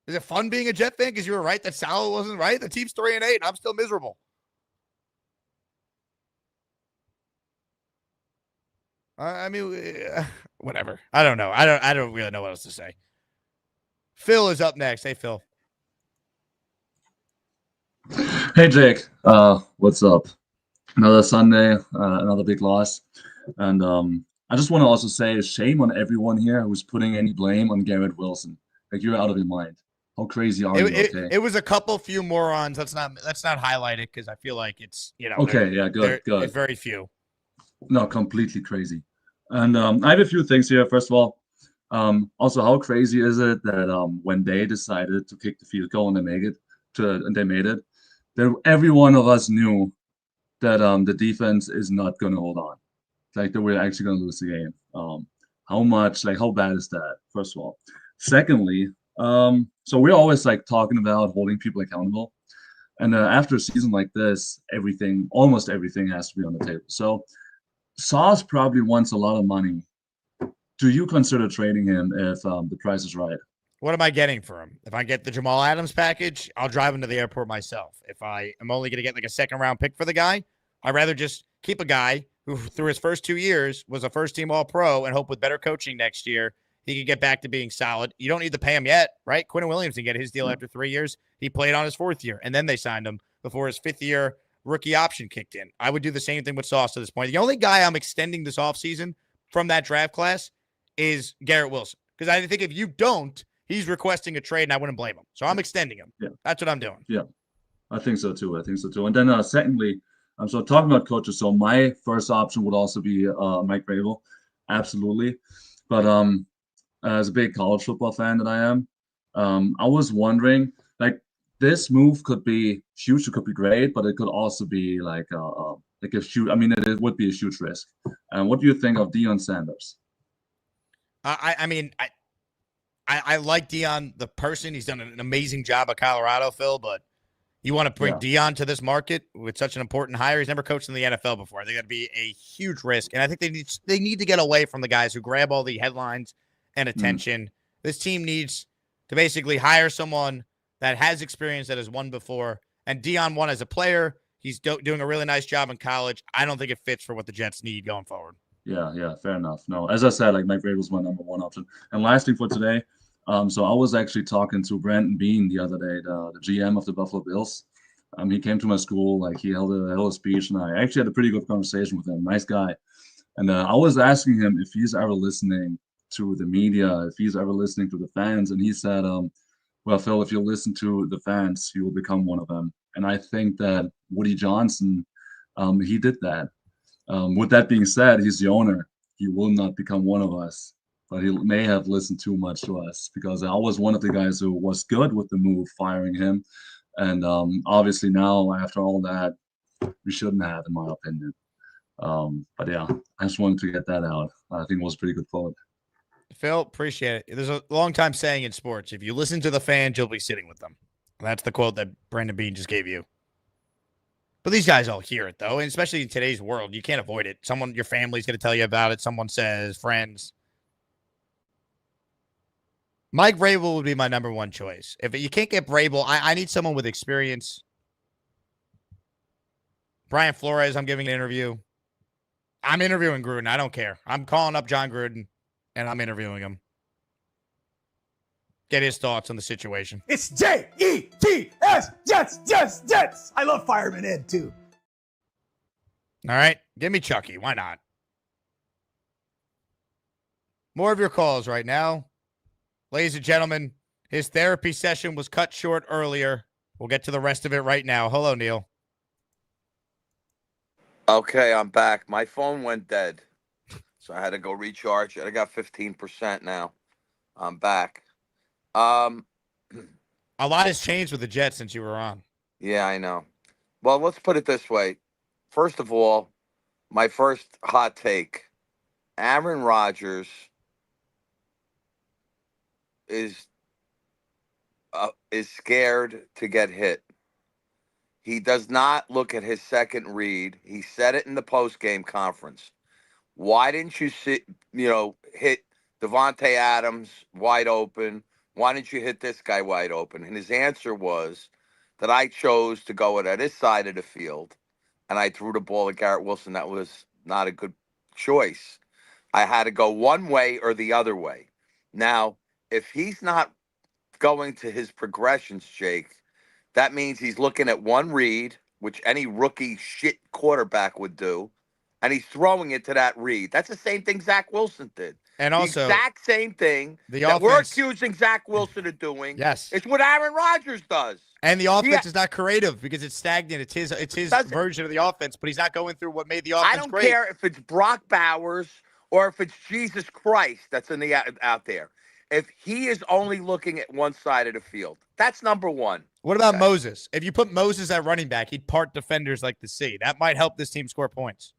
B: Is it fun being a Jet fan because you were right that Saleh wasn't right? The team's 3-8, and I'm still miserable. I mean, whatever. I don't know. I don't really know what else to say. Phil is up next. Hey, Phil.
E: Hey, Jake. What's up? Another Sunday, another big loss. And I just want to also say shame on everyone here who's putting any blame on Garrett Wilson. Like, you're out of your mind. How crazy are you? Okay.
B: It was a couple few morons. Let's not highlight it because I feel like it's,
E: Okay, yeah, good.
B: It's very few.
E: No, completely crazy. And I have a few things here. First of all, also, how crazy is it that when they decided to kick the field goal and they made it, that every one of us knew that the defense is not going to hold on, like that we're actually going to lose the game. How bad is that? First of all. Secondly, so we're always like talking about holding people accountable, and after a season like this, almost everything has to be on the table. So Sauce probably wants a lot of money. Do you consider trading him if the price is right?
B: What am I getting for him? If I get the Jamal Adams package, I'll drive him to the airport myself. If I am only going to get like a second-round pick for the guy, I'd rather just keep a guy who, through his first 2 years, was a first-team All-Pro and hope with better coaching next year, he could get back to being solid. You don't need to pay him yet, right? Quentin Williams didn't get his deal after 3 years. He played on his 4th year, and then they signed him before his 5th-year rookie option kicked in. I would do the same thing with Sauce to this point. The only guy I'm extending this offseason from that draft class is Garrett Wilson. Because I think if you don't, he's requesting a trade, and I wouldn't blame him. So I'm extending him.
E: Yeah.
B: That's what I'm doing.
E: Yeah, I think so too. And then secondly, so talking about coaches, so my first option would also be Mike Vrabel. Absolutely. But as a big college football fan that I am, I was wondering, like, this move could be huge, it could be great, but it could also be like a huge, it would be a huge risk. And what do you think of Deion Sanders?
B: I like Deion, the person. He's done an amazing job at Colorado, Phil, but you want to bring Deion to this market with such an important hire. He's never coached in the NFL before. I think that'd be a huge risk. And I think they need to get away from the guys who grab all the headlines and attention. This team needs to basically hire someone that has experience, that has won before. And Deion won as a player. He's doing a really nice job in college. I don't think it fits for what the Jets need going forward.
E: Yeah, fair enough. No, as I said, like, Mike Vrabel's my number one option. And last thing for today, so I was actually talking to Brandon Beane the other day, the GM of the Buffalo Bills. He came to my school, like, he held a speech, and I actually had a pretty good conversation with him. Nice guy. And I was asking him if he's ever listening to the media, if he's ever listening to the fans, and he said, well, Phil, if you listen to the fans, you will become one of them. And I think that Woody Johnson, he did that. With that being said, he's the owner. He will not become one of us, but he may have listened too much to us, because I was one of the guys who was good with the move, firing him. And obviously now, after all that, we shouldn't have, in my opinion. But yeah, I just wanted to get that out. I think it was a pretty good quote.
B: Phil, appreciate it. There's a long time saying in sports, if you listen to the fans, you'll be sitting with them. That's the quote that Brandon Beane just gave you. But these guys all hear it, though, and especially in today's world, you can't avoid it. Your family's going to tell you about it. Someone says, friends. Mike Vrabel would be my number one choice. If you can't get Vrabel, I need someone with experience. Brian Flores, I'm giving an interview. I'm interviewing Gruden. I don't care. I'm calling up John Gruden, and I'm interviewing him. Get his thoughts on the situation.
V: It's Jets, Jets. I love Fireman Ed, too.
B: All right. Give me Chucky. Why not? More of your calls right now. Ladies and gentlemen, his therapy session was cut short earlier. We'll get to the rest of it right now. Hello, Neil.
J: Okay, I'm back. My phone went dead, so I had to go recharge it. I got 15% now. I'm back.
B: A lot has changed with the Jets since you were on.
J: Yeah, I know. Well, let's put it this way. First of all, my first hot take: Aaron Rodgers is scared to get hit. He does not look at his second read. He said it in the post-game conference. Why didn't you hit Devontae Adams wide open? Why didn't you hit this guy wide open? And his answer was that I chose to go at his side of the field, and I threw the ball at Garrett Wilson. That was not a good choice. I had to go one way or the other way. Now, if he's not going to his progressions, Jake, that means he's looking at one read, which any rookie shit quarterback would do, and he's throwing it to that read. That's the same thing Zach Wilson did.
B: And
J: the
B: also,
J: exact same thing
B: the
J: that we're
B: offense-
J: accusing Zach Wilson of doing.
B: Yes.
J: It's what Aaron Rodgers does.
B: And the offense is not creative because it's stagnant. It's his
J: Doesn't-
B: version of the offense, but he's not going through what made the offense
J: I don't
B: great.
J: care if it's Brock Bowers or if it's Jesus Christ that's in the out there. If he is only looking at one side of the field, that's number one.
B: What about Moses? If you put Moses at running back, he'd part defenders like the sea. That might help this team score points.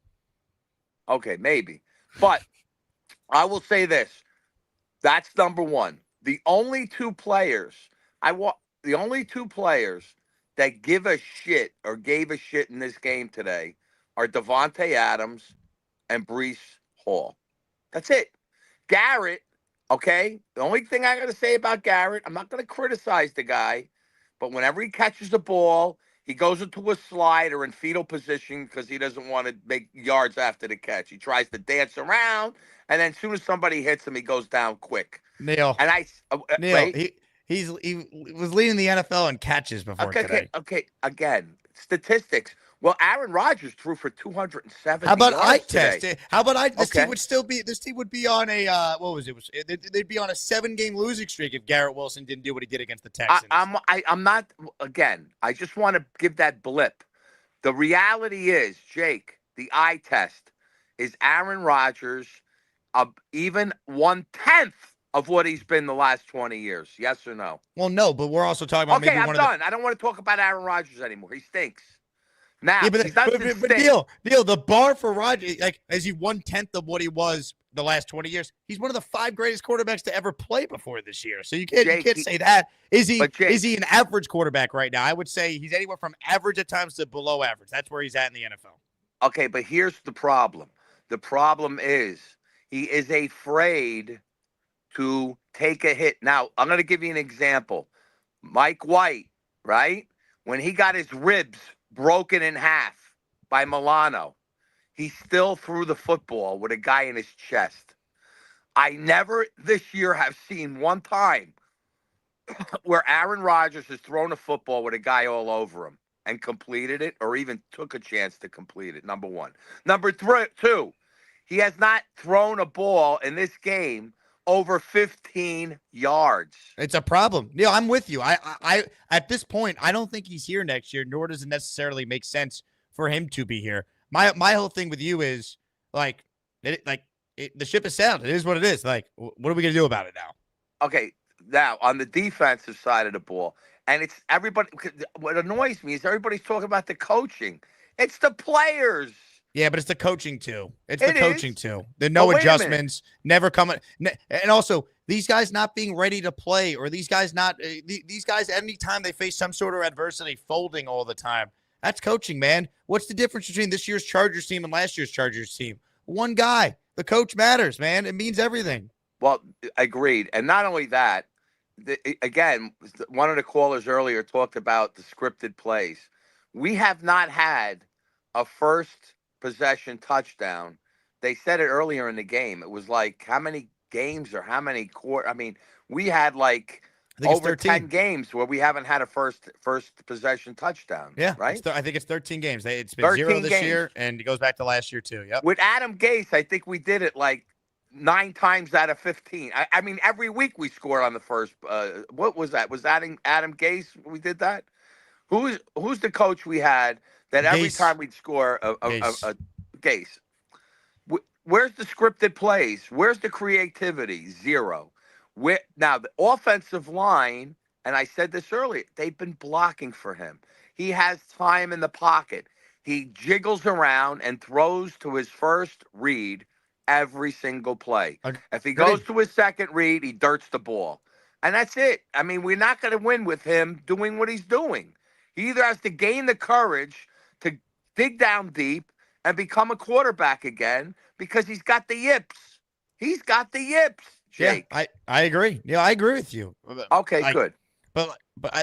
J: Okay, maybe. But I will say this. That's number one. The only two players that give a shit or gave a shit in this game today are Devontae Adams and Breece Hall. That's it. Garrett, okay? The only thing I got to say about Garrett, I'm not going to criticize the guy, but whenever he catches the ball, he goes into a slide or in fetal position because he doesn't want to make yards after the catch. He tries to dance around, and then as soon as somebody hits him, he goes down quick.
B: Neil.
J: And
B: Neil, he was leading the NFL in catches before today.
J: Okay. Again, statistics. Well, Aaron Rodgers threw for 270
B: How about
J: yards
B: eye
J: today.
B: test? How about this
J: Okay.
B: team would still be this team would be on a what was it? They'd be on a 7-game losing streak if Garrett Wilson didn't do what he did against the Texans.
J: I'm not, again, I just want to give that blip. The reality is, Jake, the eye test is Aaron Rodgers even 1/10 of what he's been the last 20 years. Yes or no?
B: Well, no, but we're also talking about
J: Okay,
B: maybe
J: I'm
B: one
J: done.
B: of the.
J: I don't want to talk about Aaron Rodgers anymore. He stinks. Now,
B: Yeah,
J: he doesn't
B: but
J: stink.
B: Neil, the bar for Rodgers, like, is he 1/10 of what he was the last 20 years? He's one of the 5 greatest quarterbacks to ever play before this year. So you can't say that. Is he an average quarterback right now? I would say he's anywhere from average at times to below average. That's where he's at in the NFL.
J: Okay, but here's the problem. The problem is he is afraid to take a hit. Now, I'm going to give you an example. Mike White, right? When he got his ribs broken in half by Milano, he still threw the football with a guy in his chest. I never this year have seen one time where Aaron Rodgers has thrown a football with a guy all over him and completed it or even took a chance to complete it, number one. Number two, he has not thrown a ball in this game over 15 yards.
B: It's a problem. Neil, I'm with you. I at this point, I don't think he's here next year, nor does it necessarily make sense for him to be here. My whole thing with you is the ship is sailed. It is what it is. Like, what are we gonna do about it now?
J: Okay, now on the defensive side of the ball, and it's everybody. What annoys me is everybody's talking about the coaching. It's the players.
B: Yeah, but it's the coaching too. It's
J: It
B: the coaching
J: is.
B: too. The no
J: But wait a minute.
B: adjustments, never coming, and also these guys not being ready to play, or these guys anytime they face some sort of adversity, folding all the time. That's coaching, man. What's the difference between this year's Chargers team and last year's Chargers team? One guy. The coach matters, man. It means everything.
J: Well, agreed. And not only that, again, one of the callers earlier talked about the scripted plays. We have not had a first possession touchdown. They said it earlier in the game. It was like how many games or how many quarters? I mean, we had like over 10 games where we haven't had a first possession touchdown.
B: Yeah,
J: right.
B: I think it's 13 games. It's been 0 this year, and it goes back to last year too. Yep.
J: With Adam Gase, I think we did it like 9 times out of 15. I mean, every week we scored on the first. What was that? Was that Adam Gase? We did that. Who's the coach we had that every
B: Gase.
J: time we'd score
B: Gase.
J: a Gase? Where's the scripted plays? Where's the creativity? Zero. Now the offensive line, and I said this earlier, they've been blocking for him. He has time in the pocket. He jiggles around and throws to his first read every single play. If he goes to his second read, he dirts the ball. And that's it. I mean, we're not going to win with him doing what he's doing. He either has to gain the courage to dig down deep and become a quarterback again because he's got the yips. He's got the yips, Jake.
B: Yeah, I agree. Yeah, I agree with you.
J: Okay, good.
B: But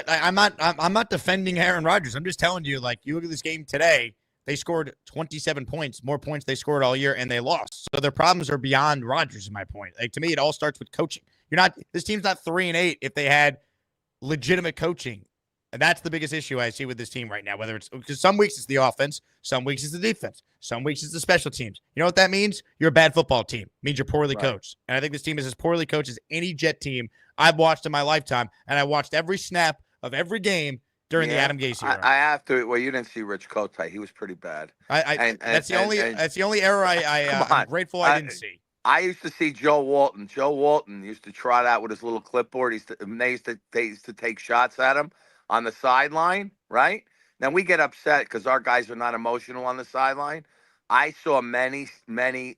B: I'm not defending Aaron Rodgers. I'm just telling you, like, you look at this game today, they scored 27 points, more points they scored all year, and they lost. So their problems are beyond Rodgers, is my point. Like, to me, it all starts with coaching. This team's not 3-8 if they had legitimate coaching. And that's the biggest issue I see with this team right now, whether it's because some weeks it's the offense, some weeks it's the defense, some weeks it's the special teams. You know what that means? You're a bad football team. It means you're poorly coached. And I think this team is as poorly coached as any Jet team I've watched in my lifetime. And I watched every snap of every game during the Adam Gase era.
J: I have to. Well, you didn't see Rich Kotite. He was pretty bad.
B: That's the only error I'm grateful I didn't see.
J: I used to see Joe Walton. Joe Walton used to trot out with his little clipboard. They used to take shots at him on the sideline, right? Now we get upset because our guys are not emotional on the sideline. I saw many, many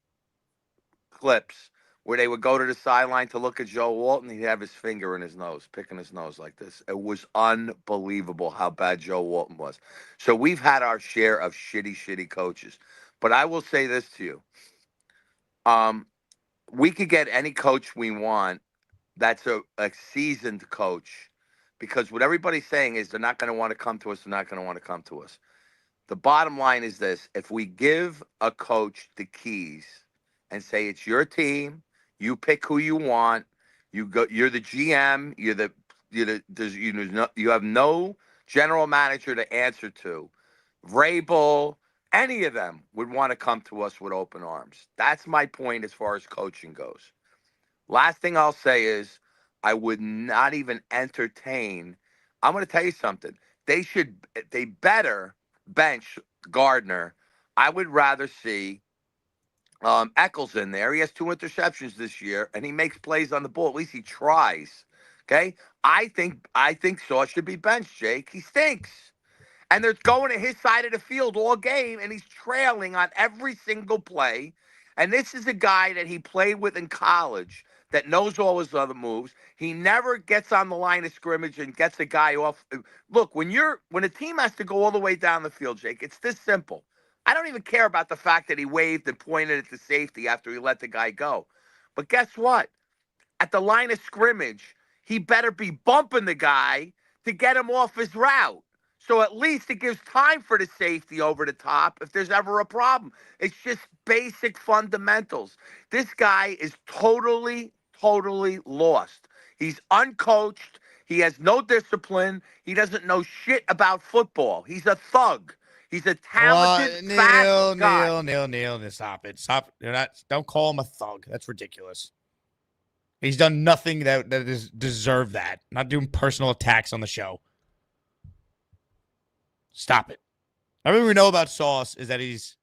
J: clips where they would go to the sideline to look at Joe Walton. He'd have his finger in his nose, picking his nose like this. It was unbelievable how bad Joe Walton was. So we've had our share of shitty coaches. But I will say this to you. We could get any coach we want that's a seasoned coach, because what everybody's saying is they're not going to want to come to us. They're not going to want to come to us. The bottom line is this. If we give a coach the keys and say it's your team, you pick who you want, you're the GM, you have no general manager to answer to, Vrabel, any of them would want to come to us with open arms. That's my point as far as coaching goes. Last thing I'll say is I would not even entertain. I'm going to tell you something. They better bench Gardner. I would rather see Eccles in there. He has 2 interceptions this year, and he makes plays on the ball. At least he tries. Okay? I think Sauce should be benched, Jake. He stinks. And they're going to his side of the field all game, and he's trailing on every single play. And this is a guy that he played with in college that knows all his other moves. He never gets on the line of scrimmage and gets a guy off. Look, when a team has to go all the way down the field, Jake, it's this simple. I don't even care about the fact that he waved and pointed at the safety after he let the guy go. But guess what? At the line of scrimmage, he better be bumping the guy to get him off his route. So at least it gives time for the safety over the top if there's ever a problem. It's just basic fundamentals. This guy is totally lost. He's uncoached. He has no discipline. He doesn't know shit about football. He's a thug. He's a talented, fast guy.
B: Neil, stop it. Stop. Don't call him a thug. That's ridiculous. He's done nothing that is deserved that. Not doing personal attacks on the show. Stop it. Everything we know about Sauce is that he's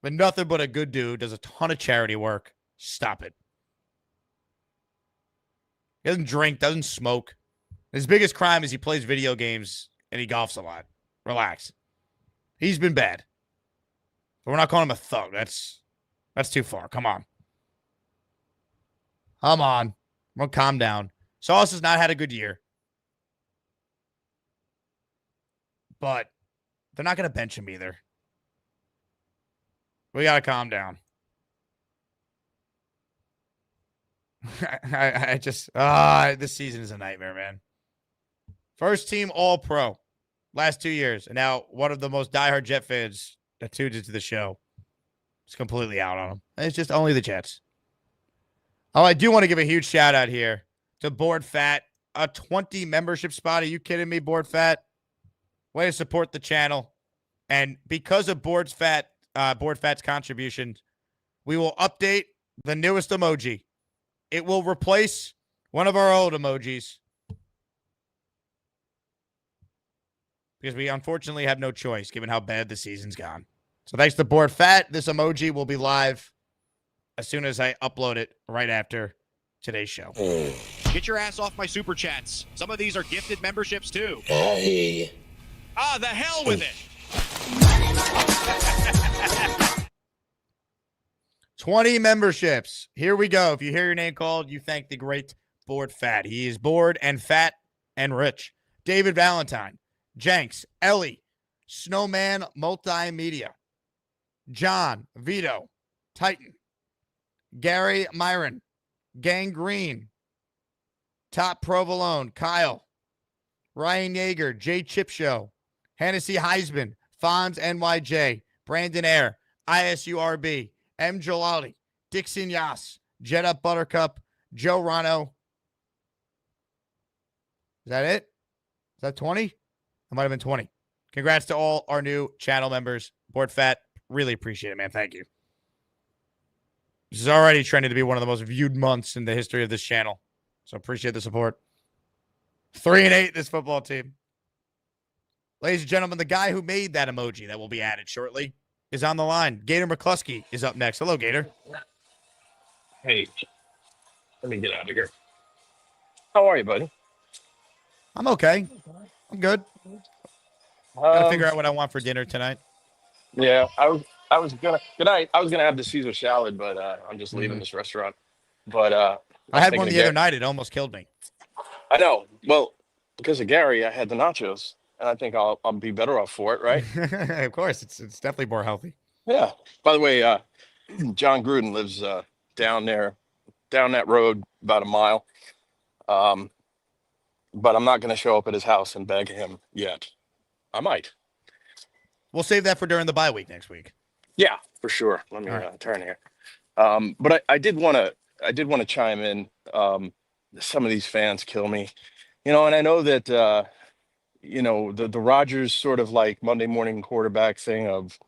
B: been nothing but a good dude, does a ton of charity work. Stop it. He doesn't drink, doesn't smoke. His biggest crime is he plays video games and he golfs a lot. Relax. He's been bad. But we're not calling him a thug. That's too far. Come on. Well, calm down. Sauce has not had a good year. But they're not going to bench him either. We got to calm down. This season is a nightmare, man. First team All-Pro last 2 years. And now one of the most diehard Jet fans that tuned into the show is completely out on him. It's just only the Jets. Oh, I do want to give a huge shout out here to Board Fat. A 20 membership spot. Are you kidding me, Board Fat? Way to support the channel. And because of Board Fat's contributions, we will update the newest emoji. It will replace one of our old emojis because we unfortunately have no choice given how bad the season's gone. So thanks to Board Fat, this emoji will be live as soon as I upload it right after today's show.
F: Get your ass off my super chats. Some of these are gifted memberships too.
G: Hey.
F: The hell with it.
B: 20 memberships. Here we go. If you hear your name called, you thank the great Board Fat. He is bored and fat and rich. David Valentine, Jenks, Ellie, Snowman Multimedia, John, Vito, Titan, Gary Myron, Gangrene, Top Provolone, Kyle, Ryan Yeager, Jay Chip Show, Hennessy Heisman, Fonz NYJ, Brandon Air, ISURB, M. Jalali, Dixon Yas, Jetta Buttercup, Joe Rano. Is that it? Is that 20? It might have been 20. Congrats to all our new channel members. Board Fat, really appreciate it, man. Thank you. This is already trending to be one of the most viewed months in the history of this channel. So appreciate the support. 3-8 this football team. Ladies and gentlemen, the guy who made that emoji that will be added shortly is on the line. Gator McCluskey is up next. Hello, Gator.
W: Hey, let me get out of here. How are you, buddy?
B: I'm okay. I'm good. Gotta figure out what I want for dinner tonight.
W: Yeah, I was gonna. Good night. I was gonna have the Caesar salad, but I'm just leaving this restaurant. But
B: I had one the other night. It almost killed me.
W: I know. Well, because of Gary, I had the nachos, and I think I'll be better off for it, right?
B: Of course, it's definitely more healthy.
W: Yeah. By the way, John Gruden lives down that road about a mile. But I'm not going to show up at his house and beg him yet. I might.
B: We'll save that for during the bye week next week.
W: Yeah, for sure. Let me turn here. But I did want to chime in. Some of these fans kill me, and I know that the Rodgers sort of like Monday morning quarterback thing of,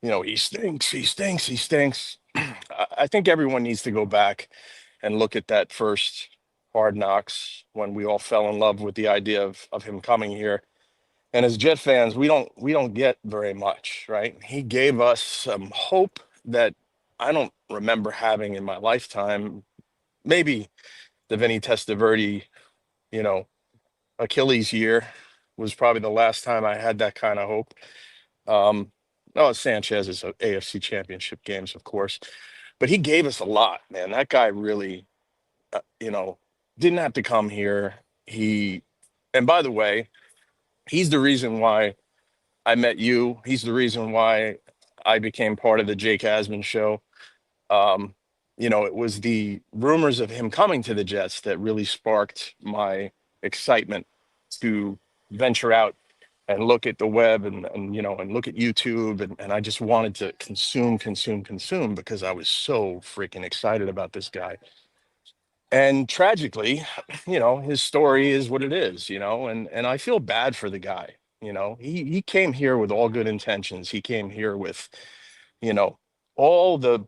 W: he stinks. I think everyone needs to go back and look at that first Hard Knocks when we all fell in love with the idea of him coming here. And as Jet fans, we don't get very much, right? He gave us some hope that I don't remember having in my lifetime. Maybe the Vinny Testaverde, Achilles year was probably the last time I had that kind of hope. Sanchez's AFC Championship games, of course, but he gave us a lot, man. That guy really, didn't have to come here. And by the way, he's the reason why I met you. He's the reason why I became part of the Jake Asman show. It was the rumors of him coming to the Jets that really sparked my excitement to venture out and look at the web and look at YouTube. And I just wanted to consume because I was so freaking excited about this guy. And tragically, his story is what it is, and I feel bad for the guy. He came here with all good intentions. He came here with, all the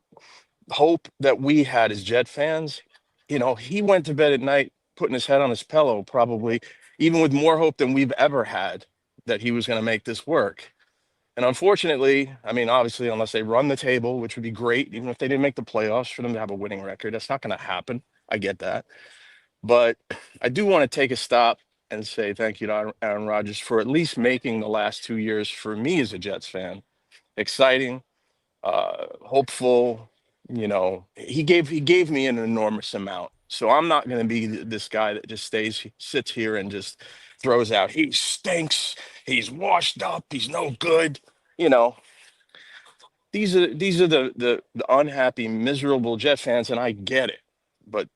W: hope that we had as Jet fans. He went to bed at night putting his head on his pillow, probably even with more hope than we've ever had that he was going to make this work. And unfortunately, obviously, unless they run the table, which would be great, even if they didn't make the playoffs, for them to have a winning record, that's not going to happen. I get that. But I do want to take a stop and say thank you to Aaron Rodgers for at least making the last 2 years for me as a Jets fan exciting, hopeful. He gave me an enormous amount. So I'm not going to be this guy that just sits here and just throws out, he stinks, he's washed up, he's no good. These are the unhappy, miserable Jet fans, and I get it. But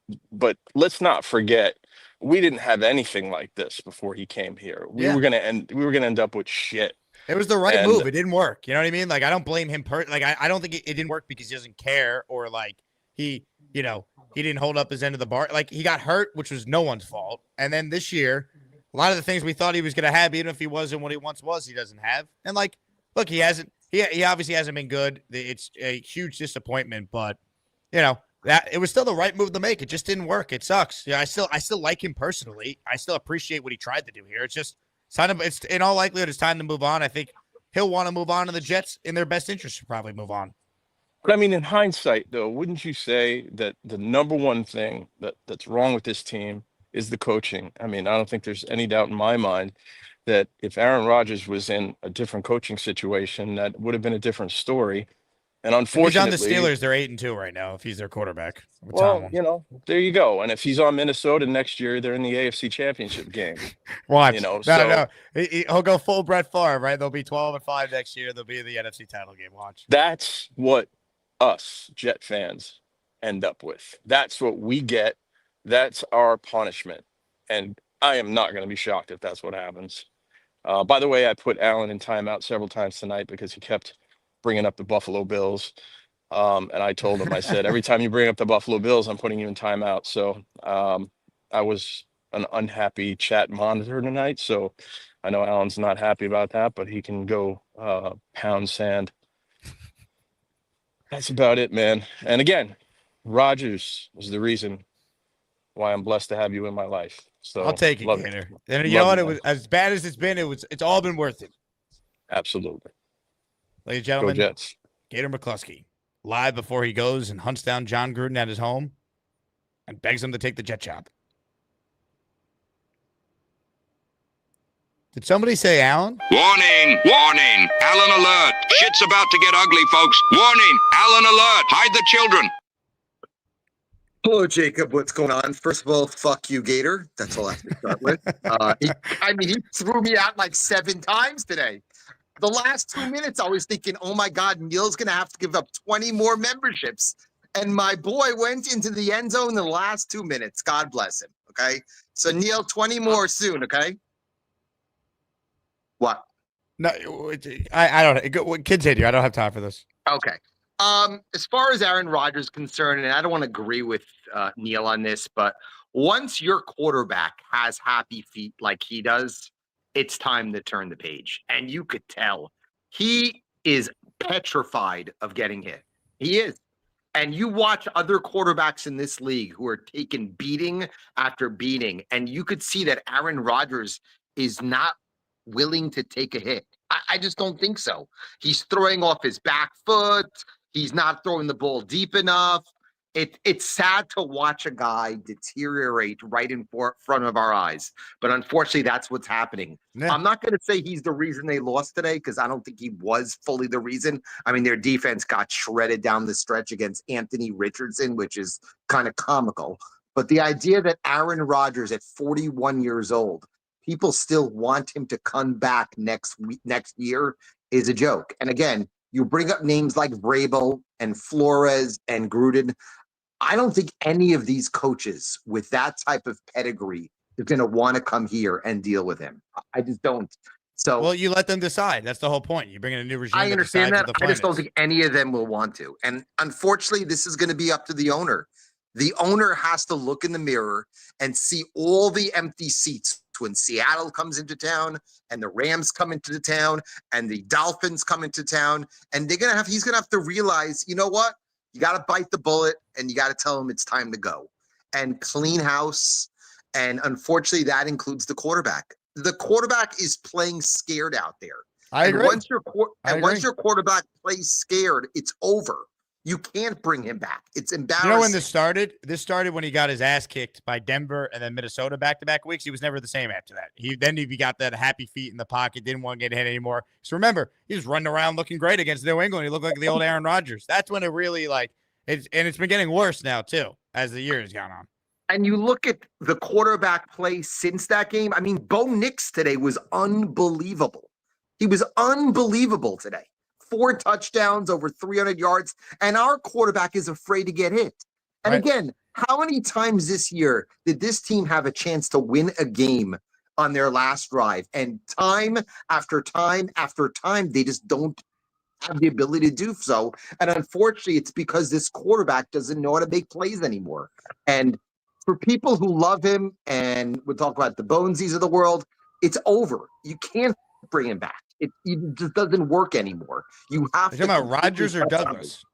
W: let's not forget, we didn't have anything like this before he came here. We were gonna end up with shit.
B: It was the right move. It didn't work. You know what I mean? Like, I don't blame him. I don't think it didn't work because he doesn't care, or like he didn't hold up his end of the bar. Like, he got hurt, which was no one's fault. And then this year, a lot of the things we thought he was going to have, even if he wasn't what he once was, he doesn't have. And like, look, he hasn't. He obviously hasn't been good. It's a huge disappointment, but that it was still the right move to make. It just didn't work. It sucks. Yeah, I still like him personally. I still appreciate what he tried to do here. It's just it's in all likelihood it's time to move on. I think he'll want to move on, and the Jets, in their best interest, should probably move on.
W: But I mean, in hindsight, though, wouldn't you say that the number one thing that's wrong with this team is the coaching? I mean, I don't think there's any doubt in my mind that if Aaron Rodgers was in a different coaching situation, that would have been a different story. And
B: If he's on
W: unfortunately,
B: the Steelers, they're 8-2 right now. If he's their quarterback, with
W: well,
B: Tomlin.
W: you know, there you go. And if he's on Minnesota next year, they're in the AFC Championship game.
B: Watch.
W: You know,
B: No. He'll go full Brett Favre, right? They'll be 12-5 next year. They'll be in the NFC title game. Watch.
W: That's what us Jet fans end up with. That's what we get. That's our punishment. And I am not going to be shocked if that's what happens. By the way, I put Allen in timeout several times tonight because he kept bringing up the Buffalo Bills. And I told him, I said, every time you bring up the Buffalo Bills, I'm putting you in timeout. So I was an unhappy chat monitor tonight. So I know Allen's not happy about that, but he can go pound sand. That's about it, man. And again, Rodgers is the reason why I'm blessed to have you in my life. So
B: I'll take it, Gator. And you know what? It was as bad as it's been. It's all been worth it.
W: Absolutely.
B: Ladies and gentlemen,
W: Go Jets.
B: Gator McCluskey, live before he goes and hunts down John Gruden at his home and begs him to take the jet chop. Did somebody say Allen?
A: Warning! Warning! Allen alert! Shit's about to get ugly, folks. Warning! Allen alert! Hide the children!
G: Hello, Jacob. What's going on? First of all, fuck you, Gator. That's all I have to start with. He threw me out like 7 times today. The last 2 minutes, I was thinking, oh my God, Neil's going to have to give up 20 more memberships. And my boy went into the end zone in the last 2 minutes. God bless him. Okay. So, Neil, 20 more soon. Okay. What?
B: No, I don't. Continue. I don't have time for this.
G: Okay. As far as Aaron Rodgers is concerned, and I don't want to agree with Neil on this, but once your quarterback has happy feet like he does, it's time to turn the page. And you could tell he is petrified of getting hit. He is. And you watch other quarterbacks in this league who are taking beating after beating, and you could see that Aaron Rodgers is not willing to take a hit. I just don't think so. He's throwing off his back foot. He's not throwing the ball deep enough. It's sad to watch a guy deteriorate right in front of our eyes. But unfortunately, that's what's happening. Yeah. I'm not going to say he's the reason they lost today because I don't think he was fully the reason. I mean, their defense got shredded down the stretch against Anthony Richardson, which is kind of comical. But the idea that Aaron Rodgers at 41 years old, people still want him to come back next year is a joke. And again, you bring up names like Vrabel and Flores and Gruden. I don't think any of these coaches with that type of pedigree is going to want to come here and deal with him. I just don't. So,
B: well, you let them decide. That's the whole point. You bring in a new regime.
G: I understand that. I just don't think any of them will want to. And unfortunately, this is going to be up to the owner. The owner has to look in the mirror and see all the empty seats when Seattle comes into town and the Rams come into the town and the Dolphins come into town. And he's going to have to realize, you know what? You got to bite the bullet and you got to tell him it's time to go and clean house. And unfortunately, that includes the quarterback. The quarterback is playing scared out there.
B: I agree.
G: Once your quarterback plays scared, it's over. You can't bring him back. It's embarrassing.
B: You know when this started? This started when he got his ass kicked by Denver and then Minnesota back-to-back weeks. He was never the same after that. He got that happy feet in the pocket, didn't want to get hit anymore. So remember, he was running around looking great against New England. He looked like the old Aaron Rodgers. That's when it really it's been getting worse now too as the year has gone on.
G: And you look at the quarterback play since that game. I mean, Bo Nix today was unbelievable. He was unbelievable today. 4 touchdowns, over 300 yards, and our quarterback is afraid to get hit. And again, how many times this year did this team have a chance to win a game on their last drive? And time after time after time, they just don't have the ability to do so. And unfortunately, it's because this quarterback doesn't know how to make plays anymore. And for people who love him, and we'll talk about the Bonesies of the world, it's over. You can't bring him back. It just doesn't work anymore. You have to.
B: Talking about Rodgers or Douglas?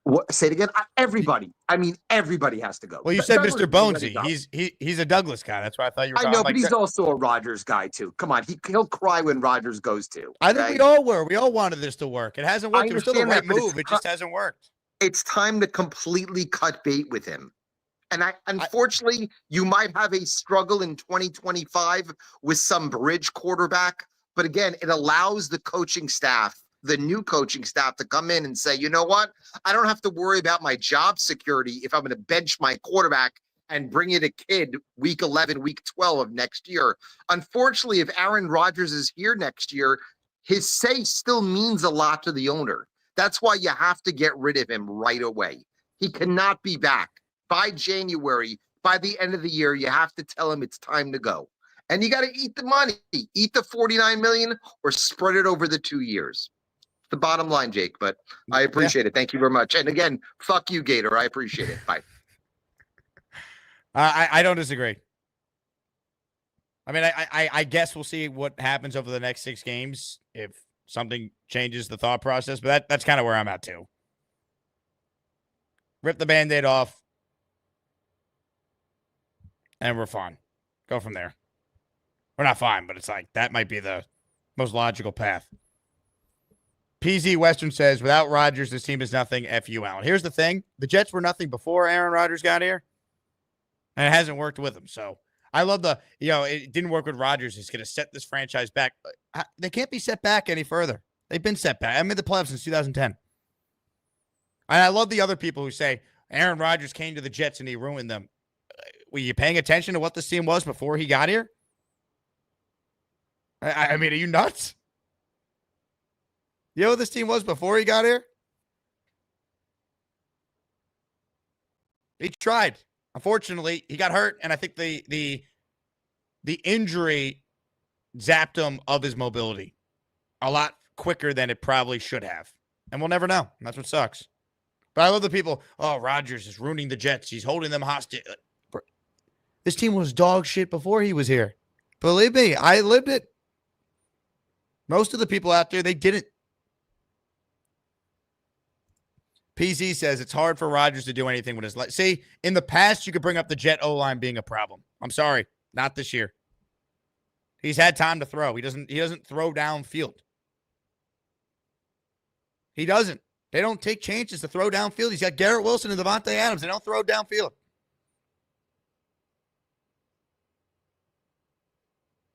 G: What, say it again. Everybody. I mean, everybody has to go.
B: Well, you said
G: Douglas
B: Mr.
G: is already
B: Bonesy.
G: go.
B: He's a Douglas guy. That's why I thought you were
G: I
B: talking.
G: know,
B: I'm
G: but
B: like,
G: he's also a Rodgers guy too. Come on, he'll cry when Rodgers goes too.
B: I think
G: okay?
B: we all were. We all wanted this to work. It hasn't
G: I
B: worked. It was still the
G: understand
B: right
G: that, but
B: move. It just hasn't worked.
G: It's time to completely cut bait with him. And unfortunately, you might have a struggle in 2025 with some bridge quarterback. But again, it allows the coaching staff, the new coaching staff, to come in and say, you know what? I don't have to worry about my job security if I'm going to bench my quarterback and bring in a kid week 11, week 12 of next year. Unfortunately, if Aaron Rodgers is here next year, his say still means a lot to the owner. That's why you have to get rid of him right away. He cannot be back. By January, by the end of the year, you have to tell him it's time to go. And you got to eat the money. Eat the $49 million or spread it over the 2 years. The bottom line, Jake, but I appreciate it. Thank you very much. And again, fuck you, Gator. I appreciate it. Bye.
B: I don't disagree. I mean, I guess we'll see what happens over the next 6 games if something changes the thought process, but that's kind of where I'm at too. Rip the Band-Aid off, and we're fine. Go from there. We're not fine, but it's like that might be the most logical path. PZ Western says, without Rodgers, this team is nothing. F you, Allen. Here's the thing. The Jets were nothing before Aaron Rodgers got here, and it hasn't worked with him. So I love it didn't work with Rodgers. It's going to set this franchise back. They can't be set back any further. They've been set back. I'm in the playoffs since 2010. And I love the other people who say Aaron Rodgers came to the Jets and he ruined them. Were you paying attention to what this team was before he got here? I mean, are you nuts? You know what this team was before he got here? He tried. Unfortunately, he got hurt, and I think the injury zapped him of his mobility a lot quicker than it probably should have. And we'll never know. That's what sucks. But I love the people, Rodgers is ruining the Jets. He's holding them hostage. This team was dog shit before he was here. Believe me, I lived it. Most of the people out there, they didn't. PZ says it's hard for Rodgers to do anything with his life. See, in the past, you could bring up the Jet O-line being a problem. I'm sorry, not this year. He's had time to throw. He doesn't throw downfield. He doesn't. They don't take chances to throw downfield. He's got Garrett Wilson and Devontae Adams. They don't throw downfield.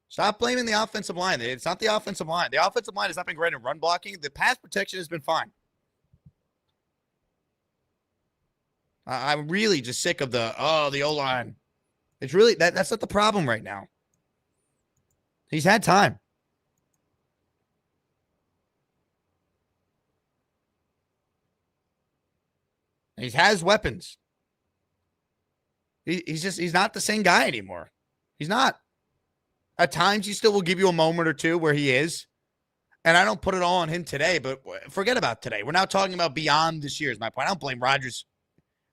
B: Stop blaming the offensive line. It's not the offensive line. The offensive line has not been great in run blocking. The pass protection has been fine. I'm really just sick of the O-line. It's really that's not the problem right now. He's had time. He has weapons. He's not the same guy anymore. He's not. At times, he still will give you a moment or two where he is. And I don't put it all on him today, but forget about today. We're now talking about beyond this year is my point. I don't blame Rodgers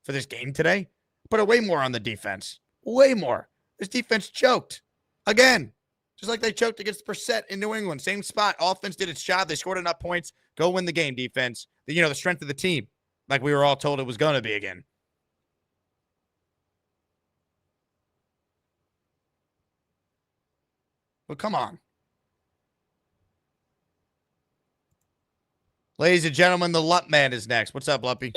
B: for this game today. Put it way more on the defense. Way more. This defense choked. Again. Just like they choked against Brissett in New England. Same spot. Offense did its job. They scored enough points. Go win the game, defense. The strength of the team. Like we were all told it was going to be again. But come on. Ladies and gentlemen, the Lup Man is next. What's up, Luppy?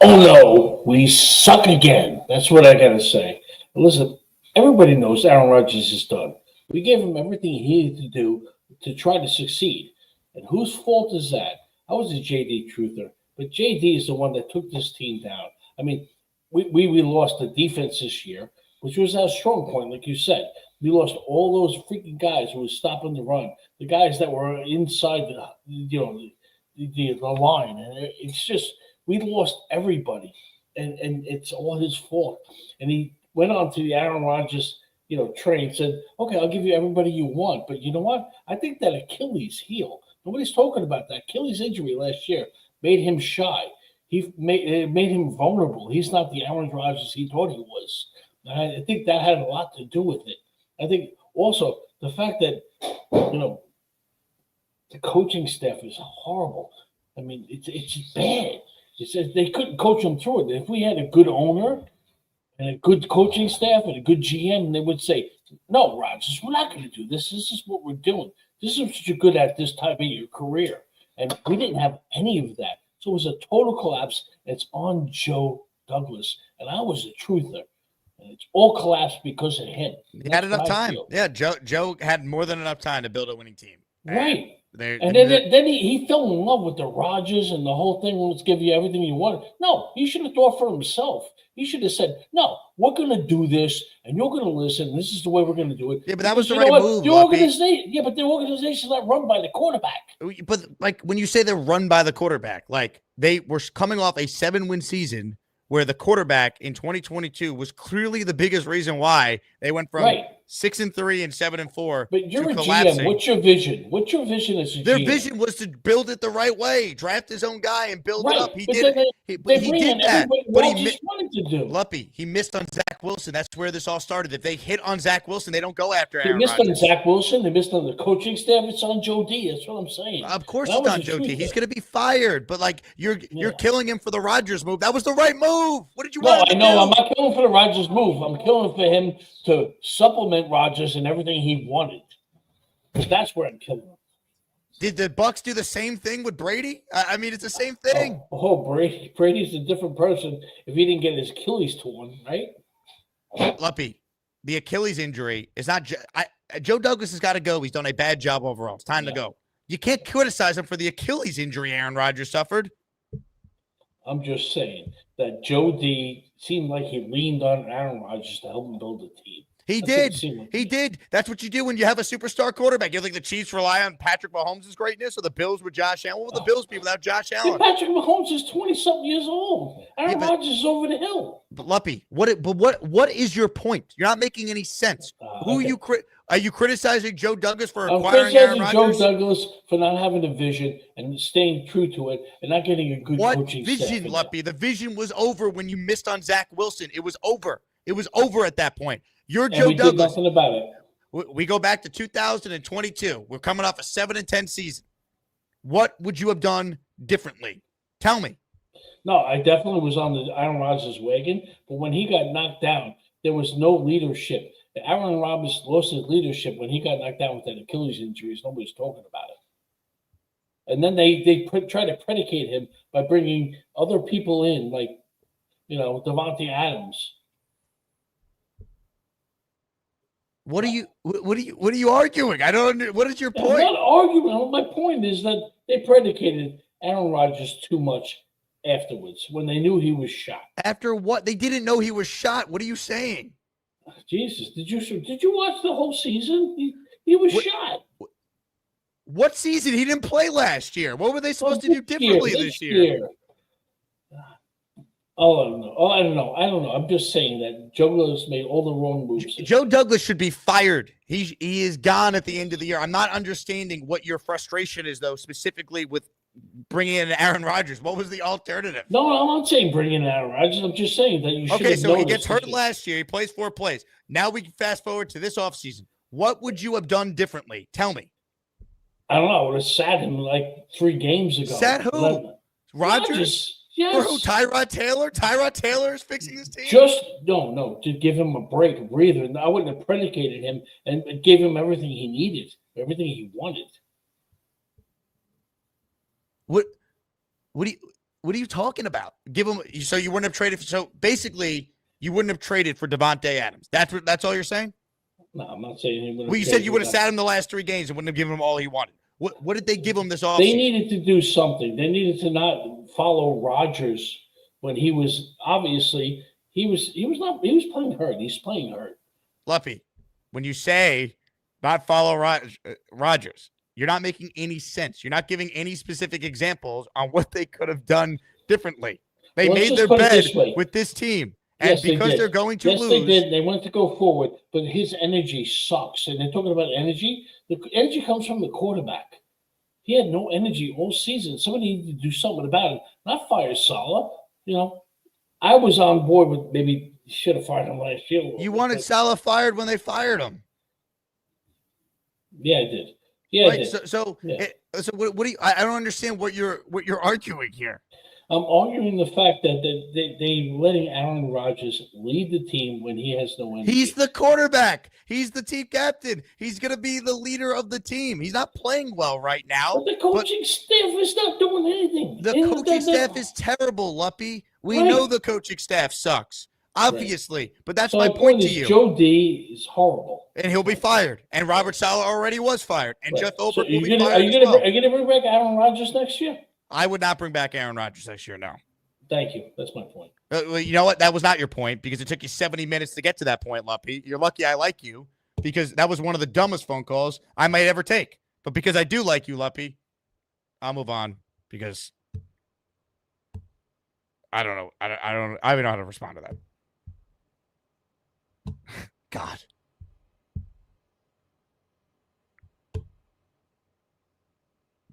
H: Oh, no. We suck again. That's what I got to say. Listen, everybody knows Aaron Rodgers is done. We gave him everything he needed to do to try to succeed. And whose fault is that? I was a JD truther, but JD is the one that took this team down. I mean, we lost the defense this year, which was our strong point, like you said. We lost all those freaking guys who were stopping the run, the guys that were inside the line. And it's just, we lost everybody, and it's all his fault. And he went on to the Aaron Rodgers train, said, okay, I'll give you everybody you want. But you know what? I think that Achilles heel, nobody's talking about that. Achilles injury last year made him shy. It made him vulnerable. He's not the Aaron Rodgers he thought he was. I think that had a lot to do with it. I think also the fact that, the coaching staff is horrible. I mean, it's bad. He says they couldn't coach him through it. If we had a good owner and a good coaching staff and a good GM, they would say, "No, Rodgers, we're not going to do this. This is what we're doing. This is what you're good at this time of your career." And we didn't have any of that. So it was a total collapse. It's on Joe Douglas. And I was a truther. And it's all collapsed because of him.
B: He had enough time. Yeah, Joe had more than enough time to build a winning team.
H: Right. And then he fell in love with the Rodgers and the whole thing. Let's give you everything you want. No, he should have thought for himself. He should have said, "No, we're going to do this, and you're going to listen. And this is the way we're going to do it."
B: Yeah, but that was the
H: Because
B: right move.
H: The organization, yeah, but the organization's not run by the quarterback.
B: But like when you say they're run by the quarterback, like they were coming off a 7-win season where the quarterback in 2022 was clearly the biggest reason why they went from 6-3 and 7-4
H: But you're
B: to
H: a
B: collapsing.
H: GM. What's your vision? What's your vision as a
B: Their
H: GM?
B: vision was to build it the right way, draft his own guy and build it up. He
H: but
B: did
H: then
B: it.
H: they
B: He
H: bring
B: did
H: in
B: that.
H: everybody
B: But he
H: Rodgers wanted to do.
B: Luppy, he missed on Zach Wilson. That's where this all started. If they hit on Zach Wilson, they don't go after
H: They
B: Aaron
H: missed
B: Rodgers.
H: on Zach Wilson. They missed on the coaching staff. It's on Joe D. That's what I'm saying.
B: Of course,
H: And I
B: it's
H: was
B: on
H: a
B: Joe D.
H: truther.
B: He's going to be fired. But like you're killing him for the Rodgers move. That was the right move. What did you
H: No,
B: want
H: I
B: him to
H: know.
B: do?
H: I'm not killing for the Rodgers move. I'm killing for him to supplement Rodgers and everything he wanted. Because that's where I'm killing him.
B: Did the Bucks do the same thing with Brady? I mean, it's the same thing.
H: Brady's a different person if he didn't get his Achilles torn, right?
B: Luppy, the Achilles injury is not. Joe Douglas has got to go. He's done a bad job overall. It's time to go. You can't criticize him for the Achilles injury Aaron Rodgers suffered.
H: I'm just saying that Joe D seemed like he leaned on Aaron Rodgers to help him build a team.
B: He
H: That's what it
B: did.
H: seemed like.
B: He did. That's what you do when you have a superstar quarterback. You think the Chiefs rely on Patrick Mahomes' greatness or the Bills with Josh Allen? What would the Bills be without Josh Allen?
H: Patrick Mahomes is 20-something years old. Aaron Rodgers is over the hill.
B: But Luppy, what is your point? You're not making any sense. Who are you criticizing Joe Douglas for
H: I'm
B: acquiring Aaron
H: criticizing Joe
B: Rodgers?
H: Douglas for not having a vision and staying true to it and not getting a good
B: What
H: coaching
B: vision,
H: staff.
B: Luppy? The vision was over when you missed on Zach Wilson. It was over. It was over at that point. You're
H: And
B: Joe
H: we did
B: Douglas.
H: nothing about it.
B: We go back to 2022. We're coming off a 7-10 season. What would you have done differently? Tell me.
H: No, I definitely was on the Aaron Rodgers wagon, but when he got knocked down, there was no leadership. Aaron Rodgers lost his leadership when he got knocked down with that Achilles injury. Nobody's talking about it. And then they try to predicate him by bringing other people in, like, Devontae Adams.
B: What are you arguing? I don't. What is your
H: I'm
B: point?
H: not arguing. My point is that they predicated Aaron Rodgers too much afterwards when they knew he was shot.
B: After what? They didn't know he was shot. What are you saying?
H: Jesus, did you watch the whole season? He was shot.
B: What season? He didn't play last year. What were they supposed to do differently this year?
H: Oh, I don't know. I'm just saying that Joe Douglas made all the wrong moves.
B: Joe Douglas should be fired. He is gone at the end of the year. I'm not understanding what your frustration is, though, specifically with bringing in Aaron Rodgers. What was the alternative?
H: No, I'm not saying bring in Aaron Rodgers. I'm just saying that you should.
B: Okay, so he gets hurt last year. He plays 4 plays. Now we can fast forward to this offseason. What would you have done differently? Tell me.
H: I don't know. I would have sat him like 3 games ago.
B: Sat who? Rodgers?
H: Yes.
B: Or who? Tyrod Taylor? Tyrod Taylor is fixing this team?
H: No, to give him a break, a breather. I wouldn't have predicated him and gave him everything he needed, everything he wanted.
B: What are you talking about? Give him so you wouldn't have traded. So basically, you wouldn't have traded for Devontae Adams. That's all you're saying?
H: No, I'm not saying he would have.
B: Well, you said you would have sat him the last 3 games and wouldn't have given him all he wanted. What did they give him this offseason?
H: They needed to do something. They needed to not follow Rodgers when he was obviously he was playing hurt. He's playing hurt.
B: Luppy, when you say not follow Rodgers, you're not making any sense. You're not giving any specific examples on what they could have done differently. They made their bed with this team. And
H: Yes,
B: because they're going to lose.
H: They did. They wanted to go forward, but his energy sucks. And they're talking about energy. The energy comes from the quarterback. He had no energy all season. Somebody needed to do something about it. Not fire Saleh. I was on board with maybe should have fired him last year.
B: You wanted Saleh fired when they fired him.
H: Yeah, I did. Yeah,
B: right,
H: I did.
B: So what do you? I don't understand what you're arguing here.
H: I'm arguing the fact that they letting Aaron Rodgers lead the team when he has no energy.
B: He's the quarterback. He's the team captain. He's going to be the leader of the team. He's not playing well right now.
H: But the coaching staff is not doing anything.
B: The coaching staff is terrible, Luppy. We know the coaching staff sucks, obviously. But that's
H: So
B: my
H: my
B: point to
H: is
B: you.
H: Joe D is horrible.
B: And he'll be fired. And Robert Saleh already was fired. And Jeff
H: So
B: Obert
H: are
B: will be
H: you
B: fired as well.
H: going to bring back Aaron Rodgers next year?
B: I would not bring back Aaron Rodgers next year, no.
H: Thank you. That's my point.
B: Well, you know what? That was not your point because it took you 70 minutes to get to that point, Luppy. You're lucky I like you because that was one of the dumbest phone calls I might ever take. But because I do like you, Luppy, I'll move on because I don't know. I don't even know how to respond to that. God.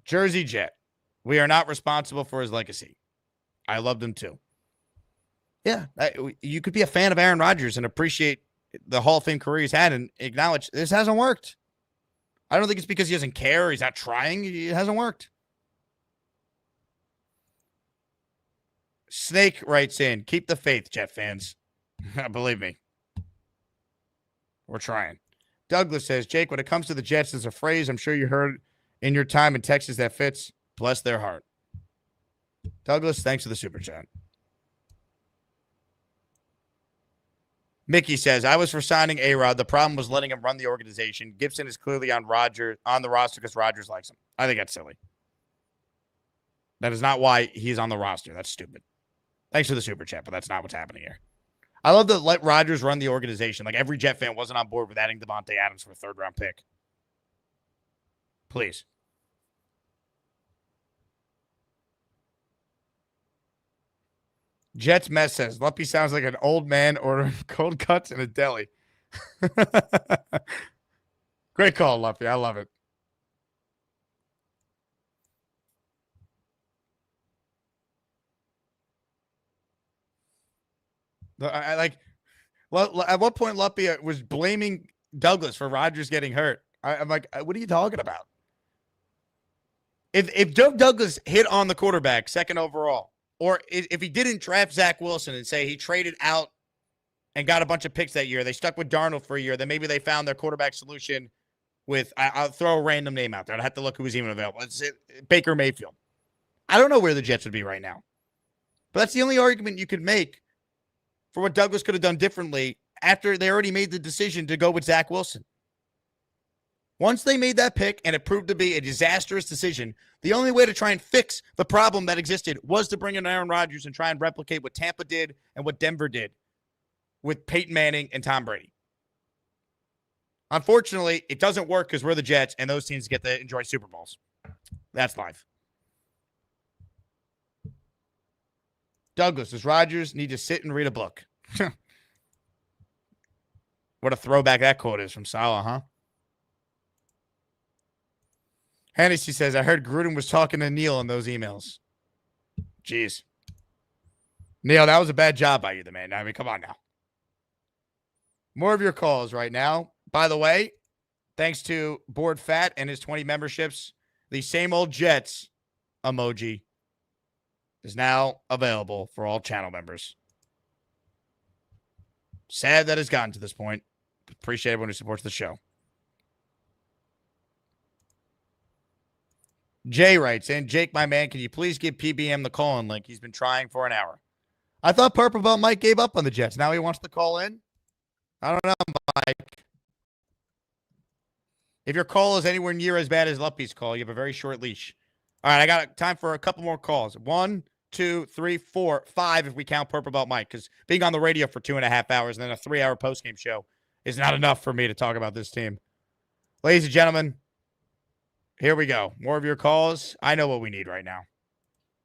B: Jersey Jet. We are not responsible for his legacy. I loved him too. Yeah, you could be a fan of Aaron Rodgers and appreciate the Hall of Fame career he's had and acknowledge this hasn't worked. I don't think it's because he doesn't care or he's not trying. It hasn't worked. Snake writes in, keep the faith, Jet fans. Believe me. We're trying. Douglas says, Jake, when it comes to the Jets, there's a phrase I'm sure you heard in your time in Texas that fits. Bless their heart. Douglas, thanks for the super chat. Mickey says, I was for signing A-Rod. The problem was letting him run the organization. Gibson is clearly on the roster because Rodgers likes him. I think that's silly. That is not why he's on the roster. That's stupid. Thanks for the super chat, but that's not what's happening here. I love to let Rodgers run the organization. Like every Jet fan wasn't on board with adding Devontae Adams for a third-round pick. Please. Jets Mess says, Luppy sounds like an old man ordering cold cuts in a deli. Great call, Luppy. I love it. I like, well, at what point Luppy was blaming Douglas for Rodgers getting hurt? I'm like, what are you talking about? If Joe Douglas hit on the quarterback second overall, or if he didn't draft Zach Wilson and say he traded out and got a bunch of picks that year, they stuck with Darnold for a year, then maybe they found their quarterback solution with, I'll throw a random name out there. I'd have to look who was even available. It's Baker Mayfield. I don't know where the Jets would be right now. But that's the only argument you could make for what Douglas could have done differently after they already made the decision to go with Zach Wilson. Once they made that pick and it proved to be a disastrous decision, the only way to try and fix the problem that existed was to bring in Aaron Rodgers and try and replicate what Tampa did and what Denver did with Peyton Manning and Tom Brady. Unfortunately, it doesn't work because we're the Jets and those teams get to enjoy Super Bowls. That's life. Douglas, does Rodgers need to sit and read a book? What a throwback that quote is from Salah, huh? Hennessy says, I heard Gruden was talking to Neil in those emails. Jeez. Neil, that was a bad job by you, the man. I mean, come on now. More of your calls right now. By the way, thanks to Board Fat and his 20 memberships, the same old Jets emoji is now available for all channel members. Sad that it's gotten to this point. Appreciate everyone who supports the show. Jay writes in, Jake, my man, can you please give PBM the call-in link? He's been trying for an hour. I thought Purple Belt Mike gave up on the Jets. Now he wants to call in? I don't know, Mike. If your call is anywhere near as bad as Luppy's call, you have a very short leash. All right, I got time for a couple more calls. 1, 2, 3, 4, 5 if we count Purple Belt Mike, because being on the radio for 2.5 hours and then a 3-hour postgame show is not enough for me to talk about this team. Ladies and gentlemen, here we go. More of your calls. I know what we need right now.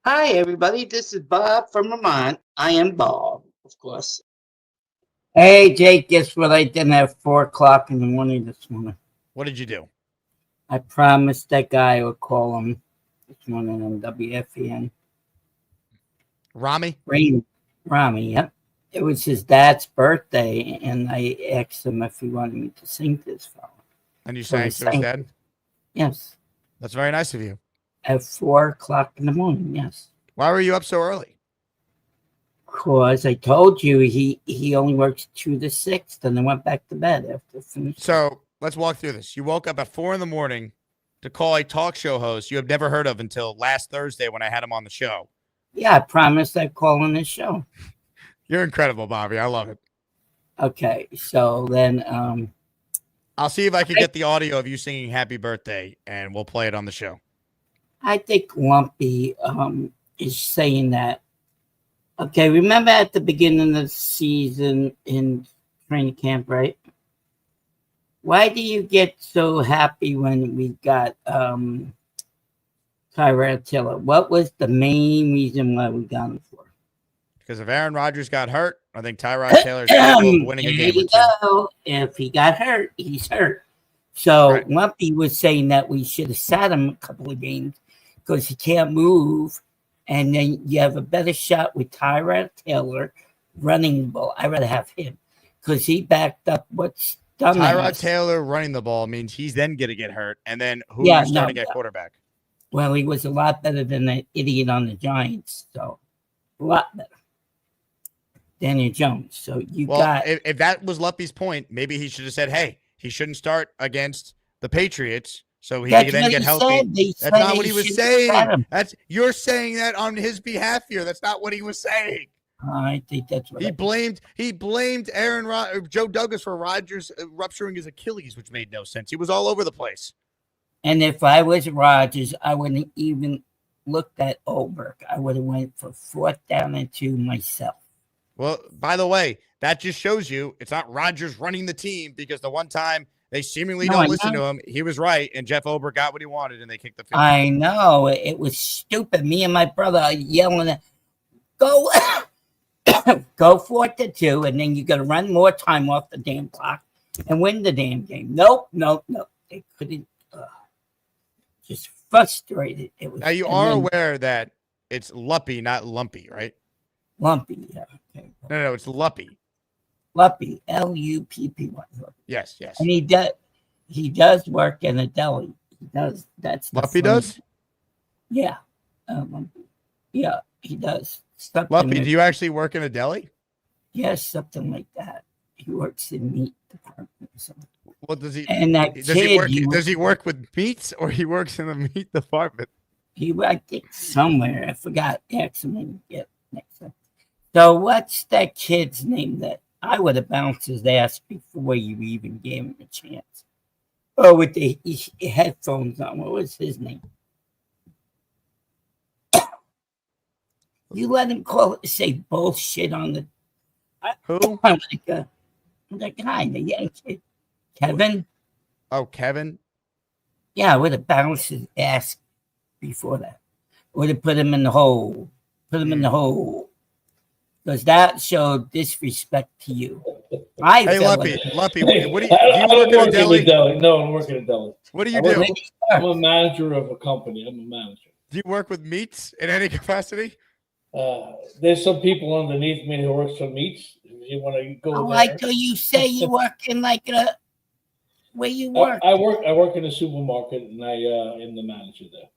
I: Hi, everybody. This is Bob from Vermont. I am Bob, of course. Hey, Jake, guess what I did at 4 o'clock in the morning this morning?
B: What did you do?
I: I promised that guy I would call him this morning on WFEN.
B: Rami?
I: Rami, yep. It was his dad's birthday, and I asked him if he wanted me to sing this for him.
B: And you sang to his dad?
I: Yes.
B: That's very nice of you.
I: At 4 o'clock in the morning, yes.
B: Why were you up so early?
I: Because I told you he only works 2 to 6, then I went back to bed after finishing.
B: So let's walk through this. You woke up at 4 a.m. to call a talk show host you have never heard of until last Thursday when I had him on the show.
I: Yeah, I promised I'd call on the show.
B: You're incredible, Bobby. I love it.
I: Okay, so then
B: I'll see if I can get the audio of you singing Happy Birthday, and we'll play it on the show.
I: I think Lumpy is saying that. Okay, remember at the beginning of the season in training camp, right? Why do you get so happy when we got Tyrod Taylor? What was the main reason why we got him for?
B: Because if Aaron Rodgers got hurt, I think Tyrod Taylor's capable of winning a game or two.
I: Go. If he got hurt, he's hurt. So Lumpy was saying that we should have sat him a couple of games because he can't move. And then you have a better shot with Tyrod Taylor running the ball. I'd rather have him because he backed up what's done.
B: Tyrod Taylor running the ball means he's then going to get hurt. And then who are you starting at quarterback?
I: Well, he was a lot better than that idiot on the Giants. So a lot better. Daniel Jones. So
B: if that was Lumpy's point, maybe he should have said, hey, he shouldn't start against the Patriots. So he can then get healthy. That's not what he was saying. You're saying that on his behalf here. That's not what he was saying.
I: I think that's what
B: he blamed Joe Douglas for Rodgers rupturing his Achilles, which made no sense. He was all over the place.
I: And if I was Rodgers, I wouldn't even looked at Olberg. I would have went for 4th down and 2 myself.
B: Well, by the way, that just shows you it's not Rodgers running the team because the one time they seemingly don't listen to him. He was right, and Jeff Olberg got what he wanted, and they kicked the field.
I: I know. It was stupid. Me and my brother are yelling, go 4th to 2, and then you got to run more time off the damn clock and win the damn game. Nope. They couldn't. Just frustrated. It was.
B: Now, you are aware that it's Lumpy, not Lumpy, right?
I: Lumpy, yeah. Okay.
B: No, it's Lumpy.
I: Lumpy, Luppy.
B: Yes.
I: And he does work in a deli. He does. That's
B: Lumpy does?
I: Yeah. Yeah, he does.
B: Lumpy, do you actually work in a deli?
I: Yes, something like that. He works in meat department or something.
B: Well, does he?
I: And that
B: does he work with meats or he works in the meat department?
I: I think somewhere. I forgot. Excellent. Get next time. So what's that kid's name that I would have bounced his ass before you even gave him a chance? Oh, with the headphones on. What was his name? You let him say bullshit on the.
B: Who?
I: The guy, the young kid. Kevin?
B: Oh, Kevin?
I: Yeah, I would have bounced his ass before that. Would have put him in the hole. Because that showed disrespect to you.
B: Hey, Lumpy, what do you work in a deli?
H: No, I'm working at a deli.
B: What do you do?
H: I'm a manager of a company. I'm a manager.
B: Do you work with meats in any capacity?
H: There's some people underneath me who works for meats. If you want to go there.
I: I thought you say you work in like a where you work.
H: I work in a supermarket and I am the manager there.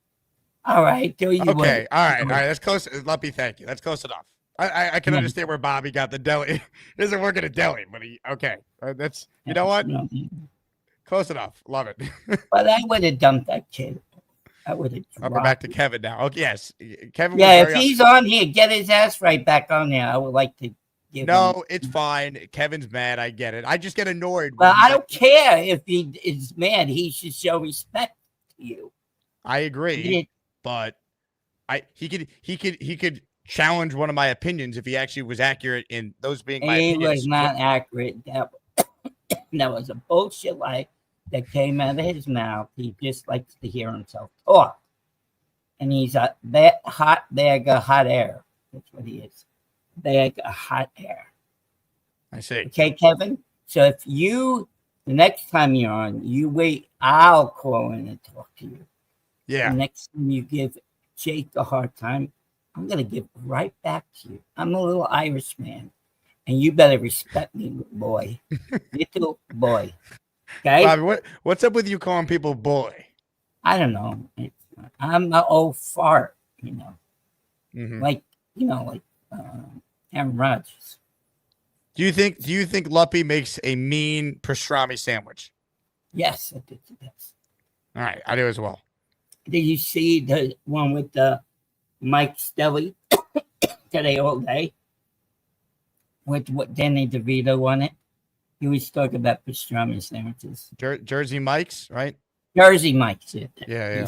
I: All right.
B: All right. That's close. Lumpy, thank you. That's close enough. I can understand where Bobby got the deli. He doesn't work at a deli, but that's you know what? Close enough. Love it.
I: But I would have dumped that kid. I would have.
B: We're back to Kevin now. Okay, yes, Kevin.
I: Yeah, if he's on here, get his ass right back on there. I would like to.
B: No, it's fine. Kevin's mad. I get it. I just get annoyed.
I: Well, I don't care if he is mad. He should show respect to you.
B: I agree, but he could challenge one of my opinions if he actually was accurate in those being my opinions.
I: He was not accurate. That was a bullshit lie that came out of his mouth. He just likes to hear himself talk, and he's a hot bag of hot air. That's what he is. Bag of hot air.
B: I see.
I: Okay, Kevin. So if the next time you're on, you wait. I'll call in and talk to you.
B: Yeah.
I: The next time you give Jake a hard time, I'm gonna give right back to you. I'm a little Irish man, and you better respect me, boy. Little boy. Okay.
B: Bobby, what's up with you calling people boy?
I: I don't know. I'm an old fart, like Aaron Rodgers.
B: Do you think Luppy makes a mean pastrami sandwich?
I: Yes, I think he does.
B: All right, I do as well.
I: Did you see the one with Mike's Deli today all day? With what Danny DeVito on it? He was talking about pastrami sandwiches.
B: Jersey Mike's, right?
I: Jersey Mike's.
B: Yeah.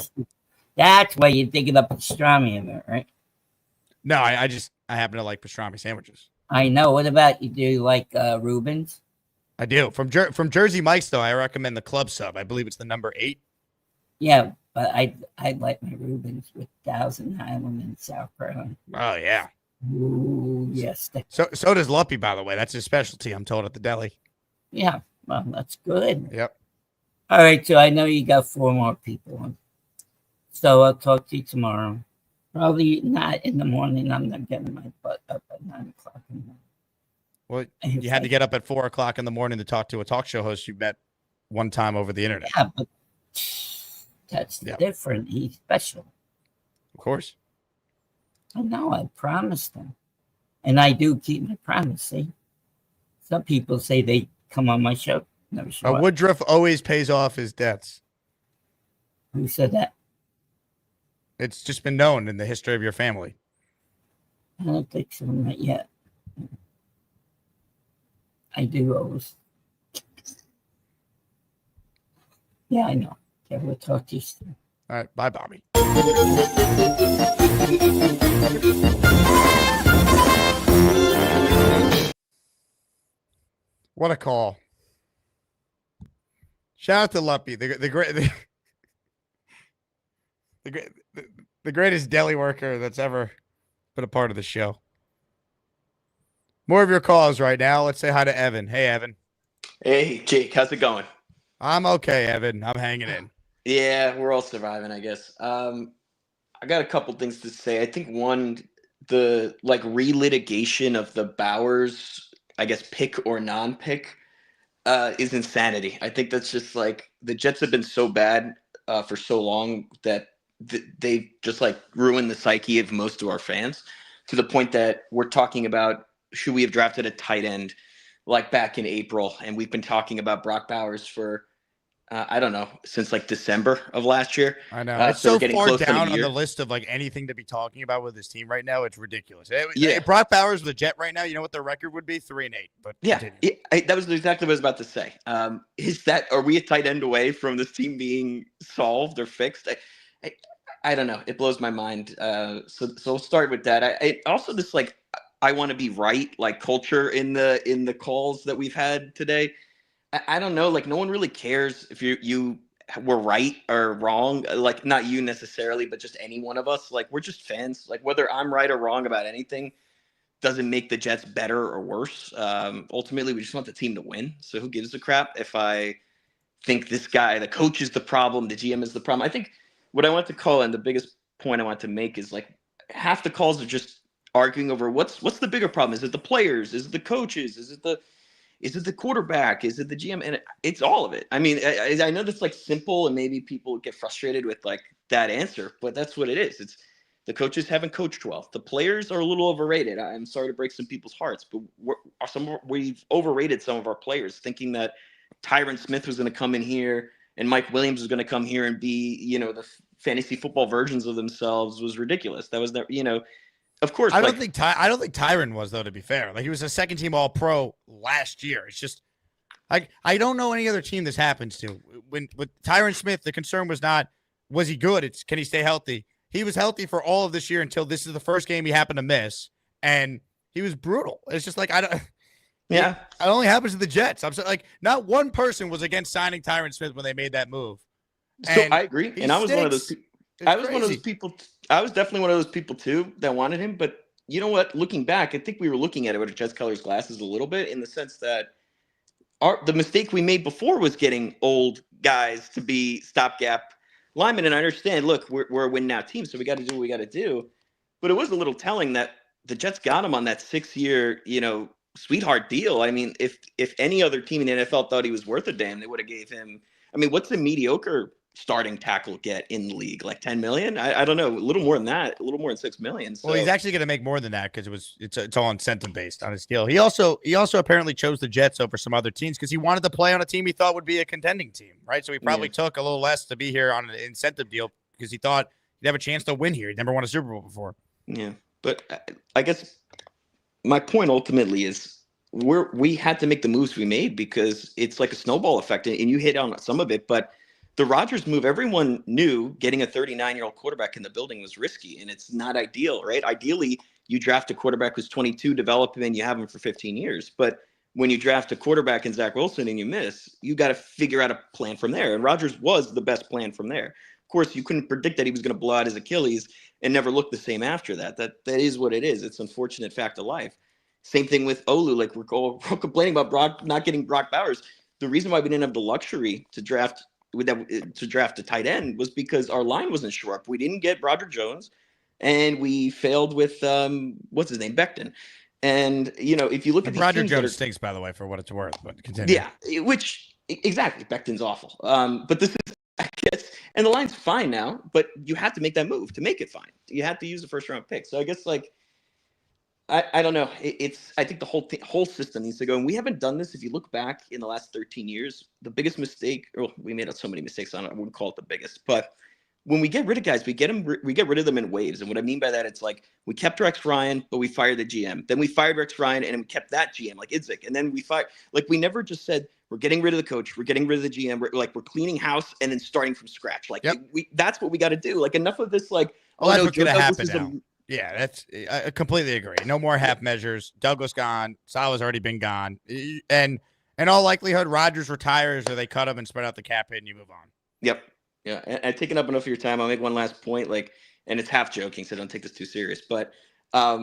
I: That's why you're thinking of pastrami of it, right?
B: No, I happen to like pastrami sandwiches.
I: I know. What about you? Do you like Reuben's?
B: I do. From Jersey Mike's, though, I recommend the club sub. I believe it's the number 8.
I: Yeah, but I like my Reuben's with Thousand Island and sauerkraut.
B: Oh, yeah.
I: Ooh, yes.
B: So does Luppy, by the way. That's his specialty, I'm told, at the deli.
I: Yeah, well, that's good.
B: Yep.
I: All right, so I know you got 4 more people on. So I'll talk to you tomorrow. Probably not in the morning. I'm not getting my butt up at 9 o'clock in the morning.
B: Well, you had to get up at 4 o'clock in the morning to talk to a talk show host you met one time over the internet.
I: Yeah, but that's different. He's special.
B: Of course.
I: I know. I promised him. And I do keep my promise, see? Some people say they come on my show. Never show up.
B: Woodruff always pays off his debts.
I: Who said that?
B: It's just been known in the history of your family.
I: I don't think so, not yet. I do always. Yeah, I know. Okay, we'll talk to you soon.
B: All right. Bye, Bobby. What a call. Shout out to Luppy, the greatest deli worker that's ever been a part of the show. More of your calls right now. Let's say hi to Evan. Hey, Evan.
K: Hey, Jake. How's it going?
B: I'm okay, Evan. I'm hanging in.
K: Yeah, we're all surviving, I guess. I got a couple things to say. I think one, the relitigation of the Bowers, I guess, pick or non-pick is insanity. I think that's just the Jets have been so bad for so long that they just ruined the psyche of most of our fans to the point that we're talking about, should we have drafted a tight end back in April? And we've been talking about Brock Bowers for, I don't know, since December of last year.
B: I know. It's so far down on the list of anything to be talking about with this team right now. It's ridiculous. If Brock Bowers was a Jet right now, you know what their record would be? 3-8. But
K: yeah, that was exactly what I was about to say. Are we a tight end away from this team being solved or fixed? I don't know. It blows my mind. So we'll start with that. Also this I want to be right culture in the calls that we've had today. I don't know. No one really cares if you were right or wrong. Not you necessarily, but just any one of us. We're just fans. Whether I'm right or wrong about anything doesn't make the Jets better or worse. Ultimately, we just want the team to win. So who gives a crap if I think this guy, the coach is the problem, the GM is the problem. I think what I want to call, and the biggest point I want to make is half the calls are just arguing over what's the bigger problem. Is it the players? Is it the coaches? Is it the quarterback? Is it the GM? And it's all of it. I mean, I know that's simple and maybe people get frustrated with that answer, but that's what it is. It's the coaches haven't coached well. The players are a little overrated. I'm sorry to break some people's hearts, but we've overrated some of our players, thinking that Tyron Smith was going to come in here and Mike Williams was going to come here and be, the fantasy football versions of themselves was ridiculous. That was of course.
B: I don't think Tyron was, though, to be fair. He was a second team All-Pro last year. It's just I don't know any other team this happens to. With Tyron Smith, the concern was not was he good? It's can he stay healthy? He was healthy for all of this year until this is the first game he happened to miss, and he was brutal. It's just I don't. Yeah, it only happens to the Jets. I'm not one person was against signing Tyron Smith when they made that move.
K: So I agree, and I was one of those. I was one of those people. I was definitely one of those people too that wanted him. But you know what? Looking back, I think we were looking at it with Jets colors glasses a little bit, in the sense that the mistake we made before was getting old guys to be stopgap linemen. And I understand. Look, we're a win now team, so we got to do what we got to do. But it was a little telling that the Jets got him on that 6-year, sweetheart deal. I mean, if any other team in the NFL thought he was worth a damn, they would have gave him. I mean, what's a mediocre starting tackle get in the league? Like 10 million? I don't know, a little more than that, a little more than 6 million. So
B: Well, he's actually going to make more than that because it's all incentive based on his deal. He also apparently chose the Jets over some other teams because he wanted to play on a team he thought would be a contending team, right? So he probably took a little less to be here on an incentive deal because he thought he'd have a chance to win here. He'd never won a Super Bowl before.
K: Yeah, but I guess my point ultimately is we had to make the moves we made because it's like a snowball effect, and you hit on some of it. But the Rodgers move, everyone knew getting a 39-year-old quarterback in the building was risky, and it's not ideal, right? Ideally, you draft a quarterback who's 22, develop him, and you have him for 15 years. But when you draft a quarterback in Zach Wilson and you miss, you got to figure out a plan from there. And Rodgers was the best plan from there. Of course, you couldn't predict that he was going to blow out his Achilles and never look the same after that. That is what it is. It's an unfortunate fact of life. Same thing with Olu. Like we're complaining about not getting Brock Bowers. The reason why we didn't have the luxury to draft a tight end was because our line wasn't sure up. We didn't get Roger Jones, and we failed with what's his name, Becton. And if you look at
B: Roger Jones stinks, by the way, for what it's worth. But continue.
K: Yeah, which exactly, Becton's awful. But this is, I guess, and the line's fine now. But you have to make that move to make it fine. You have to use the first round pick. So I guess I don't know. I think the whole system needs to go. And we haven't done this. If you look back in the last 13 years, the biggest mistake, we made so many mistakes on it. I wouldn't call it the biggest, but when we get rid of guys, we get rid of them in waves. And what I mean by that, it's like we kept Rex Ryan, but we fired the GM. Then we fired Rex Ryan and we kept that GM, like Idzik. And then we fired, we never just said, we're getting rid of the coach, we're getting rid of the GM. We're cleaning house and then starting from scratch. That's what we got to do. Enough of this,
B: that's what's going to happen now. Yeah, I completely agree. No more half measures. Douglas gone. Salah's already been gone. And in all likelihood, Rodgers retires or they cut him and spread out the cap hit and you move on.
K: Yep. Yeah. And I've taken up enough of your time. I'll make one last point. And it's half joking, so don't take this too serious. But I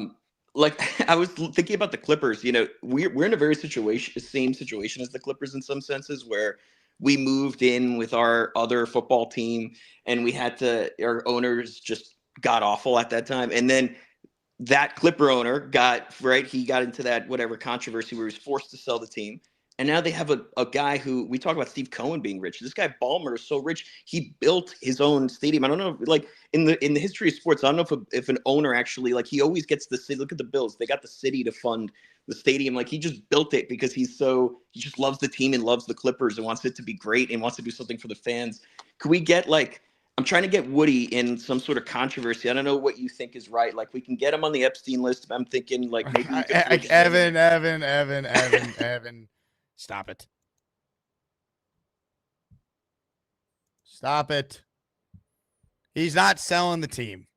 K: was thinking about the Clippers. We're in a very same situation as the Clippers in some senses where we moved in with our other football team and our owners just got awful at that time. And then that Clipper owner he got into that whatever controversy where he was forced to sell the team. And now they have a guy who, we talk about Steve Cohen being rich. This guy Ballmer is so rich. He built his own stadium. I don't know, in the history of sports, I don't know if an owner actually, he always gets the city. Look at the Bills. They got the city to fund the stadium. He just built it because he just loves the team and loves the Clippers and wants it to be great and wants to do something for the fans. Could we get I'm trying to get Woody in some sort of controversy. I don't know what you think is right. We can get him on the Epstein list. I'm thinking maybe
B: Evan. Stop it. Stop it. He's not selling the team.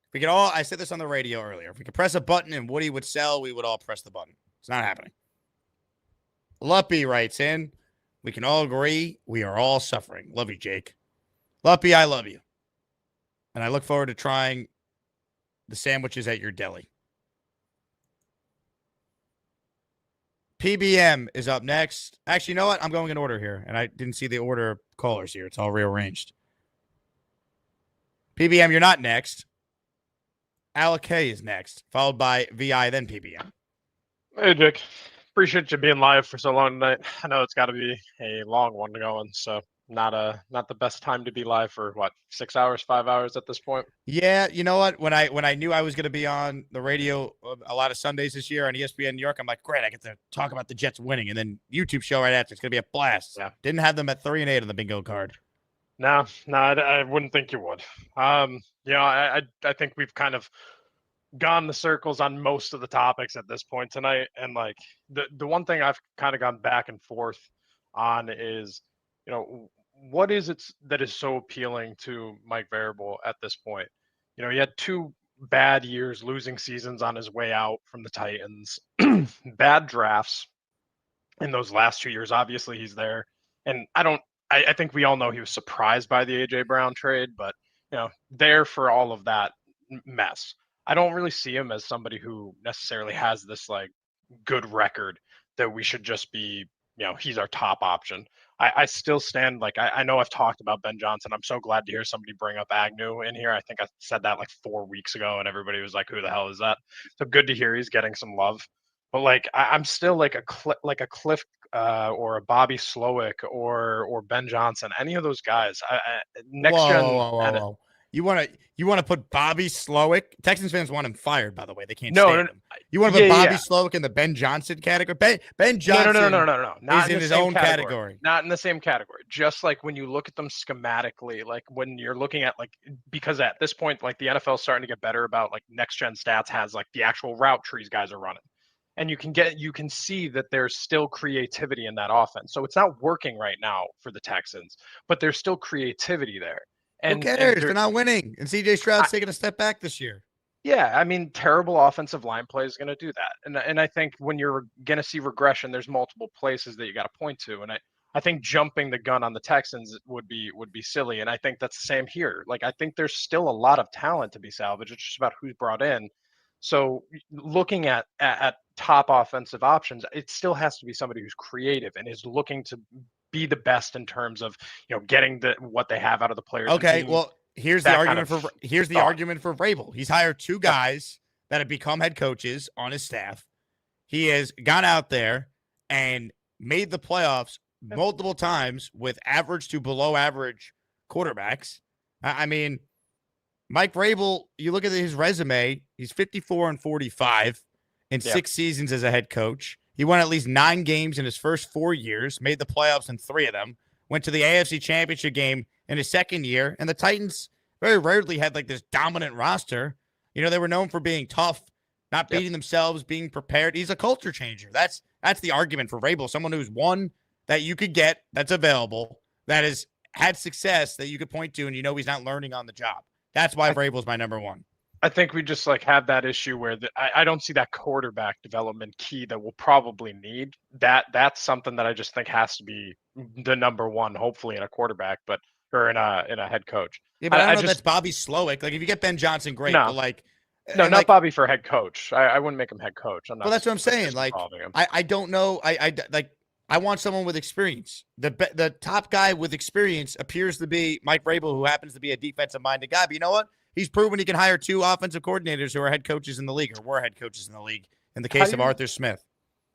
B: If we could all, I said this on the radio earlier, if we could press a button and Woody would sell, we would all press the button. It's not happening. Luppy writes in, we can all agree we are all suffering. Love you, Jake. Luppy, I love you. And I look forward to trying the sandwiches at your deli. PBM is up next. Actually, you know what? I'm going in order here, and I didn't see the order of callers here. It's all rearranged. PBM, you're not next. Alec K is next, followed by VI, then PBM.
L: Hey, Jake. Appreciate you being live for so long tonight. I know it's got to be a long one going, so not the best time to be live for 6 hours, 5 hours at this point.
B: Yeah, you know what? When I knew I was going to be on the radio a lot of Sundays this year on ESPN New York, I'm like, great, I get to talk about the Jets winning, and then YouTube show right after. It's going to be a blast.
L: Yeah.
B: Didn't have them at 3-8 on the bingo card.
L: No, I wouldn't think you would. I think we've kind of gone the circles on most of the topics at this point tonight, and the one thing I've kind of gone back and forth on is, what is it that is so appealing to Mike Vrabel at this point? He had 2 bad years, losing seasons on his way out from the Titans, bad drafts in those last 2 years. Obviously, he's there, and I think we all know he was surprised by the AJ Brown trade, but there for all of that mess. I don't really see him as somebody who necessarily has this good record that we should just be, he's our top option. I still stand, I know I've talked about Ben Johnson. I'm so glad to hear somebody bring up Agnew in here. I think I said that 4 weeks ago and everybody was like, who the hell is that? So good to hear he's getting some love. But I'm still a Cliff or a Bobby Slowick or Ben Johnson, any of those guys. Next
B: whoa,
L: gen.
B: whoa, whoa,
L: had a-
B: whoa. You want to put Bobby Slowick? Texans fans want him fired, by the way. They can't
L: No,
B: stand
L: no,
B: him. You want to put
L: yeah,
B: Bobby
L: yeah.
B: Slowick in the Ben Johnson category? Ben
L: No,
B: Johnson
L: Not
B: is
L: in
B: in
L: the
B: his
L: same
B: own category.
L: Not in the same category. Just like when you look at them schematically, like when you're looking at because at this point, like the NFL is starting to get better about like next gen stats has like the actual route trees guys are running. And you can see that there's still creativity in that offense. So it's not working right now for the Texans, but there's still creativity there.
B: Who
L: And
B: cares? They're not winning. And CJ Stroud's taking a step back this year.
L: yeah, I mean, terrible offensive line play is going to do that, and I think when you're going to see regression, there's multiple places that you got to point to, and I think jumping the gun on the Texans would be silly, and I think that's the same here. Like I think there's still a lot of talent to be salvaged. It's just about who's brought in. So looking at top offensive options, it still has to be somebody who's creative and is looking to be the best in terms of getting what they have out of the players.
B: Okay, well. Here's the argument for argument for Vrabel. He's hired two guys that have become head coaches on his staff. He has gone out there and made the playoffs multiple times with average to below average quarterbacks. I mean, Mike Vrabel, you look at his resume, he's 54-45 in 6 seasons as a head coach. He won at least 9 games in his first 4 years, made the playoffs in 3 of them, went to the AFC Championship game in his second year, and the Titans very rarely had like this dominant roster. They were known for being tough, not beating themselves, being prepared. He's a culture changer. That's the argument for Vrabel, someone who's won that you could get, that's available, that has had success that you could point to, and he's not learning on the job. That's why Vrabel's my number one.
L: I think we just have that issue where I don't see that quarterback development key that we'll probably need. That's something that I just think has to be the number one, hopefully in a quarterback, or in a head coach.
B: Yeah, but I don't know if that's Bobby Slowick. Like if you get Ben Johnson, great.
L: No.
B: But
L: not Bobby for head coach. I wouldn't make him head coach. I'm not.
B: Well, that's what I'm saying. Like I don't know. I want someone with experience. The top guy with experience appears to be Mike Vrabel, who happens to be a defensive-minded guy. But you know what? He's proven he can hire 2 offensive coordinators who are head coaches in the league, or were head coaches in the league, in the case of Arthur Smith.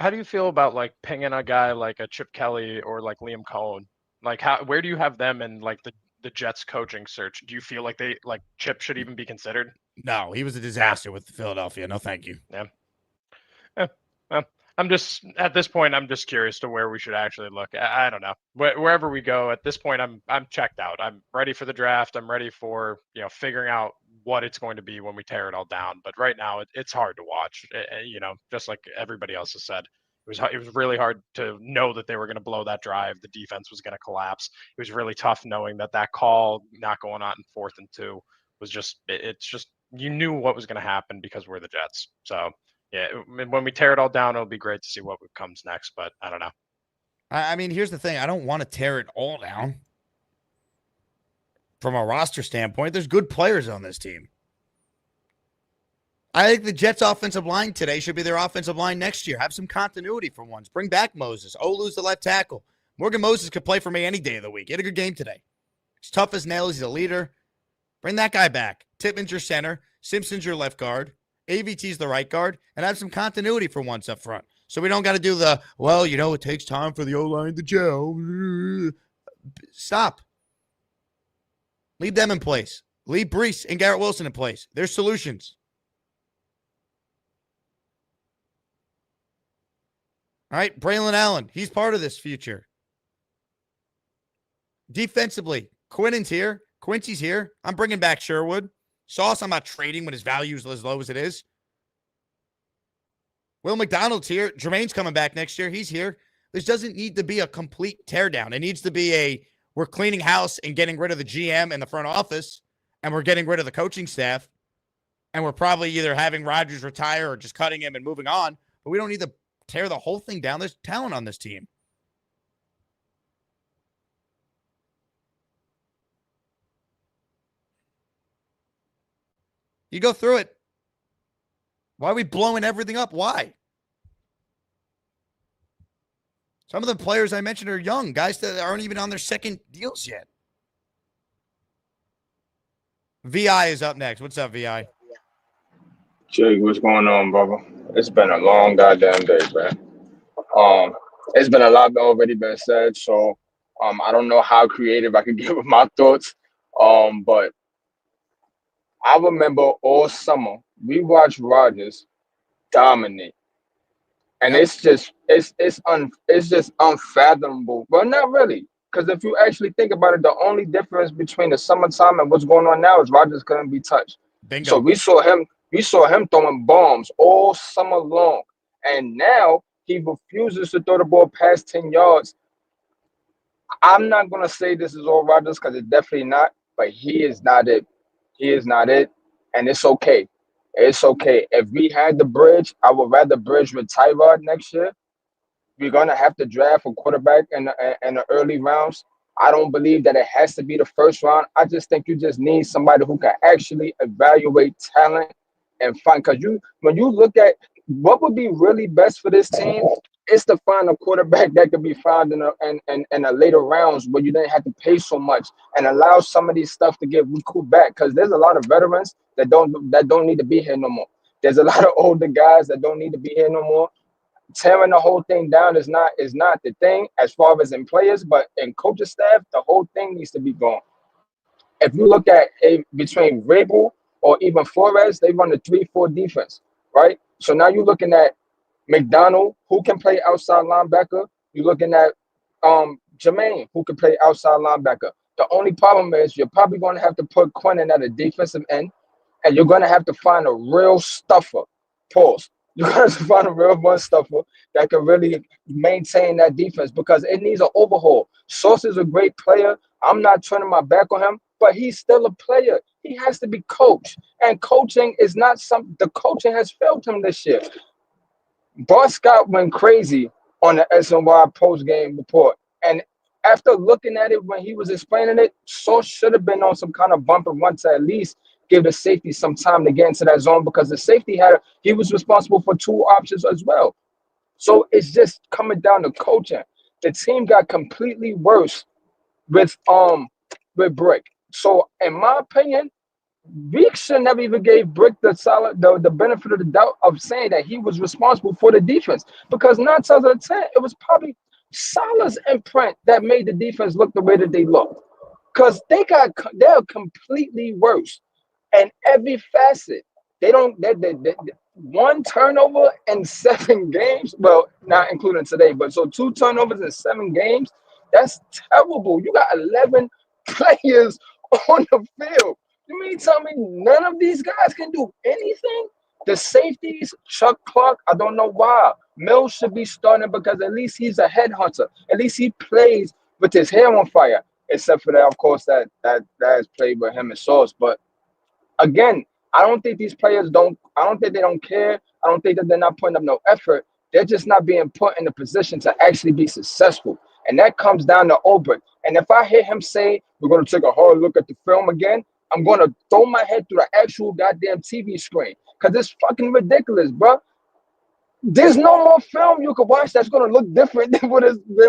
L: How do you feel about pinging a guy like a Chip Kelly or like Liam Cohen? Where do you have them in the Jets coaching search? Do you feel like Chip should even be considered?
B: No, he was a disaster with Philadelphia. No, thank you.
L: Yeah. I'm just at this point. I'm just curious to where we should actually look. I don't know. Wherever we go at this point, I'm checked out. I'm ready for the draft. I'm ready for figuring out what it's going to be when we tear it all down. But right now, it's hard to watch. Just like everybody else has said, it was really hard to know that they were going to blow that drive. The defense was going to collapse. It was really tough knowing that call not going on in 4th and 2 was just. It's just you knew what was going to happen because we're the Jets. So. Yeah, when we tear it all down, it'll be great to see what comes next, but I don't know.
B: I mean, here's the thing. I don't want to tear it all down. From a roster standpoint, there's good players on this team. I think the Jets' offensive line today should be their offensive line next year. Have some continuity for once. Bring back Moses. Olu's the left tackle. Morgan Moses could play for me any day of the week. He had a good game today. He's tough as nails. He's a leader. Bring that guy back. Tippman's your center. Simpson's your left guard. AVT's the right guard, and have some continuity for once up front. So we don't got to do it takes time for the O-line to gel. Stop. Leave them in place. Leave Brees and Garrett Wilson in place. There's solutions. All right, Braylon Allen, he's part of this future. Defensively, Quinnen's here. Quincy's here. I'm bringing back Sherwood. Sauce, I'm not trading when his value is as low as it is. Will McDonald's here. Jermaine's coming back next year. He's here. This doesn't need to be a complete teardown. It needs to be we're cleaning house and getting rid of the GM and the front office, and we're getting rid of the coaching staff, and we're probably either having Rodgers retire or just cutting him and moving on. But we don't need to tear the whole thing down. There's talent on this team. You go through it. Why are we blowing everything up? Why? Some of the players I mentioned are young, guys that aren't even on their second deals yet. VI is up next. What's up, VI?
M: Jake, what's going on, brother? It's been a long goddamn day, man. it's been a lot already been said. So I don't know how creative I could get with my thoughts. But I remember all summer we watched Rodgers dominate. And it's just unfathomable. Well, not really, because if you actually think about it, the only difference between the summertime and what's going on now is Rodgers couldn't be touched.
B: Bingo.
M: So we saw him throwing bombs all summer long, and now he refuses to throw the ball past 10 yards. I'm not gonna say this is all Rodgers because it's definitely not, but he is not it. He is not it, and it's okay. It's okay. If we had the bridge, I would rather bridge with Tyrod next year. We're gonna have to draft a quarterback in the early rounds. I don't believe that it has to be the first round. I just think you just need somebody who can actually evaluate talent and find. Because when you look at what would be really best for this team, is to find a quarterback that could be found in the later rounds where you didn't have to pay so much and allow some of these stuff to get recouped back. Because there's a lot of veterans that don't need to be here no more. There's a lot of older guys that don't need to be here no more. Tearing the whole thing down is not the thing as far as in players, but in coaching staff, the whole thing needs to be gone. If you look at between Vrabel or even Flores, they run a 3-4 defense, right? So now you're looking at McDonald, who can play outside linebacker. You're looking at Jermaine, who can play outside linebacker. The only problem is you're probably going to have to put Quentin at a defensive end, and you're going to have to find a real stuffer. Pause. You got to find a real one stuffer that can really maintain that defense because it needs an overhaul. Sauce is a great player. I'm not turning my back on him, but he's still a player. He has to be coached, and coaching is not something. The coaching has failed him this year. Bart Scott went crazy on the SNY post-game report, and after looking at it when he was explaining it, Sauce should have been on some kind of bumper one to at least give the safety some time to get into that zone because the safety he was responsible for 2 options as well. So it's just coming down to coaching. The team got completely worse with Brick. So in my opinion, we should never even gave Brick the benefit of the doubt of saying that he was responsible for the defense because 9 times out of 10, it was probably Salah's imprint that made the defense look the way that they look because they're completely worse. And every facet, they one turnover in 7 games. Well, not including today, but so 2 turnovers in 7 games. That's terrible. You got 11 players on the field. You mean tell me none of these guys can do anything? The safeties, Chuck Clark, I don't know why. Mills should be starting because at least he's a headhunter. At least he plays with his hair on fire. Except for that, of course, that has played with him and Sauce, but. Again, I don't think these players I don't think they don't care. I don't think that they're not putting up no effort. They're just not being put in a position to actually be successful. And that comes down to Ulbrich. And if I hear him say, we're going to take a hard look at the film again, I'm going to throw my head through the actual goddamn TV screen. Because it's fucking ridiculous, bro. There's no more film you could watch that's going to look different than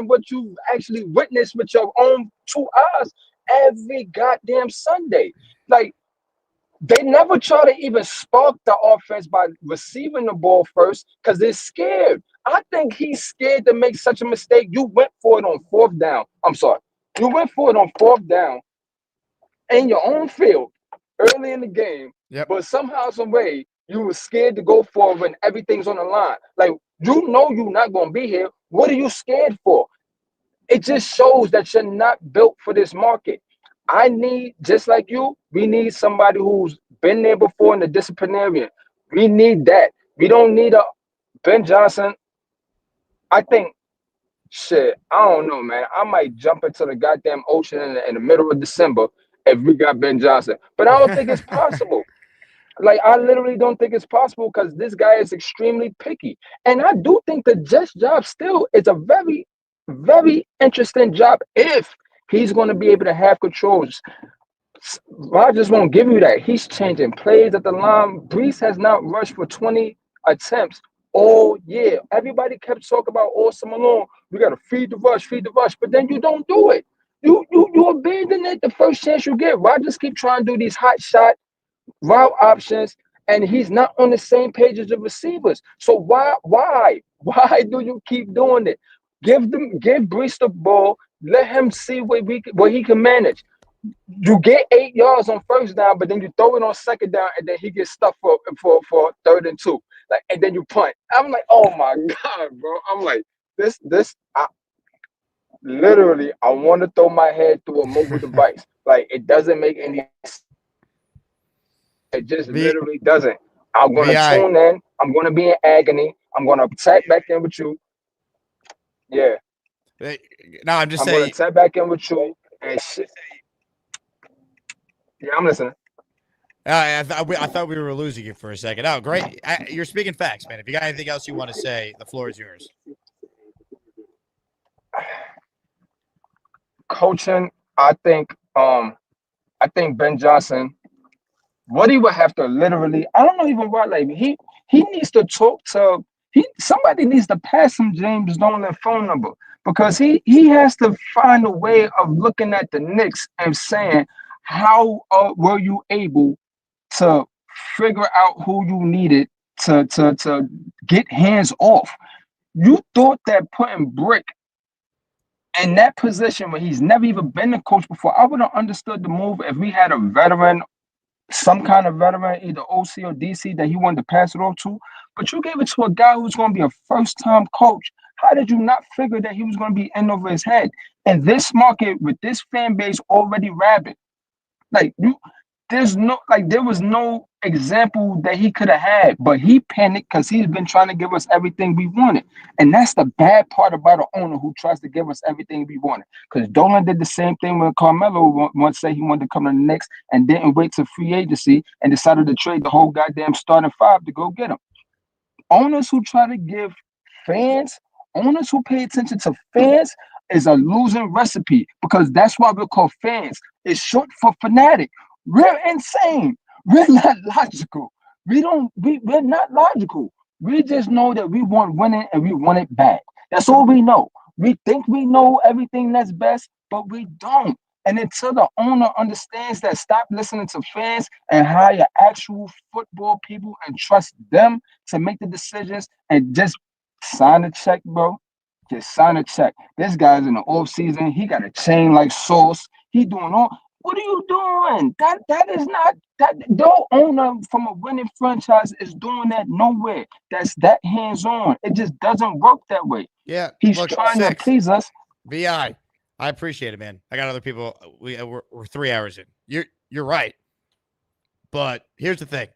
M: what you actually witnessed with your own 2 eyes every goddamn Sunday. Like, they never try to even spark the offense by receiving the ball first because they're scared. I think he's scared to make such a mistake. You went for it on 4th down. I'm sorry. You went for it on 4th down in your own field early in the game, but somehow, some way, you were scared to go for it when everything's on the line. Like, you know you're not going to be here. What are you scared for? It just shows that you're not built for this market. I need, just like you, we need somebody who's been there before in the disciplinarian. We need that. We don't need a Ben Johnson. I think, shit, I don't know, man. I might jump into the goddamn ocean in the middle of December if we got Ben Johnson. But I don't think it's possible. Like, I literally don't think it's possible because this guy is extremely picky. And I do think the Jets job still is a very, very interesting job if he's going to be able to have controls. Rodgers won't give you that. He's changing plays at the line. Brees has not rushed for 20 attempts all year. Everybody kept talking about all summer long. We got to feed the rush, but then you don't do it. You abandon it the first chance you get. Rodgers keep trying to do these hot shot route options, and he's not on the same page as the receivers. So why do you keep doing it? Give Brees the ball. Let him see what he can manage. You get 8 yards on first down, but then you throw it on second down, and then he gets stuck for 3rd and 2. Like, and then you punt. I'm like, oh my God, bro. I'm like, literally, I want to throw my head through a mobile device. Like, it doesn't make any sense. It just literally doesn't. I'm going to tune in. I'm going to be in agony. I'm going to tap back in with you. Yeah.
B: No, I'm just
M: saying. I'm going to tap back in with you and shit. Yeah, I'm listening.
B: I thought we were losing you for a second. Oh, great. You're speaking facts, man. If you got anything else you want to say, the floor is yours.
M: Coaching, I think Ben Johnson, what he would have to literally, I don't know even why, like he needs to talk to somebody needs to pass him James Dolan's phone number, because he has to find a way of looking at the Knicks and saying, how were you able to figure out who you needed to get hands off? You thought that putting Brick in that position when he's never even been a coach before, I would have understood the move if we had a veteran, some kind of veteran, either OC or DC, that he wanted to pass it off to. But you gave it to a guy who's going to be a first-time coach. How did you not figure that he was going to be in over his head? And this market, with this fan base already rabid, there was no example that he could have had, but he panicked because he's been trying to give us everything we wanted. And that's the bad part about an owner who tries to give us everything we wanted. Because Dolan did the same thing when Carmelo once said he wanted to come to the Knicks and didn't wait till free agency and decided to trade the whole goddamn starting 5 to go get him. Owners who try to give owners who pay attention to fans is a losing recipe, because that's why we're called fans. It's short for fanatic. We're insane. We're not logical. We're not logical. We just know that we want winning and we want it bad. That's all we know. We think we know everything that's best, but we don't. And until the owner understands that, stop listening to fans and hire actual football people and trust them to make the decisions and just sign a check, bro. Just sign a check. This guy's in the off season. He got a chain like Sauce. He doing all. What are you doing? That is not that. No owner from a winning franchise is doing that nowhere. That's that hands on. It just doesn't work that way.
B: Yeah,
M: he's trying to please us.
B: Vi, I appreciate it, man. I got other people. We're 3 hours in. You're right, but here's the thing: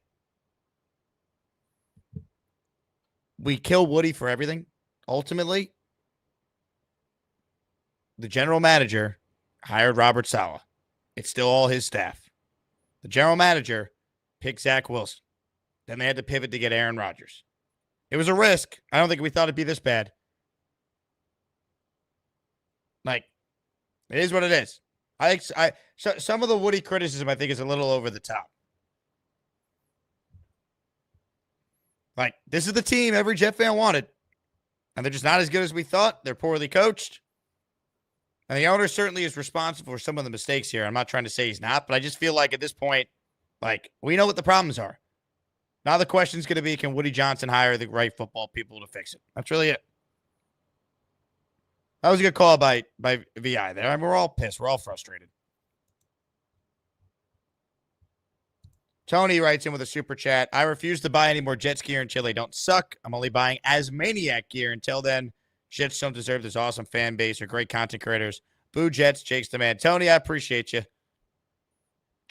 B: we kill Woody for everything. Ultimately, the general manager hired Robert Saleh. It's still all his staff. The general manager picked Zach Wilson. Then they had to pivot to get Aaron Rodgers. It was a risk. I don't think we thought it'd be this bad. Like, it is what it is. Some of the Woody criticism, I think, is a little over the top. Like, this is the team every Jet fan wanted, and they're just not as good as we thought. They're poorly coached. And the owner certainly is responsible for some of the mistakes here. I'm not trying to say he's not, but I just feel like at this point, like, we know what the problems are. Now the question is going to be, can Woody Johnson hire the right football people to fix it? That's really it. That was a good call by VI there. I mean, we're all pissed. We're all frustrated. Tony writes in with a super chat. I refuse to buy any more Jets gear until they don't suck. I'm only buying Asmaniac gear. Until then, Jets don't deserve this awesome fan base or great content creators. Boo Jets, Jake's the man. Tony, I appreciate you.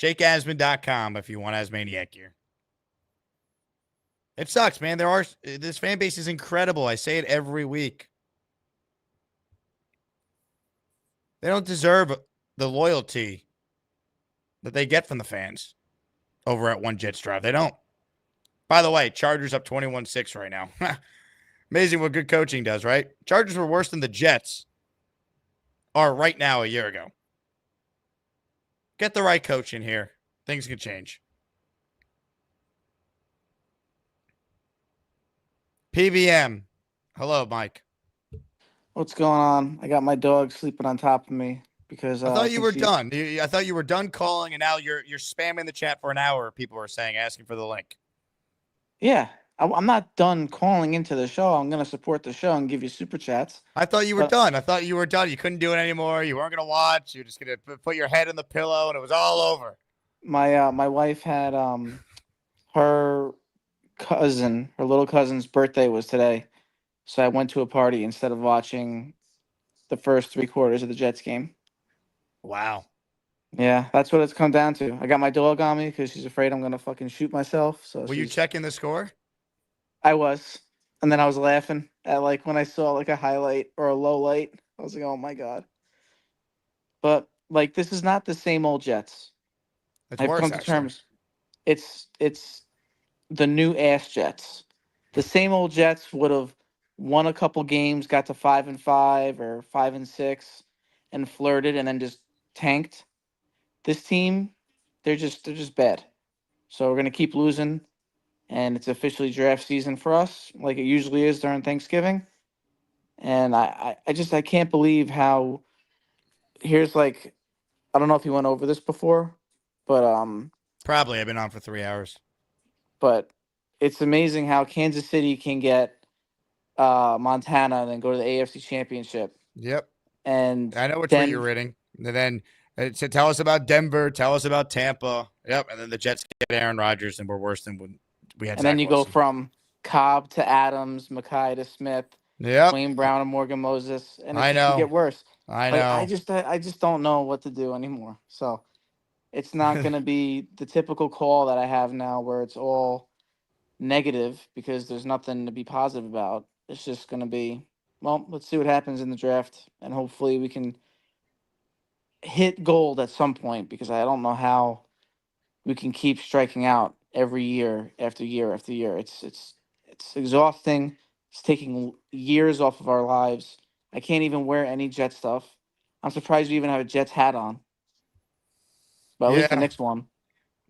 B: JakeAsman.com if you want Asmaniac gear. It sucks, man. This fan base is incredible. I say it every week. They don't deserve the loyalty that they get from the fans over at One Jets Drive. They don't. By the way, Chargers up 21-6 right now. Amazing what good coaching does, right? Chargers were worse than the Jets are right now a year ago. Get the right coach in here. Things can change. PBM. Hello, Mike.
N: What's going on? I got my dog sleeping on top of me because
B: I thought you were done. I thought you were done calling, and now you're spamming the chat for an hour. People are saying, asking for the link.
N: Yeah, I'm not done calling into the show. I'm going to support the show and give you super chats.
B: I thought you were
N: But-
B: done. I thought you were done. You couldn't do it anymore. You weren't going to watch. You were just going to put your head in the pillow, and it was all over.
N: My wife had her little cousin's birthday was today, so I went to a party instead of watching the first 3/4 of the Jets game.
B: Wow.
N: Yeah, that's what it's come down to. I got my dog on me because she's afraid I'm gonna fucking shoot myself. So
B: Were you checking the score?
N: I was, and then I was laughing at like when I saw like a highlight or a low light. I was like, oh my god. But like, this is not the same old Jets.
B: It's
N: I've
B: worse,
N: come to
B: actually.
N: terms. It's the new ass Jets. The same old Jets would have won a couple games, got to 5-5 or 5-6, and flirted, and then just tanked. This team, they're just bad. So we're gonna keep losing, and it's officially draft season for us, like it usually is during Thanksgiving. And I can't believe how here's like I don't know if you went over this before, but
B: Probably. I've been on for 3 hours.
N: but it's amazing how Kansas City can get Montana and then go to the AFC Championship.
B: Yep.
N: And
B: I know which way you're reading. And then to tell us about Denver, tell us about Tampa. Yep. And then the Jets get Aaron Rodgers, and we're worse than when we had.
N: And then
B: Zach
N: you go
B: Wilson.
N: from Cobb to Adams, Mackay to Smith,
B: Yep.
N: Wayne Brown and Morgan Moses, and
B: I
N: it's just
B: know.
N: gonna get worse.
B: I
N: Like,
B: know.
N: I just don't know what to do anymore. So it's not gonna be the typical call that I have now, where it's all negative because there's nothing to be positive about. It's just gonna be, well, let's see what happens in the draft, and hopefully we can hit gold at some point, because I don't know how we can keep striking out every year after year after year. It's exhausting. It's taking years off of our lives. I can't even wear any Jet stuff. I'm surprised we even have a Jets hat on. But at least the
B: Yeah.
N: next one.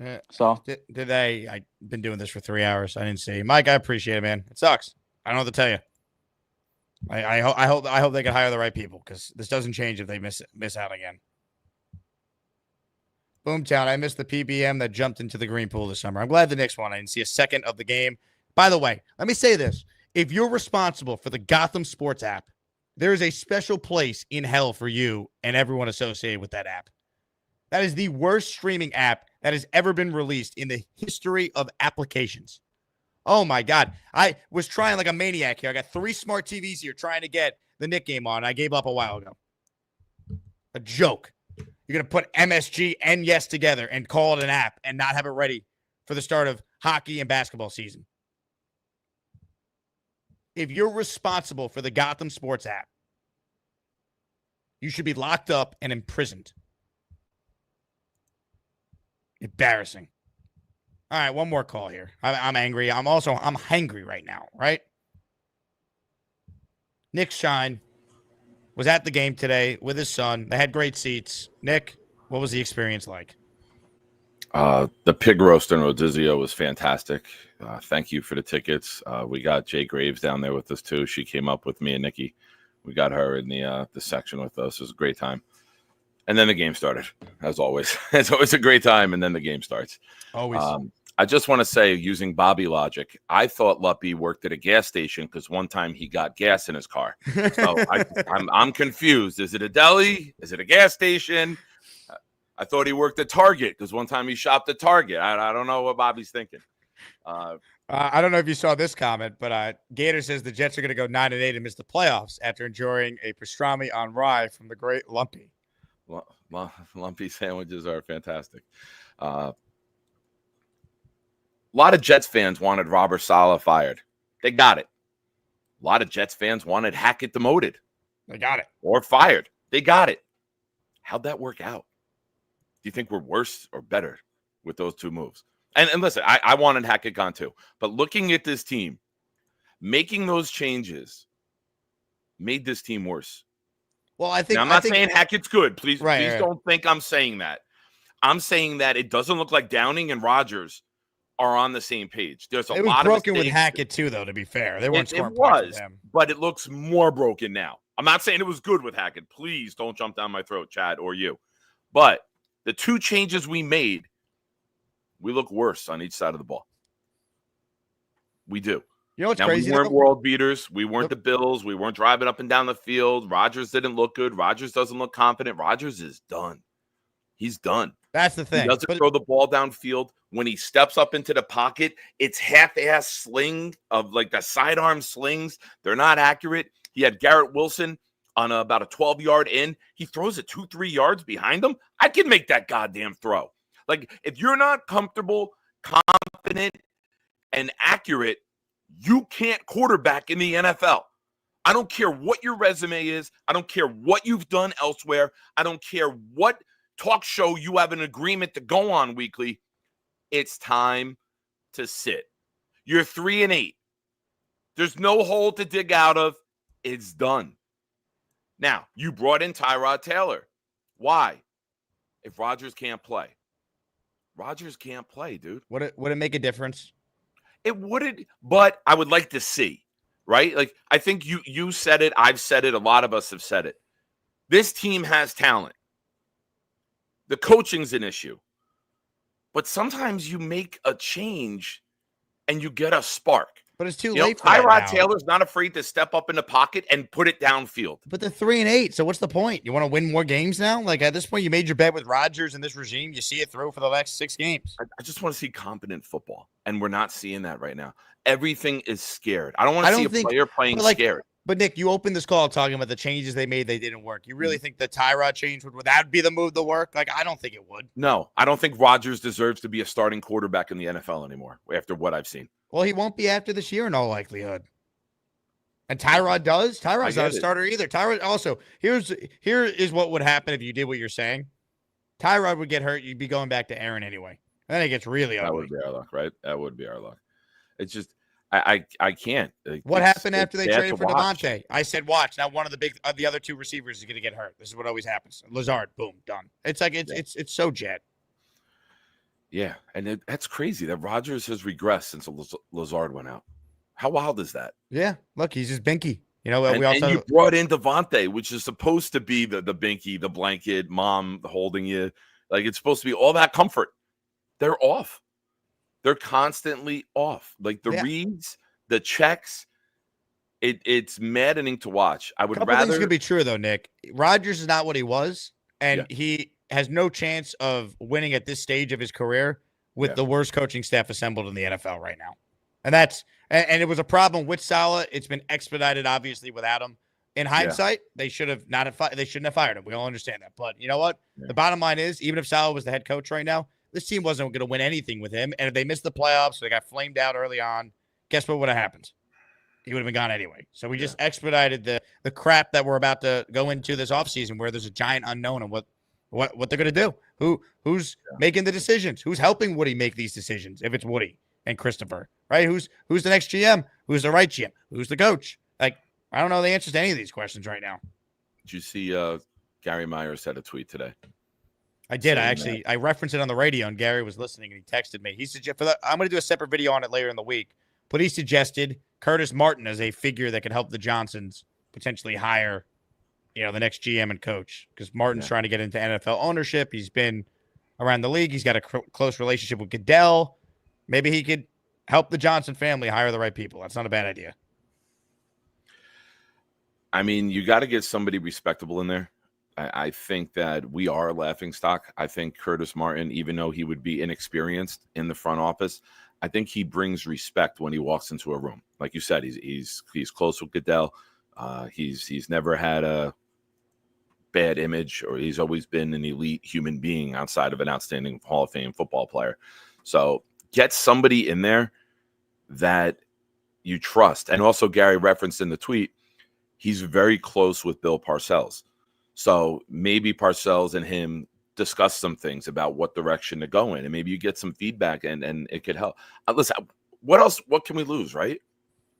B: Yeah.
N: So
B: Did I've been doing this for 3 hours. I didn't see. Mike, I appreciate it, man. It sucks. I don't know what to tell you. I hope they can hire the right people, because this doesn't change if they miss out again. Boomtown, I missed the PBM that jumped into the green pool this summer. I'm glad the Knicks won. I didn't see a second of the game. By the way, let me say this. If you're responsible for the Gotham Sports app, there is a special place in hell for you and everyone associated with that app. That is the worst streaming app that has ever been released in the history of applications. Oh, my God. I was trying like a maniac here. I got 3 smart TVs here trying to get the Knick game on. I gave up a while ago. A joke. You're going to put MSG and Yes together and call it an app and not have it ready for the start of hockey and basketball season. If you're responsible for the Gotham Sports app, you should be locked up and imprisoned. Embarrassing. All right, one more call here. I'm angry. I'm hangry right now, right? Nick Shine was at the game today with his son. They had great seats. Nick, what was the experience like?
O: The pig roast in Rodizio was fantastic. Thank you for the tickets. We got Jay Graves down there with us too. She came up with me and Nikki. We got her in the section with us. It was a great time. And then the game started, as always. It's always a great time, and then the game starts.
B: Always.
O: I just want to say, using Bobby logic, I thought Luppy worked at a gas station because one time he got gas in his car. So I'm confused. Is it a deli? Is it a gas station? I thought he worked at Target because one time he shopped at Target. I don't know what Bobby's thinking.
B: I don't know if you saw this comment, but Gator says the Jets are going to go 9-8 and miss the playoffs after enjoying a pastrami on rye from the great Lumpy.
O: Lumpy sandwiches are fantastic. A lot of Jets fans wanted Robert Saleh fired. They got it. A lot of Jets fans wanted Hackett demoted.
B: They got it.
O: Or fired. They got it. How'd that work out? Do you think we're worse or better with those two moves? And listen, I wanted Hackett gone too. But looking at this team, making those changes made this team worse.
B: Well, I think
O: now, I'm not saying Hackett's good. Please
B: Right.
O: don't think I'm saying that. I'm saying that it doesn't look like Downing and Rodgers are on the same page. There's a
B: It was
O: lot
B: broken
O: of
B: with
O: mistakes.
B: Hackett too, though. To be fair, they weren't
O: It
B: scoring points with
O: was,
B: him.
O: but it looks more broken now. I'm not saying it was good with Hackett. Please don't jump down my throat, Chad, or you. But the two changes we made, we look worse on each side of the ball. We do.
B: You know what's
O: Now,
B: crazy?
O: we weren't
B: though?
O: world beaters. We weren't the Bills. We weren't driving up and down the field. Rodgers didn't look good. Rodgers doesn't look confident. Rodgers is done. He's done.
B: That's the thing.
O: He doesn't throw the ball downfield. When he steps up into the pocket, it's half-ass sling of like the sidearm slings. They're not accurate. He had Garrett Wilson on about a 12-yard in. He throws it 2-3 yards behind him. I can make that goddamn throw. Like, if you're not comfortable, confident, and accurate, you can't quarterback in the NFL. I don't care what your resume is. I don't care what you've done elsewhere. I don't care what talk show you have an agreement to go on weekly. It's time to sit. You're 3-8. There's no hole to dig out of. It's done. Now, you brought in Tyrod Taylor. Why? If Rodgers can't play. Rodgers can't play, dude.
B: Would it make a difference?
O: It wouldn't, but I would like to see, right? Like, I think you said it. I've said it. A lot of us have said it. This team has talent. The coaching's an issue. But sometimes you make a change and you get a spark.
B: But it's too
O: You
B: late
O: know,
B: for that
O: Tyrod
B: now.
O: Taylor's not afraid to step up in the pocket and put it downfield.
B: But they're 3-8. So what's the point? You want to win more games now? Like, at this point, you made your bet with Rodgers and this regime. You see it through for the next 6 games.
O: I just want to see competent football, and we're not seeing that right now. Everything is scared. I don't want to see a player playing scared.
B: But Nick, you opened this call talking about the changes they made. They didn't work. You really think the Tyrod change would that be the move to work? Like, I don't think it would.
O: No, I don't think Rodgers deserves to be a starting quarterback in the NFL anymore after what I've seen.
B: Well, he won't be after this year in all likelihood. And Tyrod does. Tyrod's not a starter either. Tyrod also, here is what would happen if you did what you're saying. Tyrod would get hurt. You'd be going back to Aaron anyway. And then it gets really ugly.
O: That would be our luck, right? That would be our luck. It's just I can't.
B: What happened after they
O: bad
B: traded
O: to
B: for
O: watch.
B: Devontae? I said, watch. Now one of the other 2 receivers is going to get hurt. This is what always happens. Lazard, boom, done. It's like it's so jet.
O: Yeah, and that's crazy that Rodgers has regressed since Lazard went out. How wild is that?
B: Yeah, look, he's just binky. You know,
O: And,
B: we also
O: and you brought in Devontae, which is supposed to be the binky, the blanket, mom holding you. Like, it's supposed to be all that comfort. They're off. They're constantly off. Like, the reads, the checks, it's maddening to watch. I would
B: Couple things
O: rather
B: could be true though, Nick. Rodgers is not what he was, and he has no chance of winning at this stage of his career with the worst coaching staff assembled in the NFL right now. And and it was a problem with Saleh. It's been expedited, obviously, without him. In hindsight, they should have they shouldn't have fired him. We all understand that. But you know what? The bottom line is, even if Saleh was the head coach right now, this team wasn't going to win anything with him. And if they missed the playoffs, so they got flamed out early on, guess what would have happened? He would have been gone anyway. So we just expedited the crap that we're about to go into this offseason, where there's a giant unknown of what they're going to do. Who's making the decisions? Who's helping Woody make these decisions? If it's Woody and Christopher, right? Who's the next GM? Who's the right GM? Who's the coach? Like, I don't know the answers to any of these questions right now.
O: Did you see Gary Myers had a tweet today?
B: I did. I referenced it on the radio, and Gary was listening, and he texted me. He suggested I'm going to do a separate video on it later in the week. But he suggested Curtis Martin as a figure that could help the Johnsons potentially hire, the next GM and coach, because Martin's trying to get into NFL ownership. He's been around the league. He's got a close relationship with Goodell. Maybe he could help the Johnson family hire the right people. That's not a bad idea.
O: I mean, you got to get somebody respectable in there. I think that we are a laughingstock. I think Curtis Martin, even though he would be inexperienced in the front office, I think he brings respect when he walks into a room. Like you said, he's close with Goodell. He's never had a bad image, or he's always been an elite human being outside of an outstanding Hall of Fame football player. So get somebody in there that you trust. And also, Gary referenced in the tweet, he's very close with Bill Parcells. So maybe Parcells and him discuss some things about what direction to go in, and maybe you get some feedback and it could help. Listen, what else? What can we lose, right?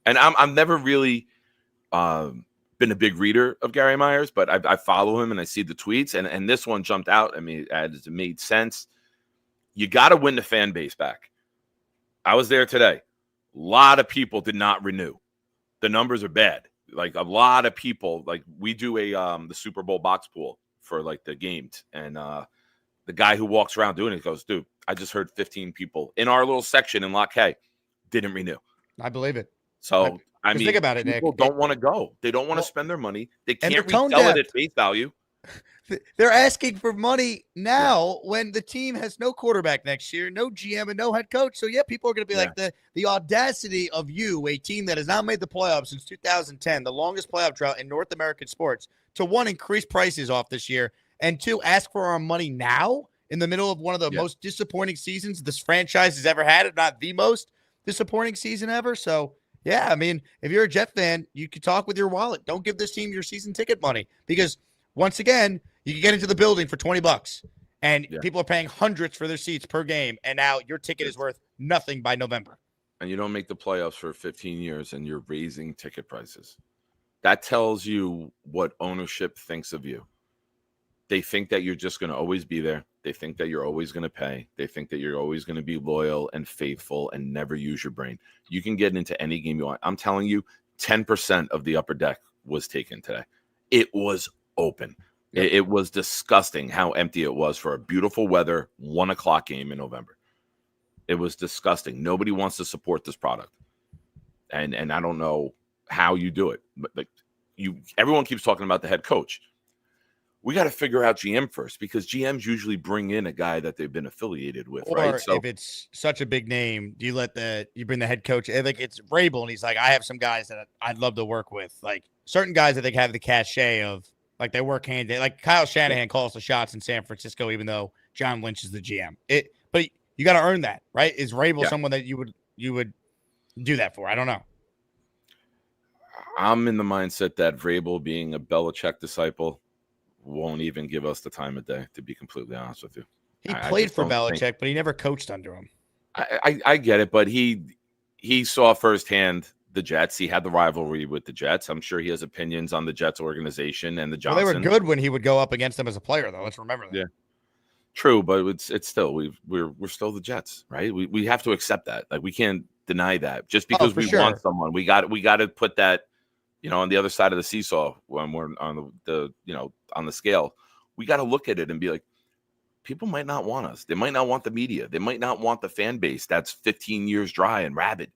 O: And I'm never really been a big reader of Gary Myers, but I follow him and I see the tweets, and this one jumped out. I mean, it made sense. You got to win the fan base back. I was there today. A lot of people did not renew. The numbers are bad. Like, a lot of people, like, we do the Super Bowl box pool for like the games, and the guy who walks around doing it goes, dude, I just heard 15 people in our little section in Lot K didn't renew.
B: I believe it.
O: So, I
B: Just
O: mean,
B: think about it, Nick.
O: people don't want to go. They don't want to spend their money. They
B: and
O: can't
B: the tone
O: resell it
B: deaf.
O: at face value.
B: They're asking for money now when the team has no quarterback next year, no GM, and no head coach. So, yeah, people are going to be like, the audacity of you, a team that has not made the playoffs since 2010, the longest playoff drought in North American sports, to one, increase prices off this year, and two, ask for our money now in the middle of one of the most disappointing seasons this franchise has ever had, if not the most disappointing season ever. So, yeah, I mean, if you're a Jet fan, you could talk with your wallet. Don't give this team your season ticket money because, once again, you can get into the building for $20 and people are paying hundreds for their seats per game. And now your ticket is worth nothing by November.
O: And you don't make the playoffs for 15 years and you're raising ticket prices. That tells you what ownership thinks of you. They think that you're just going to always be there. They think that you're always going to pay. They think that you're always going to be loyal and faithful and never use your brain. You can get into any game you want. I'm telling you, 10% of the upper deck was taken today. It was open. It was disgusting how empty it was for a beautiful weather 1 o'clock game in November. It was disgusting. Nobody wants to support this product. And I don't know how you do it. But everyone keeps talking about the head coach. We got to figure out GM first because GMs usually bring in a guy that they've been affiliated with,
B: or
O: right? So
B: if it's such a big name, you bring the head coach. I think it's Rabel, and he's like, I have some guys that I'd love to work with. Like certain guys I think have the cachet of like they work hand in hand. Like Kyle Shanahan calls the shots in San Francisco, even though John Lynch is the GM. But you got to earn that, right? Is Rabel someone that you would do that for? I don't know.
O: I'm in the mindset that Vrabel, being a Belichick disciple, won't even give us the time of day, to be completely honest with you.
B: He played for Belichick, but he never coached under him.
O: I get it, but he saw firsthand the Jets. He had the rivalry with the Jets. I'm sure he has opinions on the Jets organization and the Johnson.
B: Well, they were good when he would go up against them as a player, though. Let's remember that.
O: Yeah, true, but it's still we're still the Jets, right? We have to accept that. Like we can't deny that just because we want someone. We got to put that, on the other side of the seesaw when we're on the on the scale. We got to look at it and be like, people might not want us. They might not want the media. They might not want the fan base that's 15 years dry and rabid.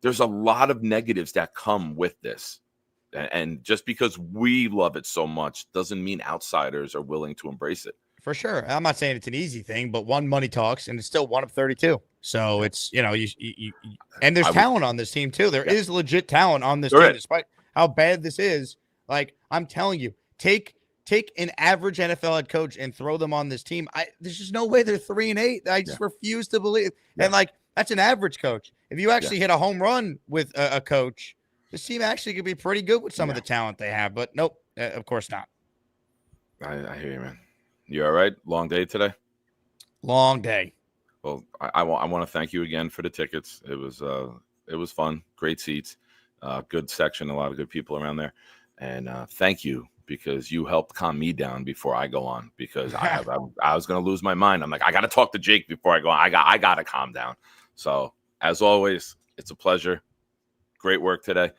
O: There's a lot of negatives that come with this. And just because we love it so much doesn't mean outsiders are willing to embrace it.
B: For sure. I'm not saying it's an easy thing, but money talks, and it's still 1 of 32. So it's, and there's talent on this team too. There is legit talent on this team, despite how bad this is. Like, I'm telling you, take an average NFL head coach and throw them on this team. There's just no way they're 3-8. I just refuse to believe. And that's an average coach. If you actually hit a home run with a coach, this team actually could be pretty good with some of the talent they have. But nope, of course not.
O: I hear you, man. You all right? Long day today?
B: Long day.
O: Well, I want to thank you again for the tickets. It was fun. Great seats. Good section. A lot of good people around there. And thank you because you helped calm me down before I go on because I was going to lose my mind. I'm like, I got to talk to Jake before I go on. I got to calm down. So as always, it's a pleasure. Great work today.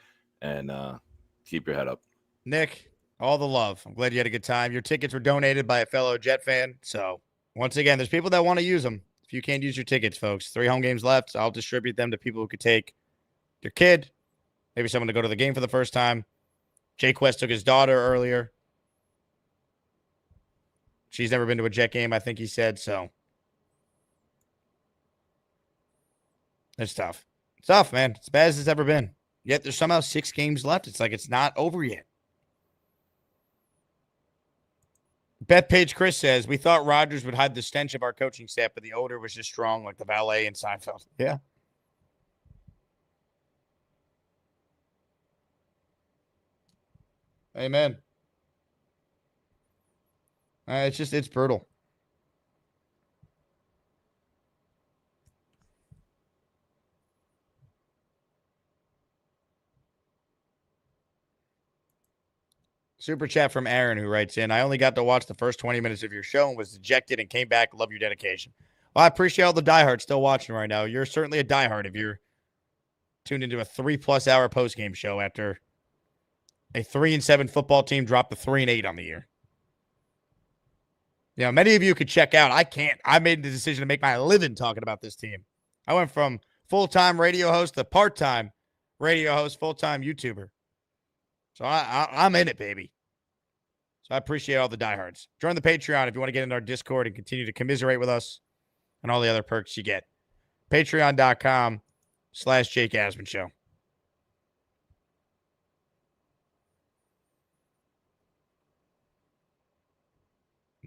O: And keep your head up.
B: Nick, all the love. I'm glad you had a good time. Your tickets were donated by a fellow Jet fan. So once again, there's people that want to use them. If you can't use your tickets, folks, 3 home games left. I'll distribute them to people who could take their kid, maybe someone to go to the game for the first time. Jake West took his daughter earlier. She's never been to a Jet game, I think he said. So it's tough. It's tough, man. It's as bad as it's ever been. Yet there's somehow 6 games left. It's like it's not over yet. Bethpage Chris says, we thought Rodgers would hide the stench of our coaching staff, but the odor was just strong like the valet in Seinfeld. Yeah. Amen. It's brutal. Super chat from Aaron, who writes in, I only got to watch the first 20 minutes of your show and was dejected and came back. Love your dedication. Well, I appreciate all the diehards still watching right now. You're certainly a diehard if you're tuned into a 3+ hour postgame show after a 3-7 football team dropped to 3-8 on the year. Many of you could check out. I can't. I made the decision to make my living talking about this team. I went from full-time radio host, the part-time radio host, full-time YouTuber. So I'm in it, baby. So I appreciate all the diehards. Join the Patreon if you want to get into our Discord and continue to commiserate with us and all the other perks you get. Patreon.com/Jake Asman Show.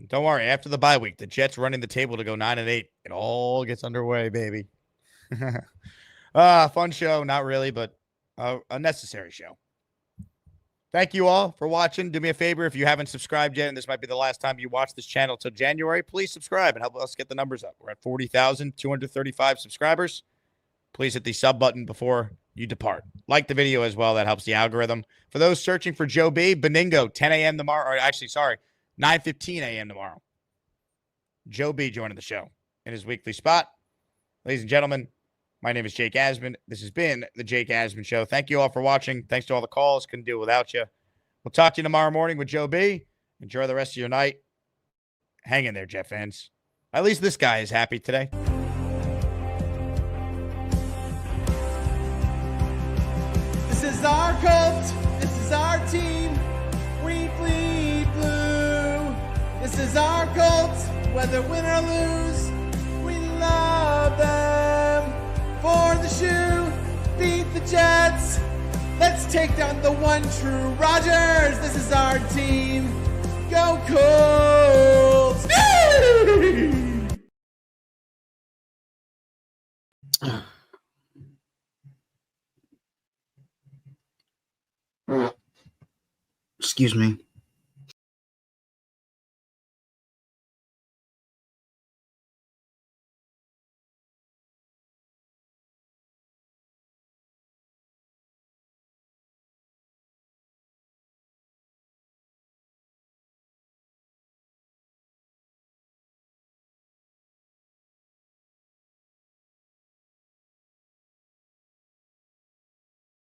B: Don't worry. After the bye week, the Jets running the table to go 9-8. It all gets underway, baby. Fun show. Not really, but a necessary show. Thank you all for watching. Do me a favor, if you haven't subscribed yet, and this might be the last time you watch this channel till January, please subscribe and help us get the numbers up. We're at 40,235 subscribers. Please hit the sub button before you depart. Like the video as well. That helps the algorithm. For those searching for Joe B, Beningo, 10 a.m. tomorrow. Or actually, sorry, 9:15 a.m. tomorrow. Joe B joining the show in his weekly spot. Ladies and gentlemen, my name is Jake Asman. This has been the Jake Asman Show. Thank you all for watching. Thanks to all the calls. Couldn't do it without you. We'll talk to you tomorrow morning with Joe B. Enjoy the rest of your night. Hang in there, Jet fans. At least this guy is happy today.
P: This is our Colts. This is our team. We bleed blue. This is our Colts. Whether win or lose, we love them. For the shoe, beat the Jets. Let's take down the one true Rodgers. This is our team. Go Colts!
Q: Excuse me.